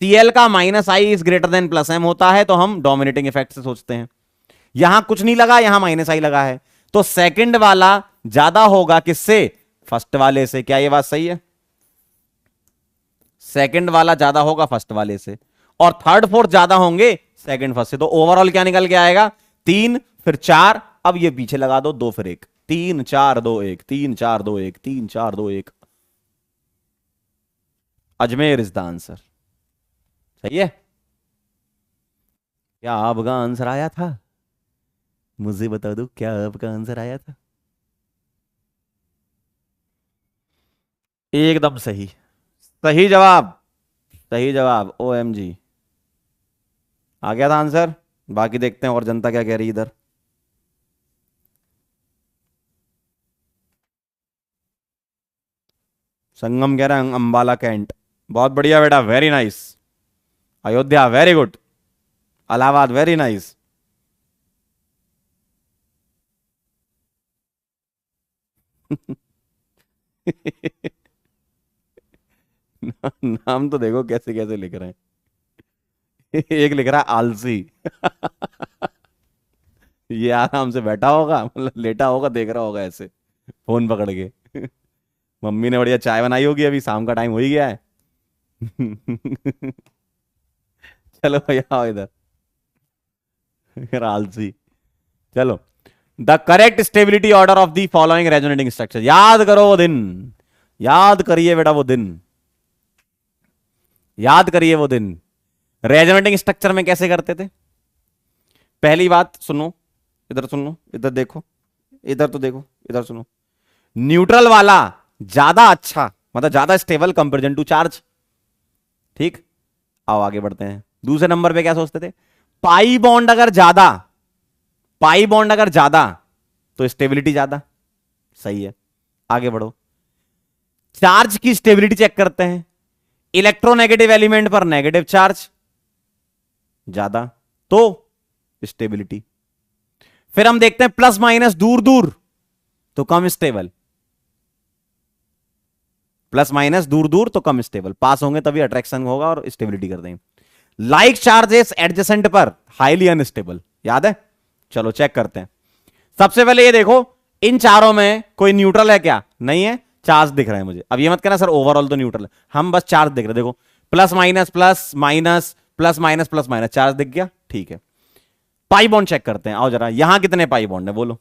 Cl का -I is greater than +M होता है, तो हम डोमिनेटिंग इफेक्ट से सोचते हैं। यहां कुछ नहीं लगा, यहां -I लगा है, तो सेकंड वाला ज्यादा होगा किससे? फर्स्ट वाले से। क्या यह बात सही है? सेकंड वाला ज्यादा होगा फर्स्ट वाले से, और थर्ड फोर्थ ज्यादा होंगे सेकंड फर्स्ट से। तो ओवरऑल क्या निकल के आएगा? 3 फिर 4, अब ये पीछे लगा दो 2 फिर 1, 3 4 2 1, 3 4 2 1, 3 4 2 1। Ajmer is the answer. सही है। क्या आपका आंसर आया था? मुझे बता दो, क्या आपका आंसर आया था? एकदम सही, सही जवाब, सही जवाब। OMG, आ गया था आंसर। बाकी देखते हैं और जनता क्या कह रही है इधर। संगम कह रहा है अंबाला कैंट। बहुत बढ़िया बेटा, very nice. Ayodhya very good. Allahabad very nice. नाम तो देखो कैसे कैसे लिख रहे हैं। एक लिख रहा है आलसी। ये आराम से बैठा होगा, मतलब लेटा होगा, देख रहा होगा ऐसे फोन पकड़ के। मम्मी ने बढ़िया चाय बनाई होगी, अभी शाम का टाइम हो ही गया है। चलो भैया आओ इधर। आलसी। चलो, the correct stability order of the following resonating structure. याद करो वो दिन, याद करिए बेटा वो दिन, याद करिए वो दिन। रेजोनेटिंग स्ट्रक्चर में कैसे करते थे? पहली बात सुनो, इधर सुनो, इधर देखो, इधर तो देखो, इधर सुनो। न्यूट्रल वाला ज्यादा अच्छा, मतलब ज्यादा स्टेबल कंपेरिजन टू चार्ज। ठीक, आओ आगे बढ़ते हैं। दूसरे नंबर पे क्या सोचते थे, पाई बॉन्ड अगर ज्यादा, पाई बॉन्ड अगर ज्यादा तो स्टेबिलिटी ज्यादा। सही है, आगे बढ़ो। चार्ज की स्टेबिलिटी चेक करते हैं, इलेक्ट्रोनेगेटिव एलिमेंट पर नेगेटिव चार्ज ज्यादा तो स्टेबिलिटी। फिर हम देखते हैं प्लस माइनस दूर दूर तो कम स्टेबल, प्लस माइनस दूर दूर तो कम स्टेबल, पास होंगे तभी अट्रैक्शन होगा और स्टेबिलिटी कर देंगे। लाइक चार्जेस एडजेसेंट पर हाईली अनस्टेबल, याद है। चलो चेक करते हैं। सबसे पहले ये देखो, इन चारों में कोई न्यूट्रल है क्या, नहीं है, चार्ज दिख रहे हैं मुझे। अब ये मत कहना सर ओवरऑल तो न्यूट्रल है, हम बस चार्ज दिख रहे हैं। देखो plus minus plus minus plus minus plus minus, charge दिख गया, ठीक है। पाई बॉन्ड चेक करते हैं, आओ जरा। यहां कितने पाई बॉन्ड है बोलो,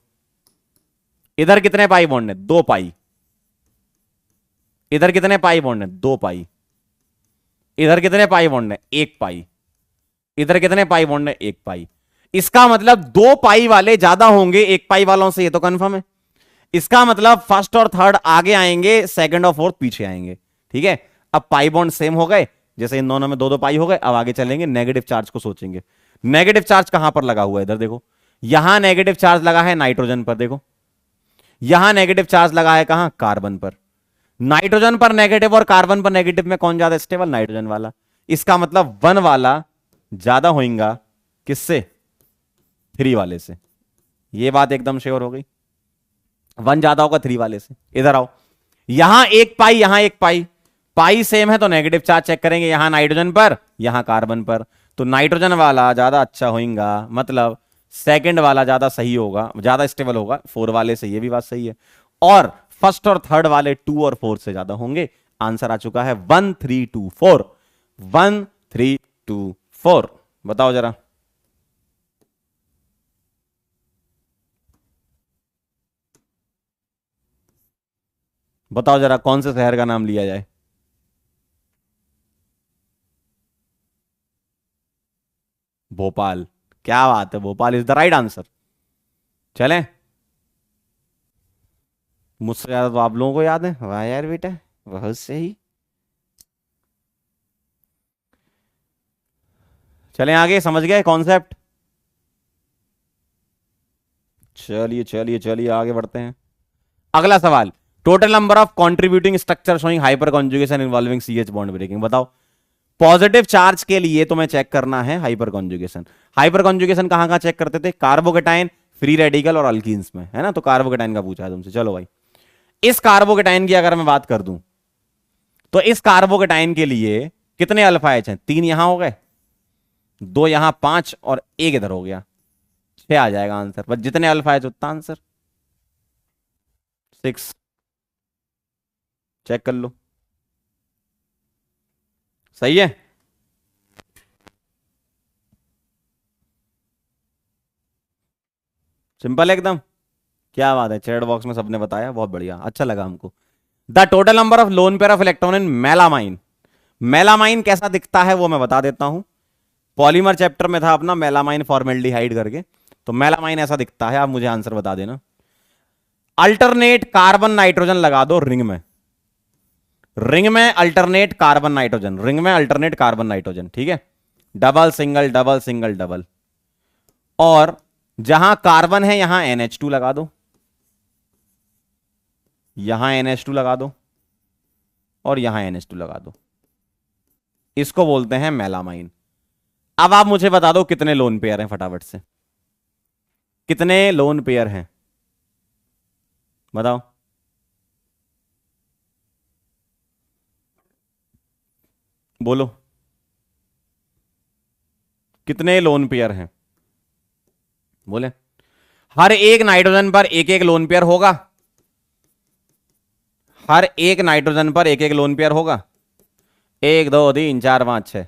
इधर कितने पाई बॉन्ड है, 2 पाई। इधर कितने पाई बॉन्ड है, 2 पाई। इधर कितने पाई बॉन्ड है, 1 पाई। इधर कितने पाई बॉन्ड है, 1 पाई। इसका मतलब 2 पाई वाले ज्यादा होंगे 1 पाई वालों से, ये तो कंफर्म है। इसका मतलब फर्स्ट और थर्ड आगे आएंगे, सेकंड और फोर्थ पीछे आएंगे। ठीक है, अब पाई बॉन्ड सेम हो गए, जैसे इन दोनों में 2 2 पाई हो गए। अब आगे चलेंगे, नेगेटिव चार्ज को सोचेंगे। नेगेटिव चार्ज कहां पर लगा हुआ है, इधर देखो। यहां नेगेटिव चार्ज लगा है नाइट्रोजन पर, देखो यहां नेगेटिव चार्ज लगा है कहां, कार्बन पर। नाइट्रोजन पर नेगेटिव और कार्बन पर नेगेटिव में कौन ज्यादा स्टेबल, नाइट्रोजन वाला। इसका मतलब 1 वाला ज्यादा होगा किससे, 3 वाले से। यह बात एकदम श्योर हो गई, 1 ज्यादा होगा 3 वाले से। इधर आओ, यहां 1 पाई, यहां 1 पाई, पाई सेम है तो नेगेटिव चार्ज चेक करेंगे, यहां नाइट्रोजन पर यहां कार्बन पर। तो नाइट्रोजन वाला ज्यादा अच्छा होगा, मतलब सेकंड वाला ज्यादा सही होगा, ज्यादा स्टेबल होगा 4 वाले से। ये भी बात सही है। और फर्स्ट और थर्ड वाले 2 और 4 से ज्यादा होंगे। आंसर आ चुका है 1 3 2 4, 1 3 2 4। बताओ जरा, बताओ जरा कौन से शहर का नाम लिया जाए। भोपाल, क्या बात है, Bhopal is the right answer. चलें, मुझसे ज्यादा तो आप लोगों को याद है, वाह यार बेटा, बहुत सही। चलें आगे, समझ गए कॉन्सेप्ट। चलिए चलिए चलिए आगे बढ़ते हैं। अगला सवाल, total number of contributing structure showing hyper conjugation involving CH bond breaking. बताओ, पॉजिटिव चार्ज के लिए तुम्हें चेक करना है हाइपर कॉन्जुगेशन। हाइपर कॉन्जुगेशन कहां कहां चेक करते थे, कार्बोकेटाइन, फ्री रेडिकल और अल्कीन्स में, है ना। तो कार्बोकेटाइन का पूछा है तुमसे। चलो भाई, इस कार्बोकेटाइन की अगर मैं बात कर दूं तो इस कार्बोकेटाइन के लिए कितने अल्फा एच हैं, 3 यहां हो गए, 2 यहां, 5 और 1 इधर हो गया, 6 आ जाएगा आंसर। बस जितने अल्फा एच उतना आंसर, 6। चेक कर लो, सही है। सिंपल एकदम, क्या बात है, चैट बॉक्स में सबने बताया, बहुत बढ़िया, अच्छा लगा हमको। The total number of lone pair of electron in melamine. Melamine कैसा दिखता है वो मैं बता देता हूं। पॉलीमर चैप्टर में था अपना मेलामाइन फॉर्मेल्डिहाइड करके, तो मेलामाइन ऐसा दिखता है। आप मुझे आंसर बता देना। अल्टरनेट कार्बन नाइट्रोजन लगा दो रिंग में, रिंग में अल्टरनेट कार्बन नाइट्रोजन, रिंग में अल्टरनेट कार्बन नाइट्रोजन, ठीक है। Double single double single double, और जहां कार्बन है यहां NH2 लगा दो, यहां NH2 लगा दो, और यहां NH2 लगा दो। इसको बोलते हैं मेलामाइन। अब आप मुझे बता दो कितने लोन पेयर हैं, फटाफट से कितने लोन पेयर हैं बताओ। बोलो, कितने लोन पेयर हैं, बोले। हर एक नाइट्रोजन पर एक एक लोन पेयर होगा, हर एक नाइट्रोजन पर एक एक लोन पेयर होगा। 1 2 3 4 5 6,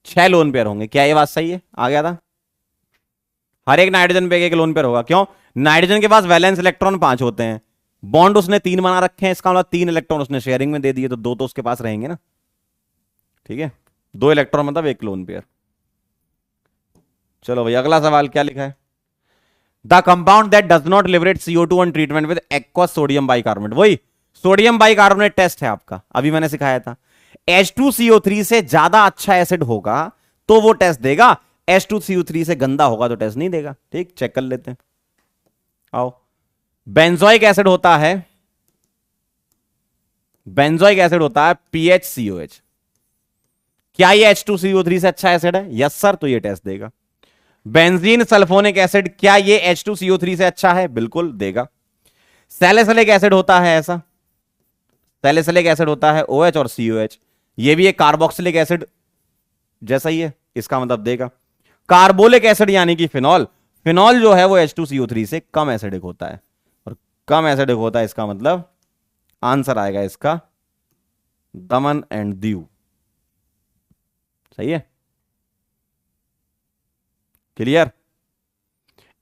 6 लोन पेयर होंगे। क्या ये बात सही है, आ गया था। हर एक नाइट्रोजन पे एक एक लोन पेयर होगा, क्यों, नाइट्रोजन के पास वैलेंस इलेक्ट्रॉन 5 होते हैं, बॉन्ड उसने 3 बना रखे हैं, इसका मतलब 3 इलेक्ट्रॉन उसने शेयरिंग में दे दिए, तो 2 तो उसके पास रहेंगे ना, ठीक है। 2 इलेक्ट्रॉन मतलब एक लोन पेयर। चलो भाई अगला सवाल क्या लिखा है, the compound that does not liberate CO2 on treatment with aqueous sodium bicarbonate. वही सोडियम बाइकार्बोनेट टेस्ट है आपका, अभी मैंने सिखाया था। H2CO3 से ज्यादा अच्छा एसिड होगा तो वो टेस्ट देगा, H2CO3 से गंदा होगा तो टेस्ट नहीं देगा। ठीक, चेक कर लेते हैं। आओ, बेंजोइक एसिड होता है, बेंजोइक एसिड होता है PHCOH। क्या ये H2CO3 से अच्छा एसिड है? यस सर, तो ये टेस्ट देगा। बेंजीन सल्फोनिक एसिड, क्या ये H2CO3 से अच्छा है? बिल्कुल देगा। सैलिसिलिक एसिड होता है ऐसा, सैलिसिलिक एसिड होता है OH और COH, ये भी एक कार्बोक्सिलिक एसिड जैसा ही है, इसका मतलब देगा। कार्बोलिक एसिड यानी कि फिनॉल, फिनॉल जो है वो H2CO3 से कम एसिडिक होता है, और कम एसिडिक होता है, इसका मतलब आंसर आएगा इसका दमन एंड दीव। सही है, क्लियर।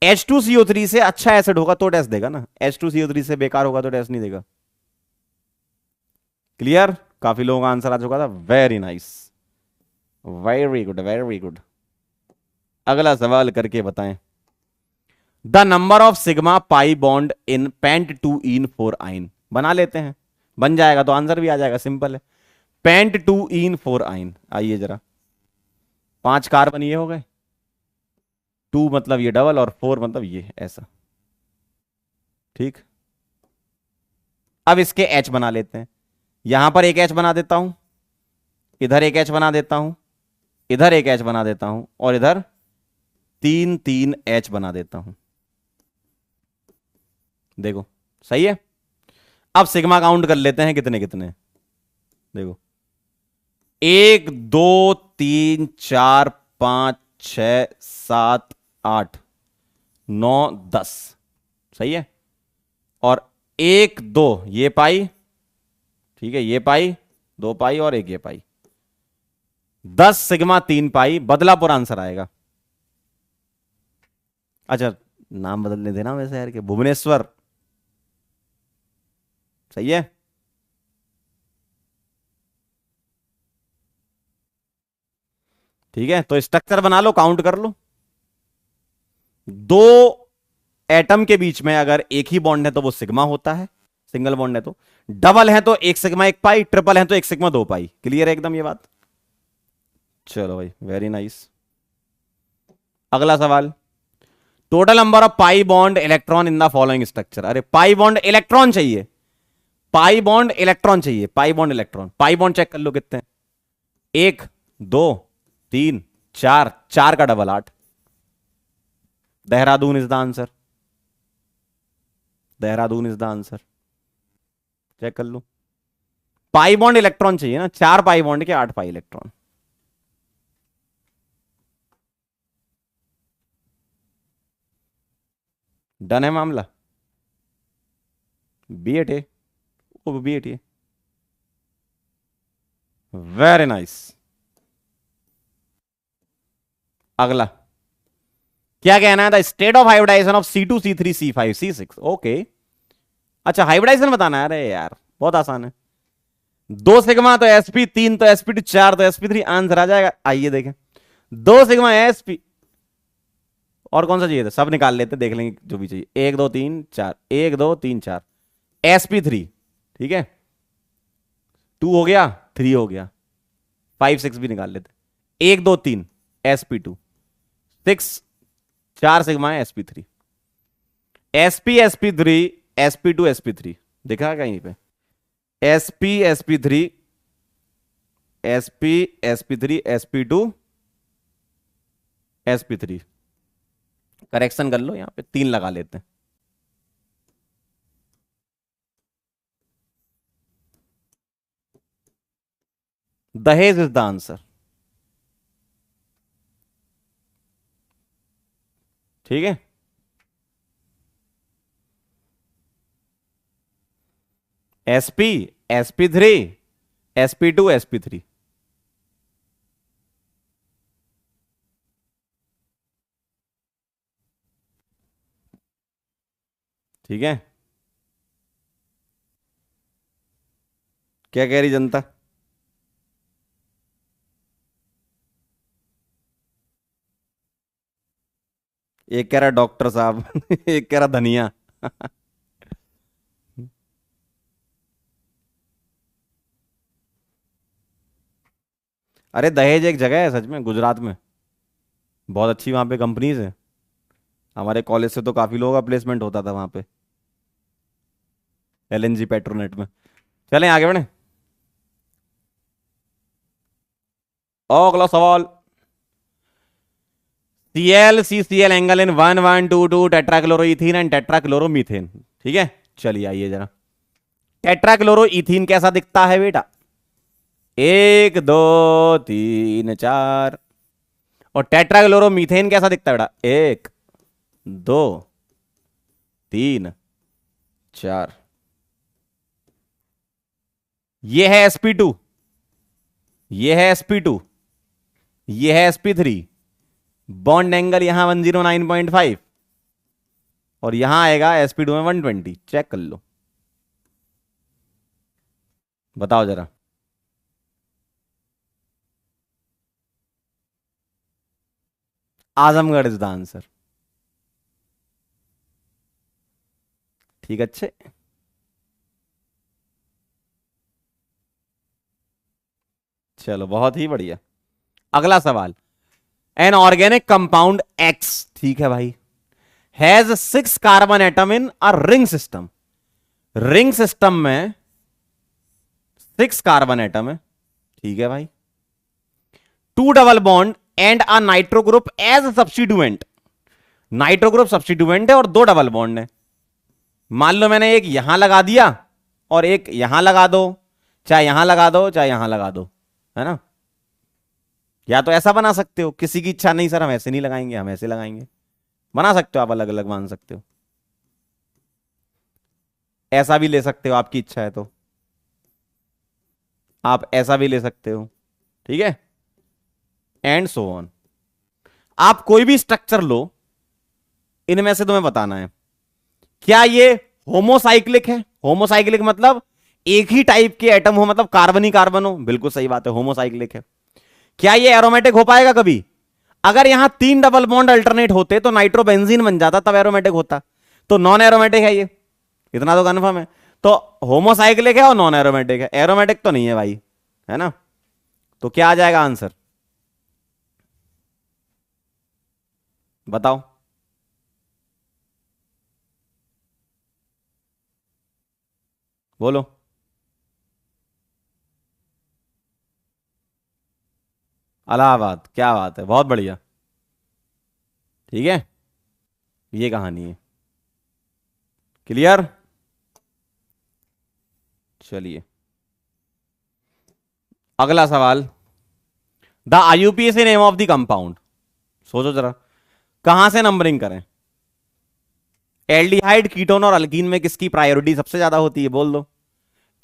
H2CO3 से अच्छा एसिड होगा तो टेस्ट देगा ना, H2CO3 से बेकार होगा तो टेस्ट नहीं देगा। क्लियर, काफी लोगों का आंसर आ चुका था। Very nice, very good, very good. अगला सवाल करके बताएं। The number of sigma pi bond in pent two in 4 yne. बना लेते हैं, बन जाएगा तो आंसर भी आ जाएगा, सिंपल है। पेंट टू इन 4 आइन, आइए जरा, 5 कार्बन ये हो गए, 2 मतलब ये डबल और 4 मतलब ये ऐसा। ठीक, अब इसके H बना लेते हैं। यहां पर एक H बना देता हूं, इधर एक H बना देता हूं, इधर एक H बना देता हूं, और इधर 3 3 H बना देता हूं। देखो सही है। अब सिग्मा काउंट कर लेते हैं कितने कितने। देखो 1 2 3 4 5 6 7 8 9 10, सही है। और 1 2 ये पाई, ठीक है, ये पाई, 2 पाई और एक ये पाई, 10 सिग्मा 3 पाई, बदलापुर आंसर आएगा। अच्छा, नाम बदलने देना वैसे यार के, भुवनेश्वर। सही है, ठीक है। तो स्ट्रक्चर बना लो, काउंट कर लो। 2 एटम के बीच में अगर एक ही बॉन्ड है तो वो सिग्मा होता है, सिंगल बॉन्ड है तो। डबल है तो 1 सिग्मा 1 पाई, ट्रिपल है तो 1 सिग्मा 2 पाई। क्लियर है एकदम ये बात? चलो भाई, वेरी नाइस। अगला सवाल, total number of pi bond electron in the following structure. अरे पाई बॉन्ड इलेक्ट्रॉन चाहिए, पाई बॉन्ड इलेक्ट्रॉन चाहिए, pi bond electron. Pi bond check कर लो कितने हैं। 1 2 3 4, 4 का double 8। Dehradun is the answer, Dehradun is the answer. Check कर लो, पाई बॉन्ड इलेक्ट्रॉन चाहिए ना, 4 पाई बॉन्ड के 8 पाई इलेक्ट्रॉन। डन है मामला। B8 है, वो B8 है। Very nice. अगला क्या कहना है? The state of hybridization of C2C3C5C6। Okay, अच्छा हाइब्रिडाइजेशन बताना है। अरे यार बहुत आसान है। 2 सिग्मा तो sp, 3 तो sp2, 4 तो sp3, आंसर आ जाएगा। आइए देखें, 2 सिग्मा sp, और कौन सा चाहिए था? सब निकाल लेते, देख लेंगे जो भी चाहिए। 1 2 3 4, 1 2 3 4, sp3, ठीक है। 2 हो गया, 3 हो गया, 5 6 भी निकाल लेते। 1 2 3 sp2, 6, 4 सिग्मा है sp3, sp sp3 sp2 sp3, दिखा कहीं पे? sp sp3 sp sp3 sp2 sp3। Correction कर लो, यहां पे 3 लगा लेते हैं। दहेज इज द आंसर, ठीक है। sp sp3 sp2 sp3, ठीक है। क्या कह रही जनता? एक कह रहा डॉक्टर साहब एक कह रहा धनिया अरे दहेज एक जगह है सच में, गुजरात में, बहुत अच्छी वहां पे कंपनीज है। हमारे कॉलेज से तो काफी लोगों का प्लेसमेंट होता था वहां पे, एलएनजी पेट्रोनेट में। चलें आगे बढ़े। अगला सवाल, ClCCl एंगल इन 1 1 2 2 टेट्राक्लोरोइथीन एंड टेट्राक्लोरोमीथेन। ठीक है, चलिए आइए जरा। टेट्राक्लोरोइथीन कैसा दिखता है बेटा? 1 2 3 4। और टेट्राक्लोरोमीथेन कैसा दिखता है बेटा? 1 2 3 4। ये है sp2, ये है sp2, ये है sp3। बॉन्ड एंगल यहां 109.5 और यहां आएगा sp2 में 120। चेक कर लो, बताओ जरा। Azamgarh is the answer. ठीक, अच्छे। चलो बहुत ही बढ़िया। अगला सवाल, एन ऑर्गेनिक कंपाउंड एक्स, ठीक है भाई, has 6 carbon atom in a ring system. Ring system में 6 कार्बन एटम है, ठीक है भाई। 2 double bond and a nitro group as substituent. Nitro group substituent है और 2 डबल बॉन्ड है। मान लो मैंने एक यहां लगा दिया और एक यहां लगा दो, चाहे यहां लगा दो चाहे यहां लगा दो, है ना। या तो ऐसा बना सकते हो, किसी की इच्छा नहीं सर हम ऐसे नहीं लगाएंगे हम ऐसे लगाएंगे, बना सकते हो आप, अलग अलग मान सकते हो। ऐसा भी ले सकते हो, आपकी इच्छा है तो आप ऐसा भी ले सकते हो, ठीक है, एंड सो ऑन। आप कोई भी स्ट्रक्चर लो, इनमें से तुम्हें बताना है क्या ये होमोसाइक्लिक है। होमोसाइक्लिक मतलब एक ही टाइप के एटम हो, मतलब कार्बन ही कार्बन हो, बिल्कुल सही बात है, होमोसाइक्लिक है। क्या ये एरोमेटिक हो पाएगा कभी? अगर यहां 3 डबल बॉन्ड अल्टरनेट होते तो नाइट्रोबेंजीन बन जाता, तब एरोमेटिक होता। तो नॉन एरोमेटिक है ये, इतना तो कंफर्म है। तो होमोसाइक्लिक है और नॉन एरोमेटिक है, एरोमेटिक तो नहीं है भाई, है ना। तो क्या आ जाएगा आंसर, बताओ। बोलो। इलाहाबाद, क्या बात है, बहुत बढ़िया। ठीक है, ये कहानी है, क्लियर। चलिए अगला सवाल, the IUPAC name of the compound. सोचो जरा, कहां से नंबरिंग करें? एल्डिहाइड, कीटोन और अल्कीन में किसकी प्रायोरिटी सबसे ज्यादा होती है, बोल दो।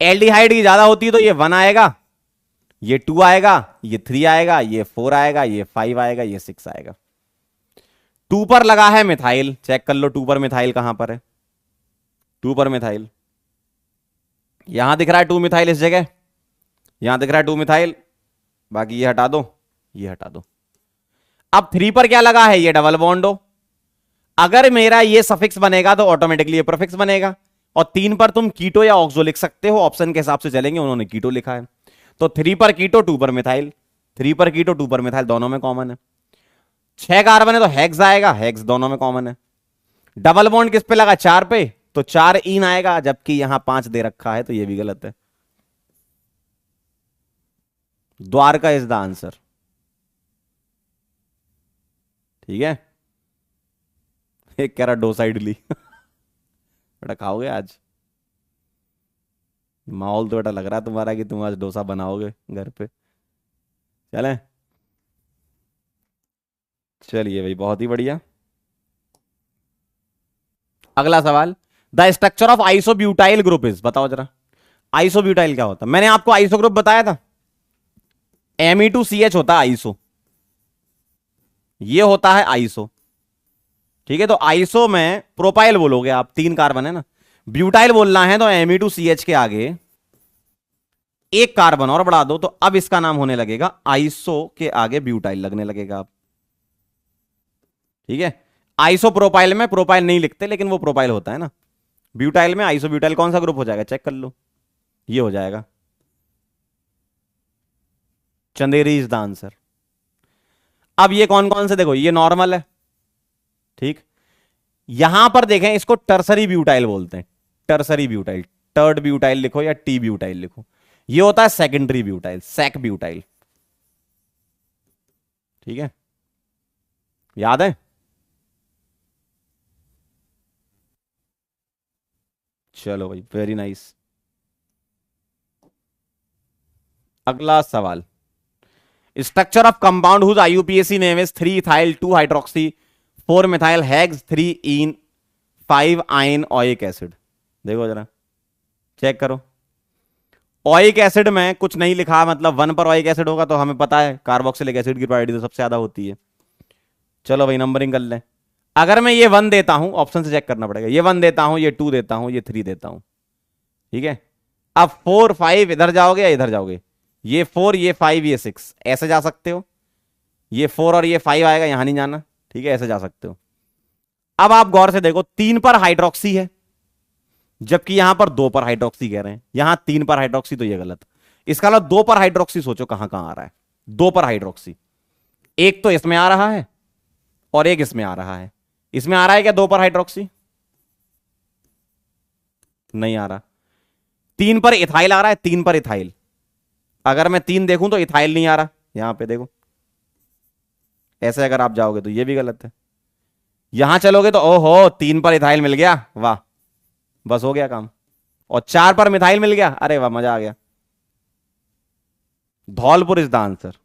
एल्डिहाइड की ज्यादा होती है तो ये 1 आएगा, ये 2 आएगा, ये 3 आएगा, ये 4 आएगा, ये 5 आएगा, ये 6 आएगा। 2 पर लगा है मिथाइल, चेक कर लो 2 पर मिथाइल कहां पर है। 2 पर मिथाइल यहां दिख रहा है, 2 मिथाइल इस जगह, यहां दिख रहा है 2 मिथाइल, बाकी ये हटा दो, ये हटा दो। अब 3 पर क्या लगा है, ये डबल बॉन्ड हो। अगर मेरा ये सफिक्स बनेगा तो ऑटोमेटिकली ये प्रीफिक्स बनेगा। और 3 पर तुम कीटो या ऑक्सो लिख सकते हो, ऑप्शन के हिसाब से चलेंगे, उन्होंने कीटो लिखा है। तो 3 पर कीटो 2 पर मिथाइल, 3 पर कीटो 2 पर मिथाइल, दोनों में कॉमन है। 6 कार्बन है तो हेक्स आएगा, हेक्स दोनों में कॉमन है। डबल बॉन्ड किस पे लगा, 4 पे, तो 4 इन आएगा, जबकि यहां 5 दे रखा है, तो ये भी गलत है। द्वारका इज द आंसर, ठीक है। एक कह रहा डोसा इडली बेटा खाओगे आज? माहौल तो बेटा लग रहा है तुम्हारा कि तुम आज डोसा बनाओगे घर पे। चलें, चलिए भाई, बहुत ही बढ़िया। अगला सवाल, the structure of isobutyl group is, बताओ जरा। आइसोब्यूटाइल क्या होता है? मैंने आपको आइसो ग्रुप बताया था, Me2CH होता है आइसो, ये होता है आइसो, ठीक है। तो आइसो में प्रोपाइल बोलोगे आप, 3 कार्बन है ना, ब्यूटाइल बोलना है तो Me2CH के आगे 1 कार्बन और बढ़ा दो, तो अब इसका नाम होने लगेगा आइसो, के आगे ब्यूटाइल लगने लगेगा अब, ठीक है। आइसोप्रोपाइल में प्रोपाइल नहीं लिखते, लेकिन वो प्रोपाइल होता है ना। ब्यूटाइल में आइसोब्यूटाइल कौन सा ग्रुप हो जाएगा, चेक कर लो, ये हो जाएगा। Chanderi is the answer. अब ये कौन कौन से देखो, ये नॉर्मल है, ठीक। यहां पर देखें, इसको टर्सरी ब्यूटाइल बोलते हैं, टर्सरी ब्यूटाइल, टर्ड ब्यूटाइल लिखो या टी ब्यूटाइल लिखो। ये होता है सेकेंडरी ब्यूटाइल, सेक ब्यूटाइल, ठीक है, याद है। चलो भाई, वेरी नाइस। अगला सवाल, structure of compound whose IUPAC name is 3 ethyl 2 hydroxy 4 methyl hex 3 en 5 yne oic acid. देखो जरा, चेक करो। ओइक एसिड में कुछ नहीं लिखा, मतलब 1 पर ओइक एसिड होगा तो हमें पता है कार्बोक्सिलिक एसिड की प्रायोरिटी तो सबसे ज्यादा होती है। चलो भाई, नंबरिंग कर ले। अगर मैं ये 1 देता हूं, ऑप्शन से चेक करना पड़ेगा, ये 1 देता हूं, ये 2 देता हूं, ये 3 देता हूं, ठीक है। अब 4 5 इधर जाओगे या इधर जाओगे, ये 4 ये 5 ये 6, ऐसे जा सकते हो। ये 4 और ये 5 आएगा, यहां नहीं जाना, ठीक है, ऐसे जा सकते हो। अब आप गौर से देखो, 3 पर हाइड्रोक्सी है, जबकि यहां पर 2 पर हाइड्रोक्सी कह रहे हैं, यहां 3 पर हाइड्रोक्सी, तो ये गलत। इसका मतलब 2 पर हाइड्रोक्सी, सोचो कहां कहां आ रहा है 2 पर हाइड्रोक्सी। एक तो इसमें आ रहा है और एक इसमें आ रहा है। इसमें आ रहा है क्या 2 पर हाइड्रोक्सी, नहीं आ रहा। 3 पर इथाइल आ रहा है, 3 पर इथाइल, अगर मैं 3 देखूं तो इथाइल नहीं आ रहा, यहां पे देखो, ऐसे अगर आप जाओगे तो ये भी गलत है। यहां चलोगे तो ओहो 3 पर इथाइल मिल गया, वाह, बस हो गया काम। और 4 पर मिथाइल मिल गया, अरे वाह, मजा आ गया। Dholpur is the answer.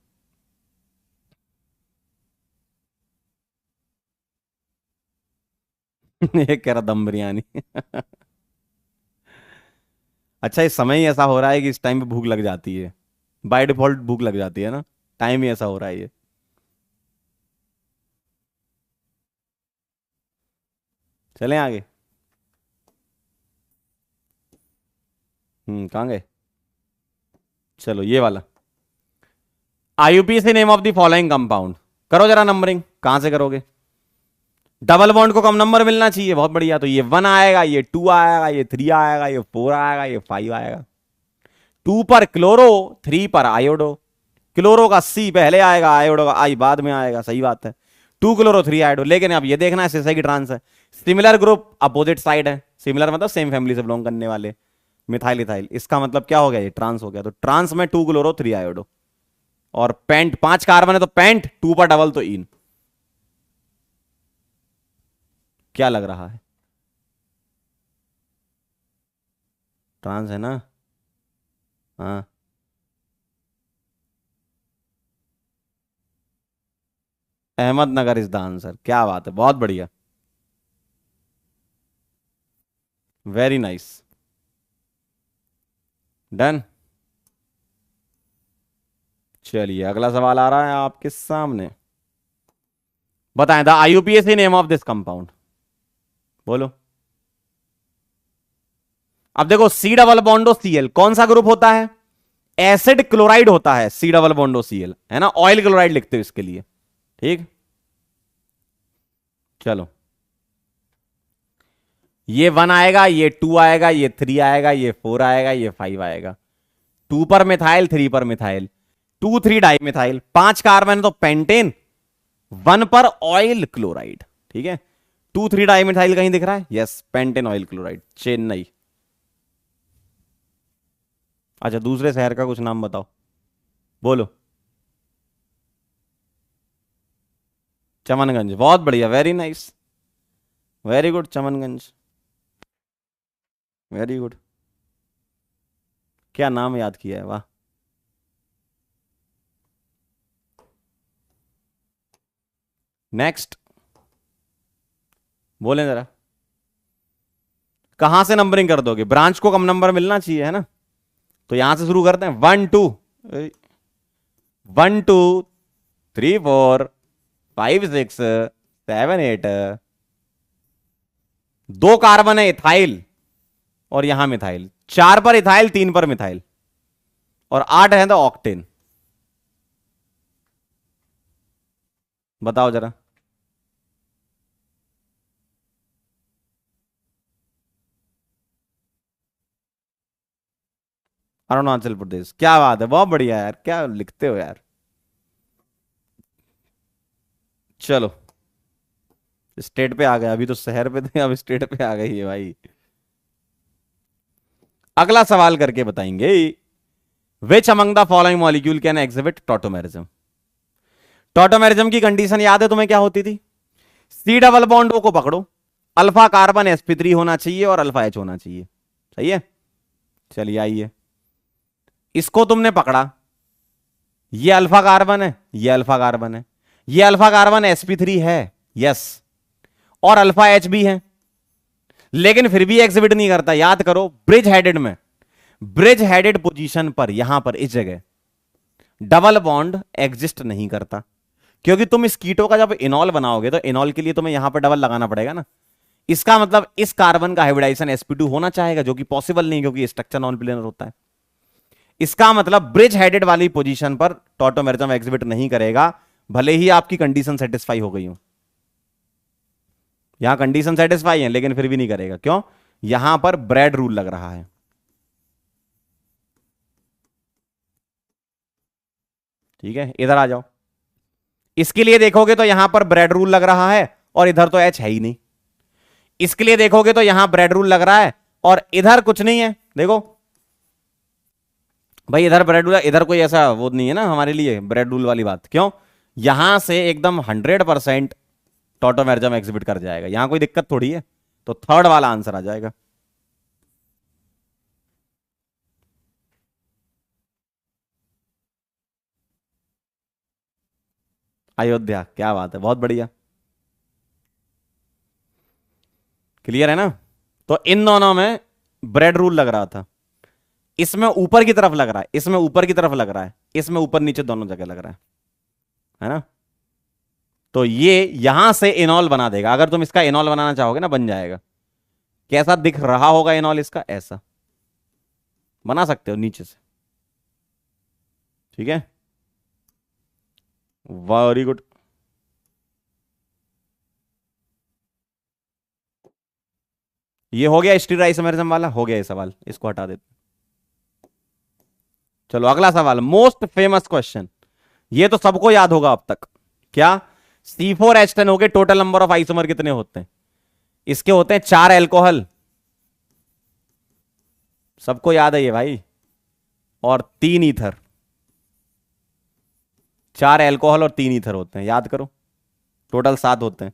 ये कह रहा दम बिरयानी। अच्छा, इस समय ही ऐसा हो रहा है कि इस टाइम पे भूख लग जाती है, बाय डिफॉल्ट भूख लग जाती है ना, टाइम ही ऐसा हो रहा है ये। चलें आगे। कहाँ गए, चलो ये वाला, IUPAC name of the following compound. करो जरा नंबरिंग, कहां से करोगे। डबल बॉन्ड को कम नंबर मिलना चाहिए, बहुत बढ़िया। तो ये 1 आएगा, ये 2 आएगा, ये 3 आएगा, ये 4 आएगा, ये 5 आएगा। 2 पर क्लोरो, 3 पर आयोडो। क्लोरो का सी पहले आएगा, आयोडो का आई बाद में आएगा, सही बात है। 2 क्लोरो 3 आयोडो। लेकिन अब ये देखना है सीसा की ट्रांस है, सिमिलर ग्रुप अपोजिट साइड है, सिमिलर मतलब सेम फैमिली से बिलोंग करने वाले, मिथाइल इथाइल। इसका मतलब क्या हो गया, ये ट्रांस हो गया। तो ट्रांस में 2 क्लोरो 3 आयोडो। और पेंट 5 कार्बन है तो पेंट, 2 पर डबल तो इन। क्या लग रहा है, ट्रांस है ना। हाँ, अहमदनगर इज द आंसर। क्या बात है, बहुत बढ़िया, वेरी नाइस, डन। चलिए अगला सवाल आ रहा है आपके सामने। बताएं, the IUPAC name of this compound, बोलो। अब देखो, सी डबल बॉन्डो सीएल कौन सा ग्रुप होता है, एसिड क्लोराइड होता है, सी डबल बॉन्डो सीएल है ना, ऑयल क्लोराइड लिखते हो इसके लिए, ठीक। चलो, ये 1 आएगा, ये 2 आएगा, ये 3 आएगा, ये 4 आएगा, ये 5 आएगा। 2 पर मिथाइल, 3 पर मिथाइल, 2 3 डाई मिथाइल, 5 कार्बन तो पेंटेन, 1 पर ऑयल क्लोराइड, ठीक है। 2 3 डाई मिथाइल कहीं दिख रहा है, yes, pentane oil chloride, Chennai. अच्छा, दूसरे शहर का कुछ नाम बताओ, बोलो। चमनगंज, बहुत बढ़िया, very nice, very good, Chamanganj, very good. क्या नाम याद किया है, वाह। नेक्स्ट, बोलें जरा, कहां से नंबरिंग कर दोगे, ब्रांच को कम नंबर मिलना चाहिए है ना, तो यहां से शुरू करते हैं। 1 2 1 2 3 4 5 6 7 8। 2 कार्बन है इथाइल और यहां मिथाइल, 4 पर इथाइल, 3 पर मिथाइल, और 8 है तो ऑक्टेन। बताओ जरा, अरुणाचल प्रदेश, क्या बात है, बहुत बढ़िया यार, क्या लिखते हो यार। चलो स्टेट पे आ गए, अभी तो शहर पे थे, अब स्टेट पे आ गई है भाई। अगला सवाल करके बताएंगे। Which among the following molecule can exhibit tautomerism. Tautomerism की कंडीशन याद है तुम्हें क्या होती थी? सी डबल बॉन्ड को पकड़ो, अल्फा कार्बन sp3 होना चाहिए और अल्फा एच होना चाहिए। सही है, चलिए आइए, इसको तुमने पकड़ा, ये अल्फा कार्बन है, ये अल्फा कार्बन है, ये अल्फा कार्बन sp3 है, यस, और अल्फा एच भी है, लेकिन फिर भी एग्जिबिट नहीं करता। याद करो, ब्रिज हेडेड में, ब्रिज हेडेड पोजीशन पर, यहां पर इस जगह डबल बॉन्ड एग्जिस्ट नहीं करता, क्योंकि तुम इस कीटो का जब इनॉल बनाओगे तो इनॉल के लिए तुम्हें यहां पर डबल लगाना पड़ेगा ना। इसका मतलब इस कार्बन का हाइब्रिडाइजेशन sp2 होना चाहेगा, जो कि पॉसिबल नहीं, क्योंकि स्ट्रक्चर नॉन प्लेनर होता है। इसका मतलब ब्रिज हेडेड वाली पोजीशन पर टॉटोमेरिज्म एग्जिबिट नहीं करेगा, भले ही आपकी कंडीशन सेटिस्फाई हो गई हो। यहां कंडीशन सेटिस्फाई है लेकिन फिर भी नहीं करेगा, क्यों? यहां पर ब्रेड रूल लग रहा है। ठीक है, इधर आ जाओ, इसके लिए देखोगे तो यहां पर ब्रेड रूल लग रहा है और इधर तो एच है ही नहीं। इसके लिए देखोगे तो यहां ब्रेड रूल लग रहा है और इधर कुछ नहीं है। देखो भाई, इधर ब्रेड रूल, इधर कोई ऐसा वो नहीं है ना हमारे लिए ब्रेड रूल वाली बात, क्यों? यहां से एकदम 100% टॉटोमेरिज्म एग्जिबिट कर जाएगा, यहां कोई दिक्कत थोड़ी है। तो थर्ड वाला आंसर आ जाएगा। अयोध्या, क्या बात है, बहुत बढ़िया, क्लियर है ना? तो इन दोनों में ब्रेड रूल लग रहा था, इसमें ऊपर की तरफ लग रहा है, इसमें ऊपर की तरफ लग रहा है, इसमें ऊपर नीचे दोनों जगह लग रहा है ना? तो ये यहां से इनॉल बना देगा, अगर तुम इसका इनॉल बनाना चाहोगे ना, बन जाएगा। कैसा दिख रहा होगा इनॉल इसका? ऐसा बना सकते हो नीचे से। ठीक है, वेरी गुड। ये हो गया स्टीराइसोमेरिज्म वाला, हो गया ये सवाल, इसको हटा देते। चलो अगला सवाल, मोस्ट फेमस क्वेश्चन, ये तो सबको याद होगा अब तक। क्या? C4H10 हो गए, टोटल नंबर ऑफ आइसोमर कितने होते हैं? इसके होते हैं 4 एल्कोहल, सबको याद है ये भाई, और 3 ईथर। 4 एल्कोहल और 3 ईथर होते हैं, याद करो, टोटल 7 होते हैं।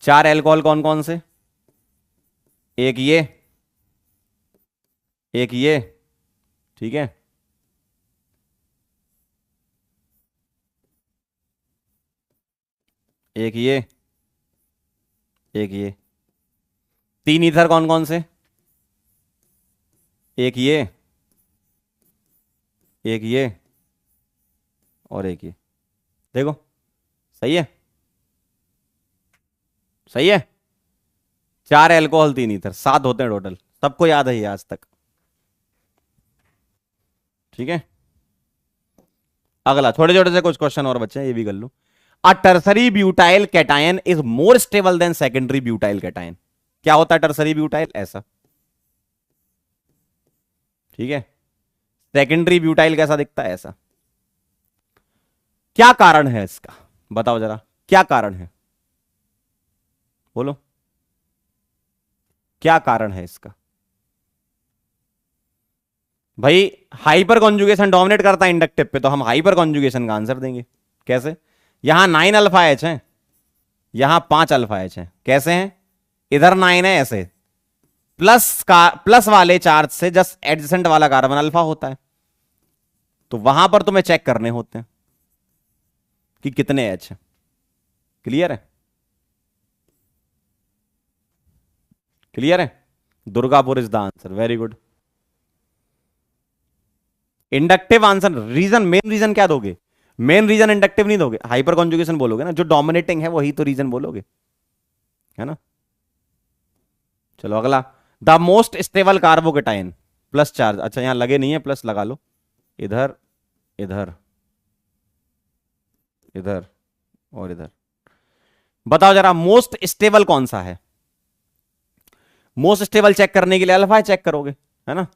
4 एल्कोहल कौन कौन से? एक ये, एक ये, ठीक है, एक ये, एक ये। 3 ईथर कौन कौन से? एक ये, एक ये, और एक ये। देखो, सही है, सही है। 4 एल्कोहल 3 ईथर, 7 होते हैं टोटल, सबको याद है ये आज तक। ठीक है, अगला छोटे छोटे से कुछ क्वेश्चन और बच्चे हैं, ये भी कर लो। A tertiary butyl cation is more stable than secondary butyl cation. क्या होता है टर्सरी ब्यूटाइल? ऐसा, ठीक है। सेकेंडरी ब्यूटाइल कैसा दिखता है? ऐसा। क्या कारण है इसका, बताओ जरा, क्या कारण है? बोलो, क्या कारण है इसका? भाई हाइपर कॉन्जुगेशन डोमिनेट करता है इंडक्टिव पे, तो हम हाइपर कॉन्जुगेशन का आंसर देंगे। कैसे? यहां 9 अल्फा एच है, यहां 5 अल्फा एच है, कैसे हैं? इधर 9 है ऐसे, प्लस वाले चार्ज से जस्ट एडजेसेंट वाला कार्बन अल्फा होता है, तो वहां पर तुम्हें चेक करने होते हैं कि कितने एच है। क्लियर है? क्लियर है? Durgapur is the answer, very good. Inductive answer, reason, main reason क्या दोगे? मेन रीजन इंडक्टिव नहीं दोगे, हाइपर कॉन्जुगेशन बोलोगे ना, जो डोमिनेटिंग है वही तो रीजन बोलोगे, है ना? चलो अगला, the most stable carbocation, plus charge, अच्छा यहां लगे नहीं है, प्लस लगा लो, इधर, इधर, इधर, और इधर। बताओ जरा, मोस्ट स्टेबल कौन सा है? मोस्ट स्टेबल चेक करने के लिए अल्फा चेक करोगे, है ना?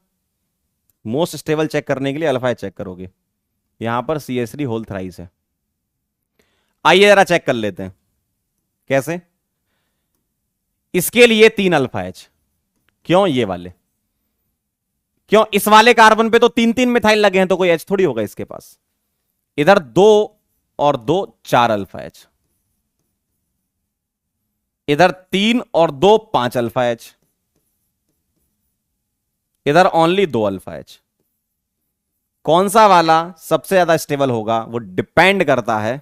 मोस्ट स्टेबल चेक करने के लिए अल्फा एच चेक करोगे। यहां पर CH3 होल थ्राइस है। आइए जरा चेक कर लेते हैं कैसे। इसके लिए 3 अल्फा एच। क्यों ये वाले? क्यों इस वाले कार्बन पे तो 3 3 मिथाइल लगे हैं, तो कोई एच थोड़ी होगा इसके पास। इधर 2 और 2 4 अल्फा एच। इधर 3 और 2 5 अल्फा एच। इधर ओनली 2 अल्फा एच। कौन सा वाला सबसे ज्यादा स्टेबल होगा वो डिपेंड करता है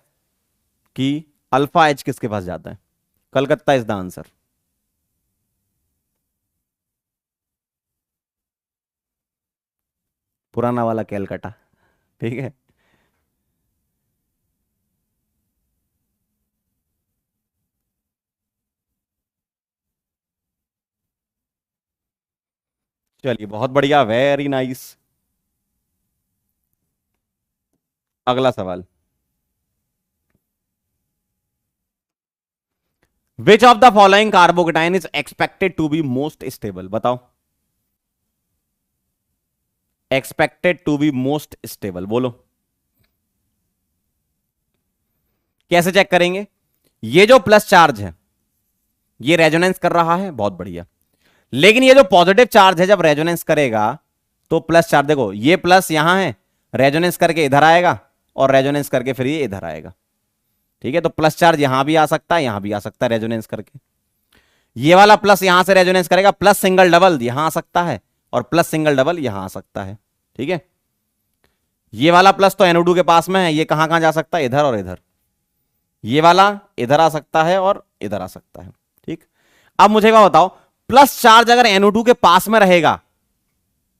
कि अल्फा एच किसके पास जाता है। Calcutta is the answer. पुराना वाला कैलकाटा। ठीक है। चलिए बहुत बढ़िया, वेरी नाइस। अगला सवाल। Which of the following carbocation is expected to be most stable? बताओ। Expected to be most stable बोलो। कैसे चेक करेंगे? ये जो प्लस चार्ज है ये रेजोनेंस कर रहा है, बहुत बढ़िया। लेकिन ये जो पॉजिटिव चार्ज है जब रेजोनेंस करेगा तो प्लस चार्ज, देखो ये प्लस यहां है, रेजोनेंस करके इधर आएगा और रेजोनेंस करके फिर ये इधर आएगा। ठीक है, तो प्लस चार्ज यहां भी आ सकता है, यहां भी आ सकता है रेजोनेंस करके। ये वाला प्लस यहां से रेजोनेंस करेगा, प्लस सिंगल डबल यहां आ सकता है और प्लस सिंगल डबल यहां आ सकता है। ठीक है, ये वाला प्लस तो NO2 के पास में है, ये कहां कहां जा सकता है? इधर और इधर। ये वाला इधर आ सकता है और इधर आ सकता है। ठीक, अब मुझे क्या बताओ, प्लस चार्ज अगर NO2 के पास में रहेगा,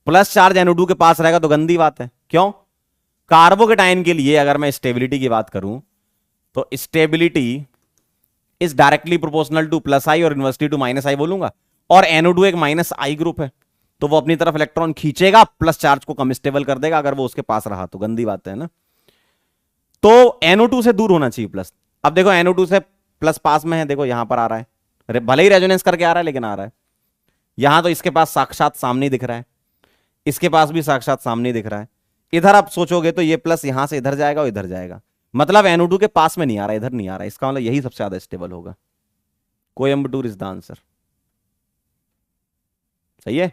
प्लस चार्ज NO2 के पास रहेगा तो गंदी बात है। क्यों? कार्बोकेटाइन के लिए अगर मैं स्टेबिलिटी की बात करूं तो stability is directly proportional to plus I और इनवर्सली टू माइनस आई बोलूंगा। और NO2 एक माइनस आई ग्रुप है, तो वो अपनी तरफ इलेक्ट्रॉन खींचेगा, प्लस चार्ज को कम स्टेबल कर देगा अगर वो उसके पास रहा तो। गंदी बात है ना। तो NO2 से दूर होना चाहिए प्लस। अब देखो NO2 से प्लस पास में है, देखो यहां पर आ रहा है, भले ही रेजोनेंस करके आ रहा है लेकिन आ रहा है। यहां तो इसके पास साक्षात सामने दिख रहा है, इसके पास भी साक्षात सामने दिख रहा है। इधर आप सोचोगे तो ये प्लस यहां से इधर जाएगा और इधर जाएगा, मतलब NO2 के पास में नहीं आ रहा, इधर नहीं आ रहा। इसका मतलब यही सबसे ज्यादा स्टेबल होगा। Coimbatore is the answer. सही है।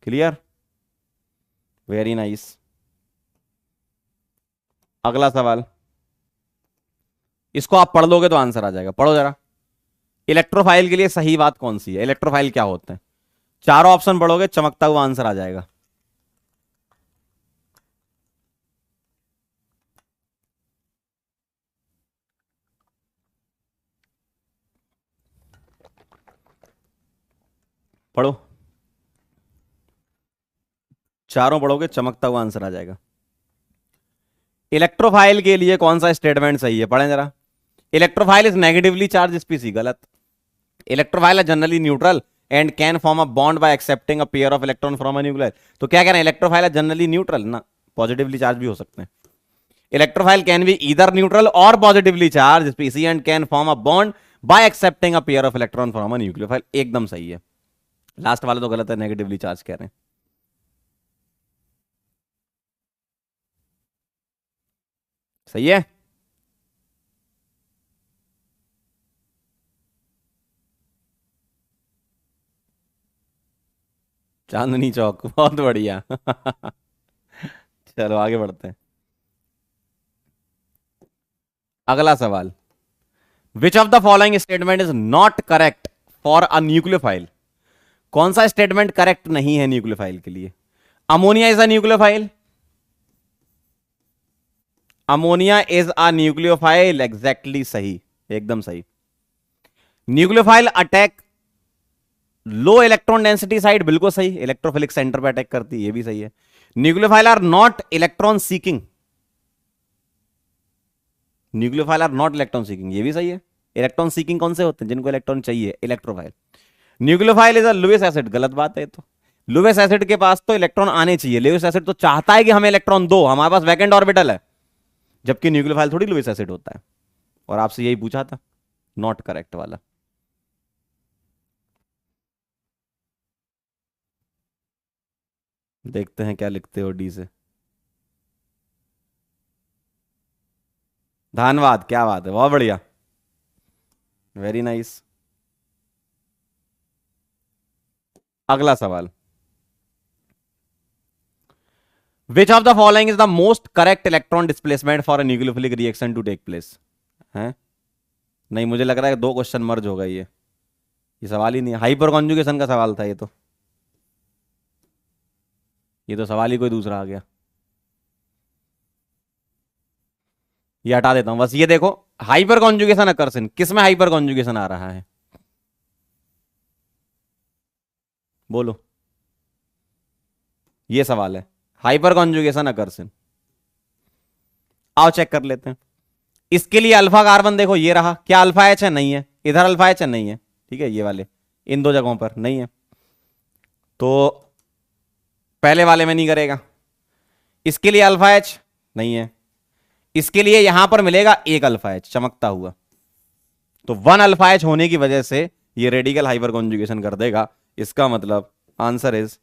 Clear, very nice. अगला सवाल, इसको आप पढ़ लोगे तो आंसर आ जाएगा। पढ़ो जरा। इलेक्ट्रोफाइल के लिए सही बात कौन सी है? इलेक्ट्रोफाइल क्या होते हैं? चारों ऑप्शन पढ़ोगे चमकता हुआ आंसर आ जाएगा। पढ़ो, चारों पढ़ोगे चमकता हुआ आंसर आ जाएगा। इलेक्ट्रोफाइल के लिए कौन सा स्टेटमेंट सही है? पढ़ें जरा। Electrophile is negatively charge species, गलत। इलेक्ट्रोफाइल है generally neutral and can form a bond by accepting a pair of electron from a nuclear. तो क्या कह रहे हैं? इलेक्ट्रोफाइल है जनरली न्यूट्रल ना, पॉजिटिवली चार्ज भी हो सकते हैं। Electrophile can be either neutral और positively charge species and can form a bond by accepting a pair of electron from a nucleophile. एकदम सही है। लास्ट वाला तो गलत है, नेगेटिवली चार्ज कह रहे हैं। सही है। चांदनी चौक, बहुत बढ़िया। चलो आगे बढ़ते हैं। अगला सवाल, which of the following statement is not correct for a nucleophile? कौन सा स्टेटमेंट करेक्ट नहीं है न्यूक्लियोफाइल के लिए? Ammonia is a nucleophile. Ammonia is a nucleophile, exactly सही, एकदम सही। Nucleophile attack low electron density side, बिल्कुल सही। इलेक्ट्रोफिलिक सेंटर पे अटैक करती है, ये भी सही है। Nucleophile are not electron seeking. Nucleophile are not electron seeking, ये भी सही है। इलेक्ट्रॉन सीकिंग कौन से होते हैं? जिनको इलेक्ट्रॉन चाहिए, electrophile. Nucleophile is a Lewis acid, गलत बात है तो। लुईस एसिड के पास तो इलेक्ट्रॉन आने चाहिए, लुईस एसिड तो चाहता है कि हमें इलेक्ट्रॉन दो, हमारे पास वैकेंट ऑर्बिटल है। जबकि न्यूक्लियोफाइल थोड़ी लुईस एसिड होता है। और आपसे यही पूछा था, नॉट करेक्ट वाला। देखते हैं क्या लिखते हो डी से। धन्यवाद, क्या बात है, बहुत बढ़िया, वेरी नाइस। अगला सवाल, which of the following is the most correct electron displacement for a nucleophilic reaction to take place. है, नहीं मुझे लग रहा है दो क्वेश्चन मर्ज हो गई है, ये सवाल ही नहीं है, हाइपर कॉन्जुगेशन का सवाल था ये तो, ये तो सवाल ही कोई दूसरा आ गया। ये हटा देता हूं बस, ये देखो हाइपर कॉन्जुगेशन अकर्सन, किस में हाइपर कॉन्जुगेशन आ रहा है, बोलो, ये सवाल है, हाइपर कॉन्जुगेशन अकर्सन। आओ चेक कर लेते हैं। इसके लिए अल्फा कार्बन देखो ये रहा, क्या अल्फा एच है, नहीं है, इधर अल्फा एच है, नहीं है, ठीक है, ये वाले इन दो जगहों पर नहीं है, तो पहले वाले में नहीं करेगा। इसके लिए अल्फा एच नहीं है, इसके लिए यहां पर मिलेगा एक अल्फा एच चमकता हुआ, तो वन अल्फा एच होने की वजह से ये रेडिकल हाइपर कॉन्जुगेशन कर देगा। इसका मतलब आंसर इज,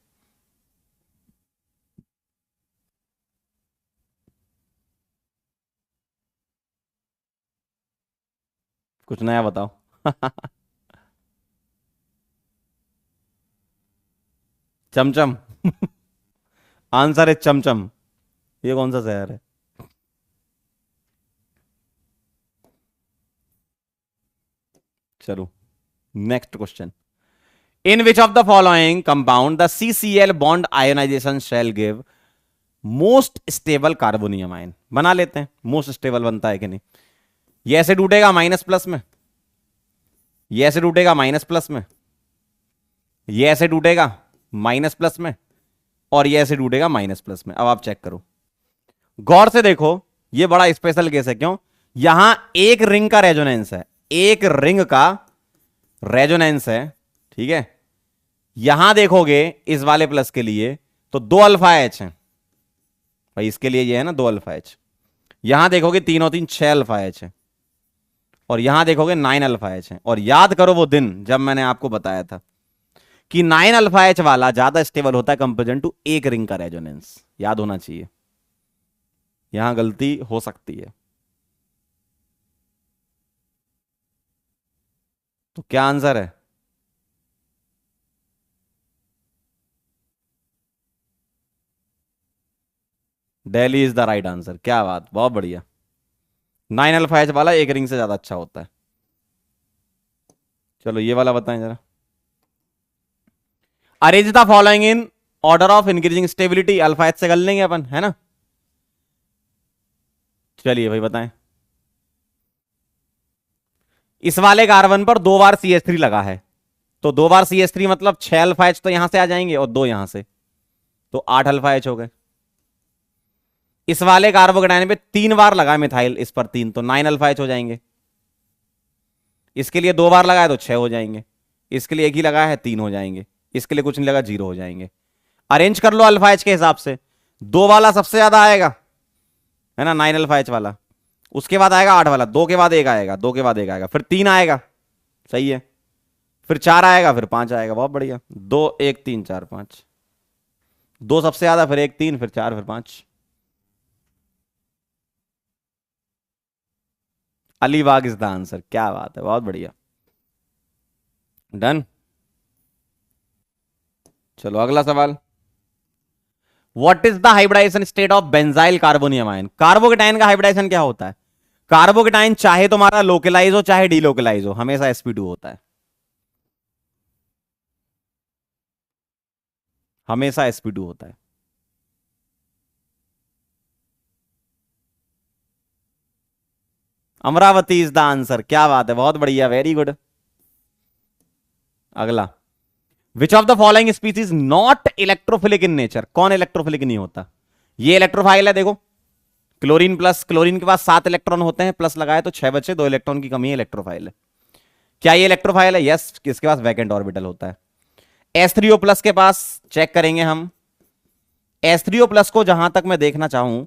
कुछ नया बताओ। चमचम। आंसर है चमचम। ये कौन सा शहर है? चलो next question, in which of the following compound the CCl bond ionization shell give most stable carbonium ion. बना लेते हैं, मोस्ट स्टेबल बनता है कि नहीं। ये ऐसे टूटेगा माइनस प्लस में, ये ऐसे टूटेगा माइनस प्लस में, ये ऐसे टूटेगा माइनस प्लस में, और ये ऐसे टूटेगा माइनस प्लस में। अब आप चेक करो, गौर से देखो, ये बड़ा स्पेशल केस है, क्यों? यहां एक रिंग का रेजोनेंस है, एक रिंग का रेजोनेंस है, ठीक है। यहां देखोगे इस वाले प्लस के लिए तो दो अल्फा एच है भाई, इसके लिए ये है ना दो अल्फा एच। यहां देखोगे तीन और तीन छह अल्फा एच है, और यहां देखोगे नाइन अल्फा एच है। और याद करो वो दिन जब मैंने आपको बताया था कि नाइन अल्फा एच वाला ज्यादा स्टेबल होता है कंपेरिजन टू एक रिंग का रेजोनेंस, याद होना चाहिए, यहां गलती हो सकती है। तो क्या आंसर है? Delhi is the right answer, क्या बात, बहुत बढ़िया। नाइन अल्फा एच वाला एक रिंग से ज्यादा अच्छा होता है। चलो ये वाला बताएं जरा, arrange the following in order of increasing stability. Alpha H से कर लेंगे अपन, है ना। चलिए भाई बताएं। इस वाले कार्बन पर दो बार CH3 लगा है, तो दो बार CH3 मतलब छह अल्फा एच तो यहां से आ जाएंगे और दो यहां से, तो आठ अल्फा एच हो गए। इस वाले कार्बोकेटाइन पे तीन बार लगा मिथाइल, इस पर तीन, तो नाइन अल्फा एच हो जाएंगे। इसके लिए दो बार लगाया तो छह हो जाएंगे, इसके लिए एक ही लगाया है तीन हो जाएंगे, इसके लिए कुछ नहीं लगा जीरो हो जाएंगे। अरेंज कर लो अल्फा एच के हिसाब से, दो वाला सबसे ज्यादा आएगा, है ना, नाइन अल्फा एच वाला, उसके बाद आएगा आठ वाला, दो के बाद एक आएगा, दो के बाद एक आएगा, फिर तीन आएगा, सही है, फिर चार आएगा, फिर पांच आएगा, बहुत बढ़िया। दो एक तीन चार पांच, दो सबसे ज्यादा, फिर एक तीन, फिर चार, फिर पांच। अलीबाग इज द आंसर, क्या बात है, बहुत बढ़िया, डन। चलो अगला सवाल, what is the hybridization state of benzyl carbonium ion. Carbocation का हाइब्रिडाइजेशन क्या होता है? कार्बोकेटाइन चाहे तुम्हारा लोकलाइज हो चाहे डीलोकलाइज हो, हमेशा sp2 होता है, हमेशा sp2 होता है। अमरावती इज द आंसर, क्या बात है, बहुत बढ़िया, वेरी गुड। अगला, विच of the following species not electrophilic in nature. कौन इलेक्ट्रोफिलिक नहीं होता? ये इलेक्ट्रोफाइल है, देखो क्लोरीन प्लस, क्लोरीन के पास सात इलेक्ट्रॉन होते हैं, प्लस लगाए तो छह बचे, दो इलेक्ट्रॉन की कमी है, इलेक्ट्रोफाइल है। क्या ये इलेक्ट्रोफाइल है? यस, इसके पास वैकेंट ऑर्बिटल होता है। S3O प्लस के पास चेक करेंगे हम, S3O प्लस को जहां तक मैं देखना चाहूं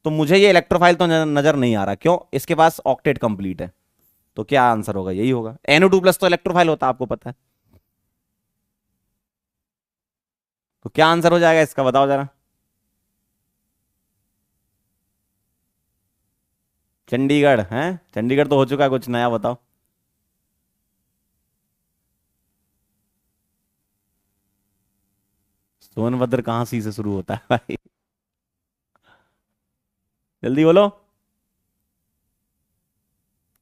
तो मुझे ये इलेक्ट्रोफाइल तो नजर नहीं आ रहा, क्यों? इसके पास ऑक्टेट कंप्लीट है, तो क्या आंसर होगा? यही होगा, NO2 प्लस तो इलेक्ट्रोफाइल होता है, आपको पता है। तो क्या आंसर हो जाएगा इसका, बताओ जरा। चंडीगढ़ है, चंडीगढ़ तो हो चुका है, कुछ नया बताओ। सोनभद्र कहाँ सी से शुरू होता है भाई? जल्दी बोलो।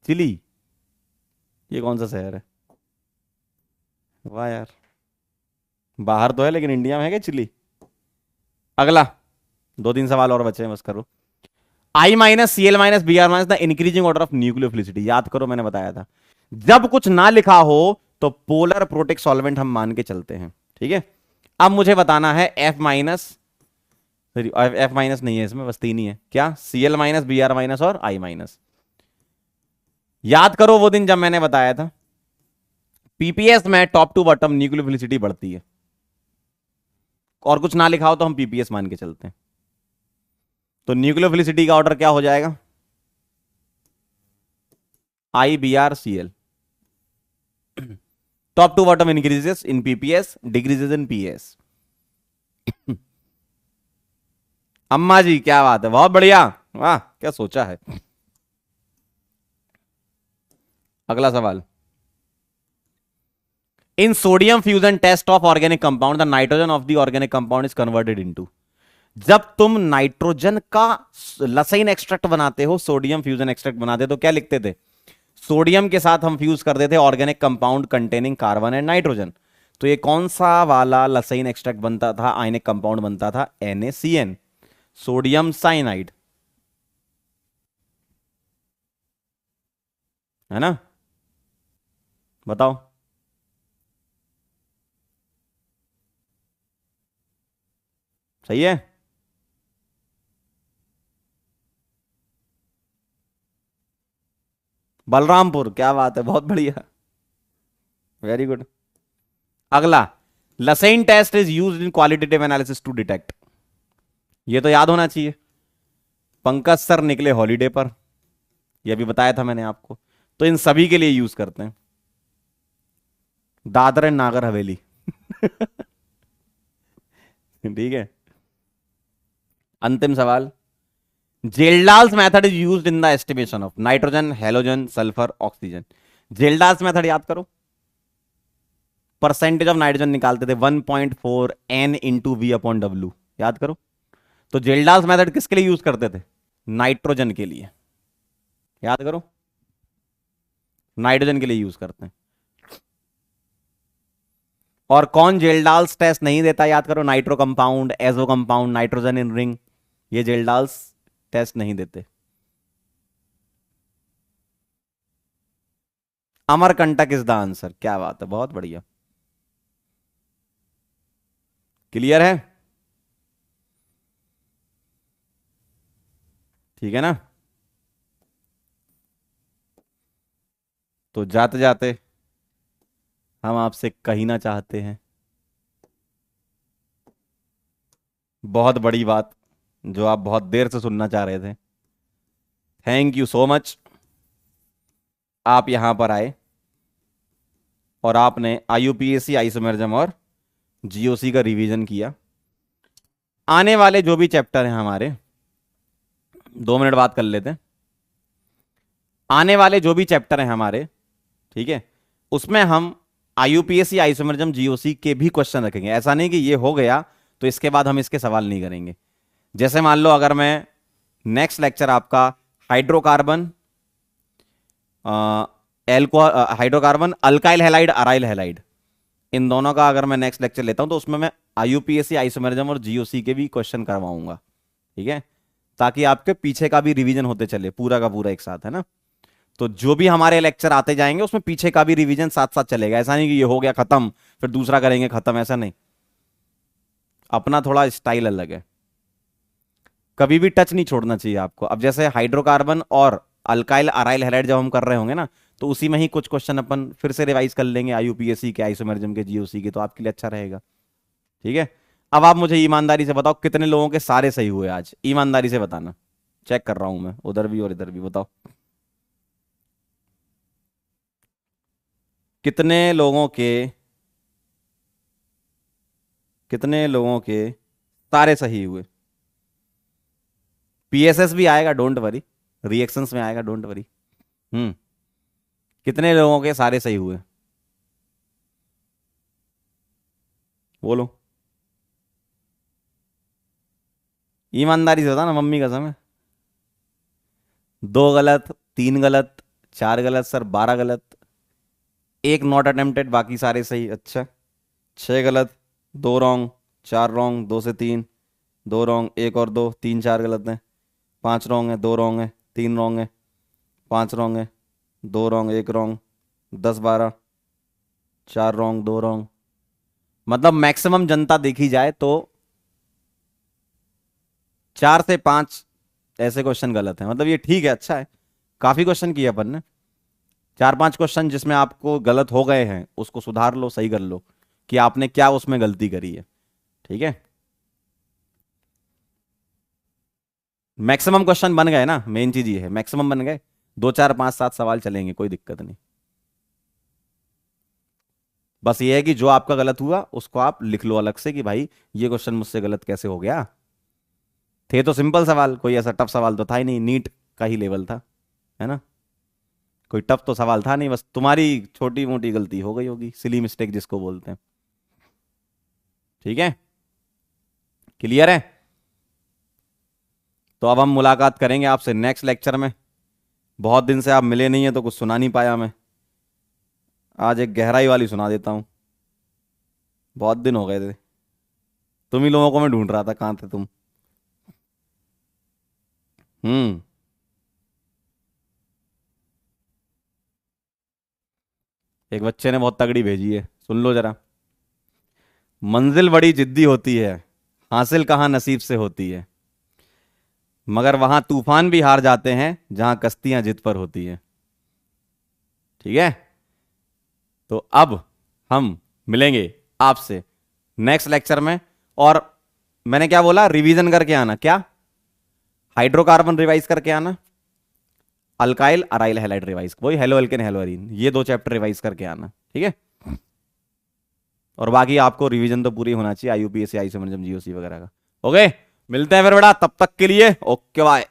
चिली? ये कौन सा शहर है? वाह यार, बाहर तो है लेकिन इंडिया में है क्या चिली? अगला, दो तीन सवाल और बचे हैं, बस करो। I minus C L minus B R minus the increasing order of nucleophilicity, याद करो मैंने बताया था। जब कुछ ना लिखा हो तो पोलर प्रोटिक सॉल्वेंट हम मान के चलते हैं, ठीक है। अब मुझे बताना है F minus, sorry F minus नहीं है इसमें, बस तीन ही है, क्या C L minus B R minus और आई माइनस। याद करो वो दिन जब मैंने बताया था पीपीएस में टॉप टू बॉटम न्यूक्लियोफिलिसिटी बढ़ती है, और कुछ ना लिखा हो तो हम पीपीएस मान के चलते हैं। तो न्यूक्लियोफिलिसिटी का ऑर्डर क्या हो जाएगा? I B R C L. Top to bottom increases in PPS, decreases in PS. अम्मा जी क्या बात है, बहुत बढ़िया, वाह क्या सोचा है। अगला सवाल। In sodium fusion test of organic compound the nitrogen of the organic compound is converted into. जब तुम नाइट्रोजन का लसाइन एक्सट्रैक्ट बनाते हो, सोडियम फ्यूजन एक्सट्रैक्ट बनाते हो, तो क्या लिखते थे? सोडियम के साथ हम फ्यूज करते थे organic compound containing carbon and nitrogen. तो ये कौन सा वाला लसाइन एक्सट्रैक्ट बनता था, आयनिक कंपाउंड बनता था? NaCN, सोडियम साइनाइड, है ना? बताओ। सही है। बलरामपुर, क्या बात है, बहुत बढ़िया, वेरी गुड। अगला, Lassaigne test is used in qualitative analysis to detect. ये तो याद होना चाहिए। पंकज सर निकले हॉलीडे पर, ये भी बताया था मैंने आपको। तो इन सभी के लिए यूज करते हैं, दादर एंड नागर हवेली। ठीक है। अंतिम सवाल। Kjeldahl's method is used in the estimation of nitrogen, halogen, sulphur, oxygen. Kjeldahl's method याद करो। परसेंटेज ऑफ नाइट्रोजन निकालते थे 1.4 N into V upon W, याद करो। तो जेल्डाल्स मेथड किसके लिए यूज करते थे? नाइट्रोजन के लिए, याद करो, नाइट्रोजन के लिए यूज करते हैं। और कौन जेल्डाल्स टेस्ट नहीं देता, याद करो, nitro compound, azo compound, nitrogen in ring, ये जेल्डाल्स टेस्ट नहीं देते। अमरकंटक इज द आंसर, क्या बात है, बहुत बढ़िया। क्लियर है? ठीक है ना? तो जाते जाते हम आपसे कहना चाहते हैं बहुत बड़ी बात, जो आप बहुत देर से सुनना चाह रहे थे। थैंक यू सो मच, आप यहां पर आए और आपने IUPAC, आइसोमेरिज्म और GOC का रिवीजन किया। आने वाले जो भी चैप्टर हैं हमारे, 2 मिनट बात कर लेते हैं। आने वाले जो भी चैप्टर हैं हमारे, ठीक है, उसमें हम IUPAC, आइसोमेरिज्म, GOC के भी क्वेश्चन रखेंगे। ऐसा नहीं कि ये हो गया तो इसके बाद हम इसके सवाल नहीं करेंगे। जैसे मान लो अगर मैं नेक्स्ट लेक्चर आपका हाइड्रोकार्बन, एल्को hydrocarbon, alkyl halide, aryl halide, इन दोनों का अगर मैं नेक्स्ट लेक्चर लेता हूं तो उसमें मैं IUPAC, आइसोमेरिज्म और GOC के भी क्वेश्चन करवाऊंगा, ठीक है, ताकि आपके पीछे का भी रिवीजन होते चले, पूरा का पूरा एक साथ, है ना। तो जो भी हमारे लेक्चर आते जाएंगे उसमें पीछे का भी रिवीजन साथ साथ चलेगा। ऐसा नहीं कि ये हो गया खत्म फिर दूसरा करेंगे खत्म, ऐसा नहीं। अपना थोड़ा स्टाइल अलग है, कभी भी टच नहीं छोड़ना चाहिए आपको। अब जैसे हाइड्रोकार्बन और अल्काइल अराइल हैलाइड जब हम कर रहे होंगे ना, तो उसी में ही कुछ क्वेश्चन अपन फिर से रिवाइज कर लेंगे, IUPAC के, आइसोमेरिज्म के, GOC के, तो आपके लिए अच्छा रहेगा, ठीक है। अब आप मुझे ईमानदारी से बताओ कितने लोगों के सारे सही हुए आज, ईमानदारी से बताना, चेक कर रहा हूं मैं उधर भी और इधर भी, बताओ कितने लोगों के कितने लोगों के सारे सही हुए। पीएसएस भी आएगा, डोंट वरी, रिएक्शंस में आएगा, डोंट वरी। हम्म। कितने लोगों के सारे सही हुए, बोलो। ईमानदारी से बता ना, मम्मी कसम है। दो गलत, तीन गलत, चार गलत सर, 12 गलत, एक नॉट अटेम्प्टेड, बाकी सारे सही। अच्छा, छह गलत, दो रॉन्ग, चार रॉन्ग, दो से तीन, दो रॉन्ग, एक और दो, तीन चार गलत हैं। पांच रॉन्ग है, दो रॉन्ग है, तीन रॉन्ग है, पांच रॉन्ग है, दो रॉन्ग, एक रॉन्ग, 10 12, चार रॉन्ग, दो रॉन्ग। मतलब मैक्सिमम जनता देखी जाए तो 4 से 5 ऐसे क्वेश्चन गलत हैं। मतलब ये ठीक है, अच्छा है, काफी क्वेश्चन किए अपन ने। 4 5 क्वेश्चन जिसमें आपको गलत हो गए हैं उसको सुधार लो, सही कर लो कि आपने क्या उसमें गलती करी है। ठीक है, मैक्सिमम क्वेश्चन बन गए ना, मेन चीज ये है, मैक्सिमम बन गए। 2 4 5 7 सवाल चलेंगे, कोई दिक्कत नहीं। बस ये है कि जो आपका गलत हुआ उसको आप लिख लो अलग से कि भाई ये क्वेश्चन मुझसे गलत कैसे हो गया। थे तो सिंपल सवाल, कोई ऐसा टफ सवाल तो था ही नहीं, नीट का ही लेवल था, है ना। कोई टफ तो सवाल था नहीं, बस तुम्हारी छोटी मोटी गलती हो गई होगी, सिली मिस्टेक जिसको बोलते हैं। ठीक है, क्लियर है। तो अब हम मुलाकात करेंगे आपसे नेक्स्ट लेक्चर में। बहुत दिन से आप मिले नहीं है तो कुछ सुना नहीं पाया मैं, आज एक गहराई वाली सुना देता हूँ। बहुत दिन हो गए थे, तुम ही लोगों को मैं ढूंढ रहा था, कहाँ थे तुम। हम्म। एक बच्चे ने बहुत तगड़ी भेजी है, सुन लो जरा। मंजिल बड़ी जिद्दी होती है, हासिल कहाँ नसीब से होती है, मगर वहां तूफान भी हार जाते हैं जहां कश्तियां जिद पर होती है। ठीक है, तो अब हम मिलेंगे आपसे नेक्स्ट लेक्चर में। और मैंने क्या बोला, रिवीजन करके आना, क्या हाइड्रोकार्बन रिवाइज करके आना, अल्काइल अराइल हैलाइड रिवाइज, वही हेलो एल्केन हेलो एरीन, ये 2 चैप्टर रिवाइज करके आना। ठीक है, और बाकी आपको रिवीजन तो पूरी होना चाहिए, आईयूपीएससी, आईसोमरिज्म, जीओसी वगैरह का। ओके, मिलते हैं फिर बेटा, तब तक के लिए ओके बाय।